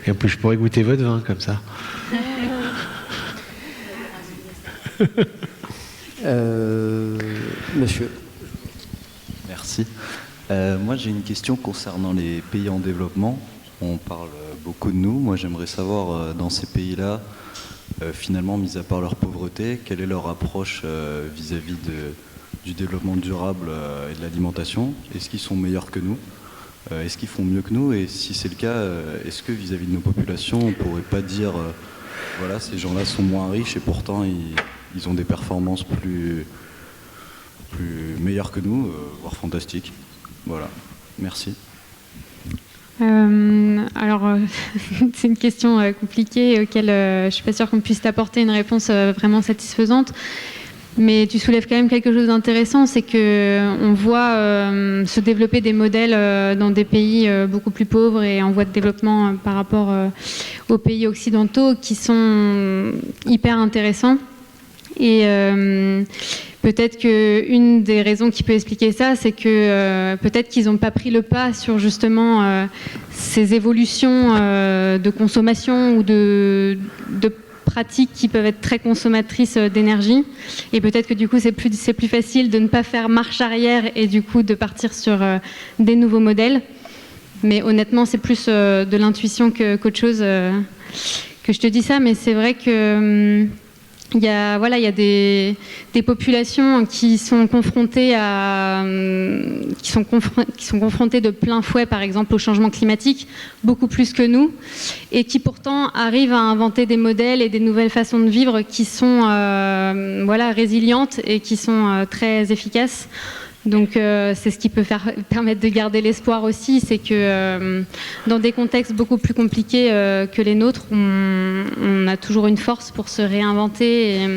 Et en plus, je pourrais goûter votre vin comme ça. Monsieur. Merci. Moi, j'ai une question concernant les pays en développement. On parle beaucoup de nous. Moi, j'aimerais savoir, dans ces pays-là, finalement, mis à part leur pauvreté, quelle est leur approche vis-à-vis du développement durable et de l'alimentation? Est-ce qu'ils sont meilleurs que nous? Est-ce qu'ils font mieux que nous? Et si c'est le cas, est-ce que vis-à-vis de nos populations, on ne pourrait pas dire voilà, ces gens-là sont moins riches et pourtant ils ont des performances plus meilleures que nous, voire fantastiques? Voilà, merci. Alors, c'est une question compliquée auquel je ne suis pas sûre qu'on puisse t'apporter une réponse vraiment satisfaisante. Mais tu soulèves quand même quelque chose d'intéressant, c'est qu'on voit se développer des modèles dans des pays beaucoup plus pauvres et en voie de développement par rapport aux pays occidentaux qui sont hyper intéressants. Et peut-être qu'une des raisons qui peut expliquer ça, c'est que peut-être qu'ils n'ont pas pris le pas sur justement ces évolutions de consommation ou de pratiques qui peuvent être très consommatrices d'énergie. Et peut-être que du coup, c'est plus facile de ne pas faire marche arrière et du coup de partir sur des nouveaux modèles. Mais honnêtement, c'est plus de l'intuition qu'autre chose que je te dis ça. Mais c'est vrai que il y a des populations qui sont confrontées qui sont confrontées de plein fouet, par exemple, au changement climatique, beaucoup plus que nous, et qui pourtant arrivent à inventer des modèles et des nouvelles façons de vivre qui sont résilientes et qui sont très efficaces. Donc c'est ce qui peut permettre de garder l'espoir aussi, c'est que dans des contextes beaucoup plus compliqués que les nôtres, on a toujours une force pour se réinventer. Et,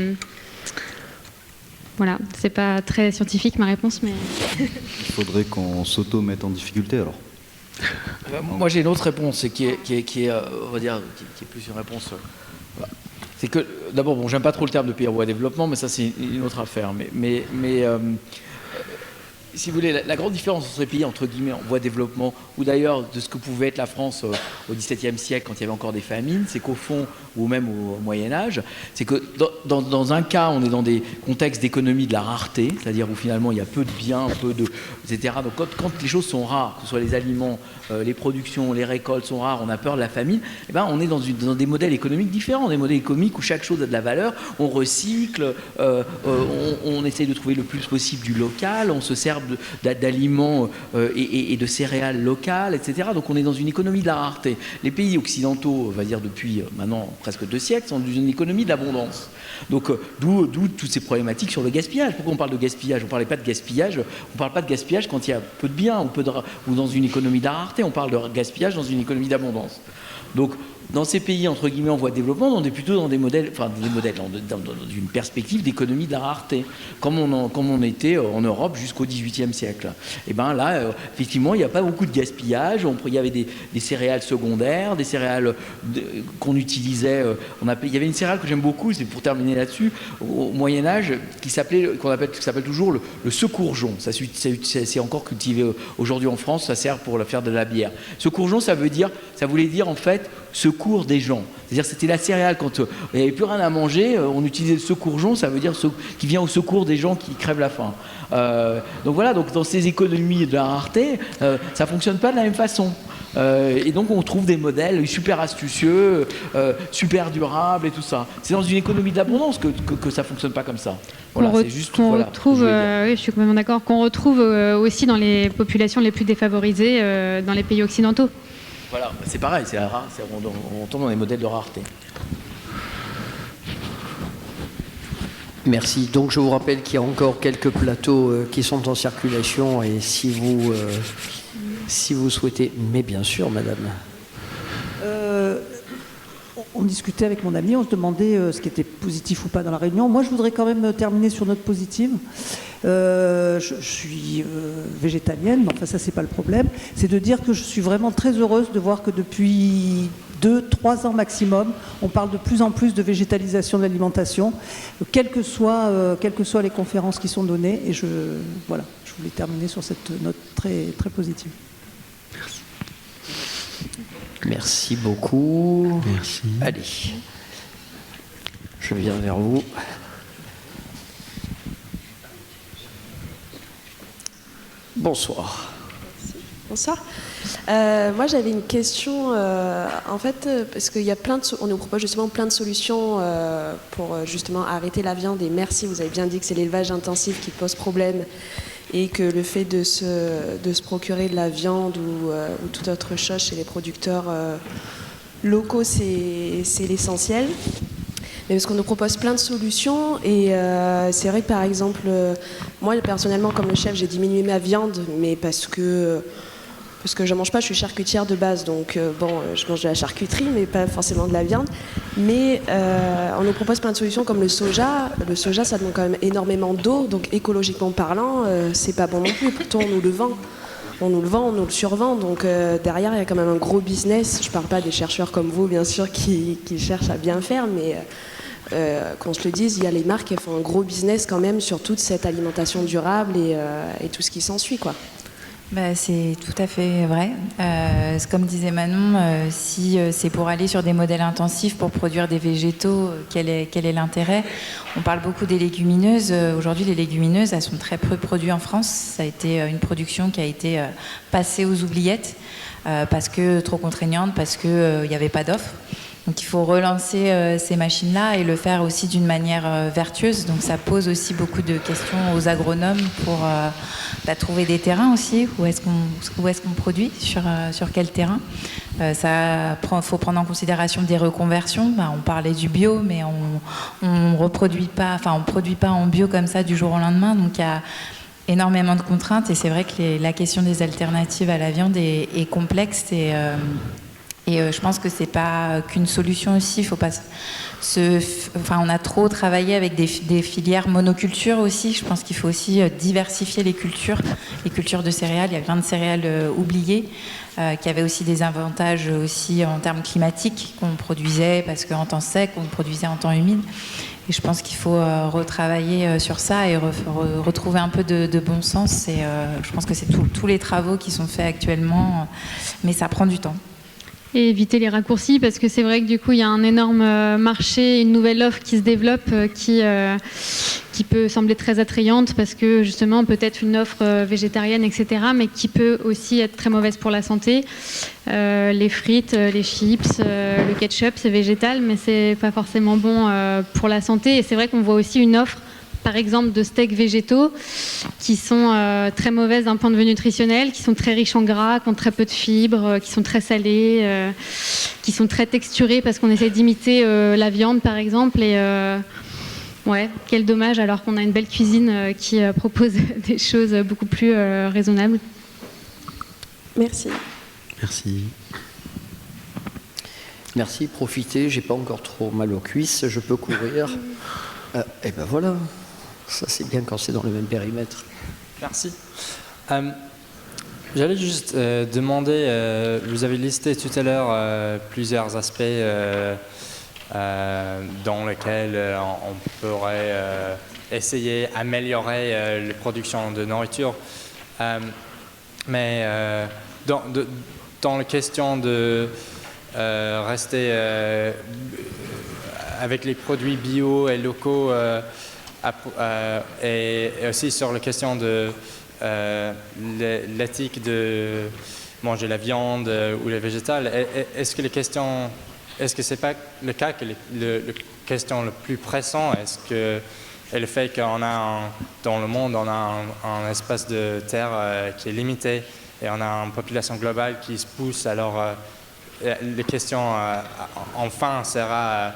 voilà, c'est pas très scientifique ma réponse, mais... Il faudrait qu'on s'auto-mette en difficulté alors. Moi j'ai une autre réponse qui est on va dire, qui est plus une réponse... C'est que, d'abord, bon, j'aime pas trop le terme de pays en voie de développement, mais ça c'est une autre affaire. Mais si vous voulez, la grande différence entre les pays entre guillemets en voie de développement, ou d'ailleurs de ce que pouvait être la France au XVIIe siècle quand il y avait encore des famines, c'est qu'au fond, ou même au Moyen-Âge, c'est que dans un cas, on est dans des contextes d'économie de la rareté, c'est-à-dire où finalement il y a peu de biens, etc. Donc quand les choses sont rares, que ce soit les aliments, les productions, les récoltes sont rares, on a peur de la famine, et ben on est dans des modèles économiques différents, des modèles économiques où chaque chose a de la valeur, on recycle, on essaye de trouver le plus possible du local, on se sert d'aliments et de céréales locales, etc. Donc on est dans une économie de la rareté. Les pays occidentaux, on va dire depuis maintenant presque 2 siècles, sont dans une économie de l'abondance. Donc d'où toutes ces problématiques sur le gaspillage. Pourquoi on parle de gaspillage? On ne parlait pas de gaspillage. On parle pas de gaspillage quand il y a peu de biens ou dans une économie de la rareté. On parle de gaspillage dans une économie d'abondance. Donc dans ces pays entre guillemets en voie de développement, on est plutôt dans dans une perspective d'économie de la rareté, comme on était en Europe jusqu'au XVIIIe siècle. Et ben là, effectivement, il n'y a pas beaucoup de gaspillage. Il y avait des céréales secondaires, des céréales qu'on utilisait. Il y avait une céréale que j'aime beaucoup, c'est pour terminer là-dessus, au Moyen Âge, qui s'appelle toujours le secourgeon. C'est encore cultivé aujourd'hui en France. Ça sert pour faire de la bière. Secourgeon, ça voulait dire en fait secours des gens. C'est-à-dire c'était la céréale quand il n'y avait plus rien à manger, on utilisait le secourgeon, ça veut dire qui vient au secours des gens qui crèvent la faim. Donc voilà, donc dans ces économies de la rareté, ça ne fonctionne pas de la même façon. Et donc on trouve des modèles super astucieux, super durables et tout ça. C'est dans une économie de l'abondance que ça ne fonctionne pas comme ça. Voilà, c'est juste, retrouve, oui, je suis complètement d'accord, qu'on retrouve aussi dans les populations les plus défavorisées dans les pays occidentaux. Voilà, c'est pareil, on tombe dans des modèles de rareté. Merci. Donc je vous rappelle qu'il y a encore quelques plateaux qui sont en circulation et si vous souhaitez, mais bien sûr, madame. On on discutait avec mon ami, on se demandait ce qui était positif ou pas dans la réunion. Moi, je voudrais quand même terminer sur note positive. Je suis végétalienne, mais enfin ça c'est pas le problème. C'est de dire que je suis vraiment très heureuse de voir que depuis 2-3 ans maximum, on parle de plus en plus de végétalisation de l'alimentation, quelles que soient les conférences qui sont données. Et je voulais terminer sur cette note très, très positive. Merci beaucoup. Merci. Allez, je viens vers vous. Bonsoir. Bonsoir. Moi, j'avais une question, en fait, parce qu'il y a on nous propose justement plein de solutions pour justement arrêter la viande. Et merci, vous avez bien dit que c'est l'élevage intensif qui pose problème et que le fait de se procurer de la viande ou toute autre chose chez les producteurs locaux, c'est l'essentiel. Mais parce qu'on nous propose plein de solutions et c'est vrai que par exemple, moi personnellement comme le chef, j'ai diminué ma viande, mais parce que je mange pas, je suis charcutière de base, donc je mange de la charcuterie, mais pas forcément de la viande. Mais on nous propose plein de solutions comme le soja. Le soja, ça demande quand même énormément d'eau, donc écologiquement parlant, c'est pas bon non plus. Pourtant, on nous le vend. On nous le survend, donc derrière il y a quand même un gros business. Je parle pas des chercheurs comme vous, bien sûr, qui cherchent à bien faire, mais qu'on se le dise, il y a les marques qui font un gros business quand même sur toute cette alimentation durable et tout ce qui s'ensuit, quoi. C'est tout à fait vrai. Comme disait Manon, si c'est pour aller sur des modèles intensifs pour produire des végétaux, quel est l'intérêt? On parle beaucoup des légumineuses. Aujourd'hui, les légumineuses, elles sont très peu produites en France. Ça a été une production qui a été passée aux oubliettes parce que trop contraignante, parce qu'il n'y avait pas d'offre. Donc il faut relancer ces machines-là et le faire aussi d'une manière vertueuse. Donc ça pose aussi beaucoup de questions aux agronomes pour trouver des terrains aussi. Où est-ce qu'on produit, sur quel terrain. Faut prendre en considération des reconversions. On parlait du bio, mais on produit pas en bio comme ça du jour au lendemain. Donc il y a énormément de contraintes et c'est vrai que la question des alternatives à la viande est complexe et je pense que c'est pas qu'une solution aussi. Il faut pas on a trop travaillé avec des filières monoculture aussi. Je pense qu'il faut aussi diversifier les cultures de céréales. Il y a plein de céréales oubliées qui avaient aussi des avantages aussi en termes climatiques qu'on produisait parce qu'en temps sec, on produisait en temps humide. Et je pense qu'il faut retravailler sur ça et retrouver un peu de bon sens. Et je pense que c'est tous les travaux qui sont faits actuellement, mais ça prend du temps. Et éviter les raccourcis, parce que c'est vrai que du coup il y a un énorme marché, une nouvelle offre qui se développe qui peut sembler très attrayante parce que justement peut-être une offre végétarienne, etc., mais qui peut aussi être très mauvaise pour la santé. Les frites, les chips, le ketchup, c'est végétal, mais c'est pas forcément bon pour la santé. Et c'est vrai qu'on voit aussi une offre, par exemple, de steaks végétaux qui sont très mauvaises d'un point de vue nutritionnel, qui sont très riches en gras, qui ont très peu de fibres, qui sont très salés, qui sont très texturés parce qu'on essaie d'imiter la viande, par exemple. Et quel dommage alors qu'on a une belle cuisine qui propose des choses beaucoup plus raisonnables. Merci. Merci. Merci, profitez, j'ai pas encore trop mal aux cuisses, je peux courir. Et ben voilà. Ça, c'est bien quand c'est dans le même périmètre. Merci. J'allais juste demander, vous avez listé tout à l'heure plusieurs aspects dans lesquels on pourrait essayer d'améliorer les productions de nourriture. Mais dans la question de rester avec les produits bio et locaux, et aussi sur la question de l'éthique de manger la viande ou les végétales, est-ce que c'est pas le cas que la question le plus pressant, est le fait qu'on a dans le monde on a un espace de terre qui est limité et on a une population globale qui se pousse, alors la question enfin sera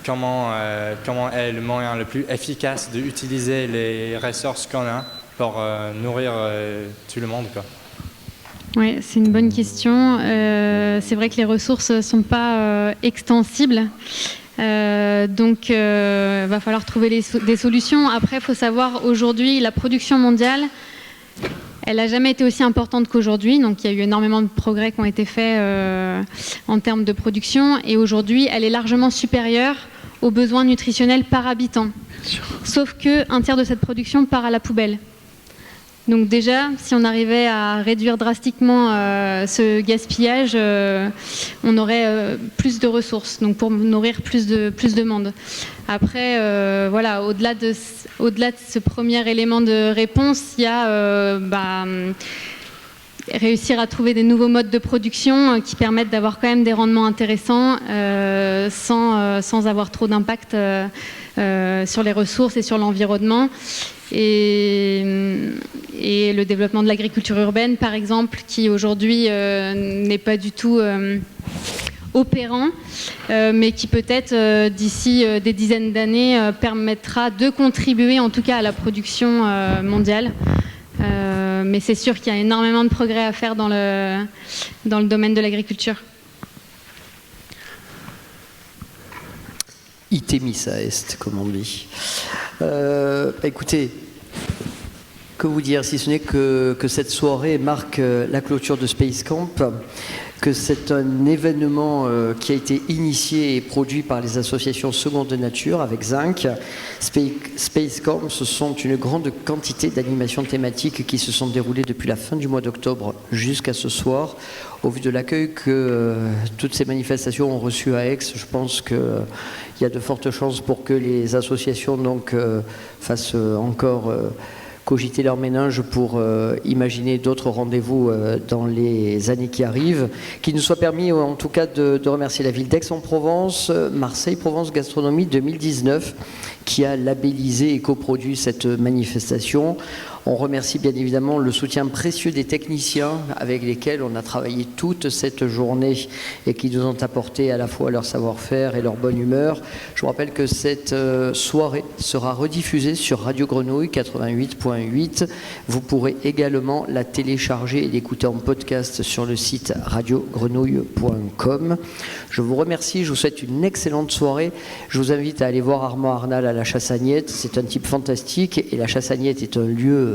comment est le moyen le plus efficace d'utiliser les ressources qu'on a pour nourrir tout le monde, quoi. Oui, c'est une bonne question. C'est vrai que les ressources ne sont pas extensibles. Donc, va falloir trouver des solutions. Après, il faut savoir, aujourd'hui, la production mondiale, elle n'a jamais été aussi importante qu'aujourd'hui. Donc, il y a eu énormément de progrès qui ont été faits en termes de production. Et aujourd'hui, elle est largement supérieure aux besoins nutritionnels par habitant. Sauf qu'un tiers de cette production part à la poubelle. Donc déjà, si on arrivait à réduire drastiquement ce gaspillage, on aurait plus de ressources, donc pour nourrir plus de monde. Après, voilà, au-delà de ce premier élément de réponse, il y a réussir à trouver des nouveaux modes de production qui permettent d'avoir quand même des rendements intéressants sans avoir trop d'impact sur les ressources et sur l'environnement. Et le développement de l'agriculture urbaine, par exemple, qui aujourd'hui n'est pas du tout opérant, mais qui peut-être d'ici des dizaines d'années permettra de contribuer en tout cas à la production mondiale. Mais c'est sûr qu'il y a énormément de progrès à faire dans le domaine de l'agriculture. Itemissa est, comme on dit. Écoutez, que vous dire, si ce n'est que cette soirée marque la clôture de Space Camp, que c'est un événement qui a été initié et produit par les associations Seconde Nature avec Zinc. Space Camp, ce sont une grande quantité d'animations thématiques qui se sont déroulées depuis la fin du mois d'octobre jusqu'à ce soir. Au vu de l'accueil que toutes ces manifestations ont reçu à Aix, je pense qu'il y a de fortes chances pour que les associations fassent encore cogiter leur méninge pour imaginer d'autres rendez-vous dans les années qui arrivent. Qu'il nous soit permis en tout cas de remercier la ville d'Aix-en-Provence, Marseille Provence Gastronomie 2019, qui a labellisé et coproduit cette manifestation. On remercie bien évidemment le soutien précieux des techniciens avec lesquels on a travaillé toute cette journée et qui nous ont apporté à la fois leur savoir-faire et leur bonne humeur. Je vous rappelle que cette soirée sera rediffusée sur Radio Grenouille 88.8. Vous pourrez également la télécharger et l'écouter en podcast sur le site radiogrenouille.com. Je vous remercie, je vous souhaite une excellente soirée. Je vous invite à aller voir Armand Arnal à la Chassagnette. C'est un type fantastique et la Chassagnette est un lieu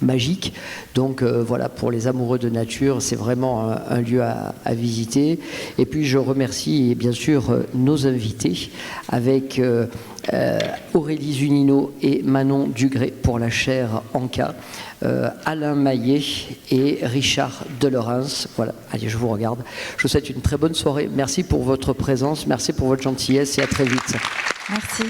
magique. Donc voilà, pour les amoureux de nature, c'est vraiment un lieu à visiter. Et puis je remercie bien sûr nos invités avec Aurélie Zunino et Manon Dugré pour la chaire Anka, Alain Maillet et Richard Delerens. Voilà, allez, je vous regarde. Je vous souhaite une très bonne soirée. Merci pour votre présence, merci pour votre gentillesse et à très vite. Merci.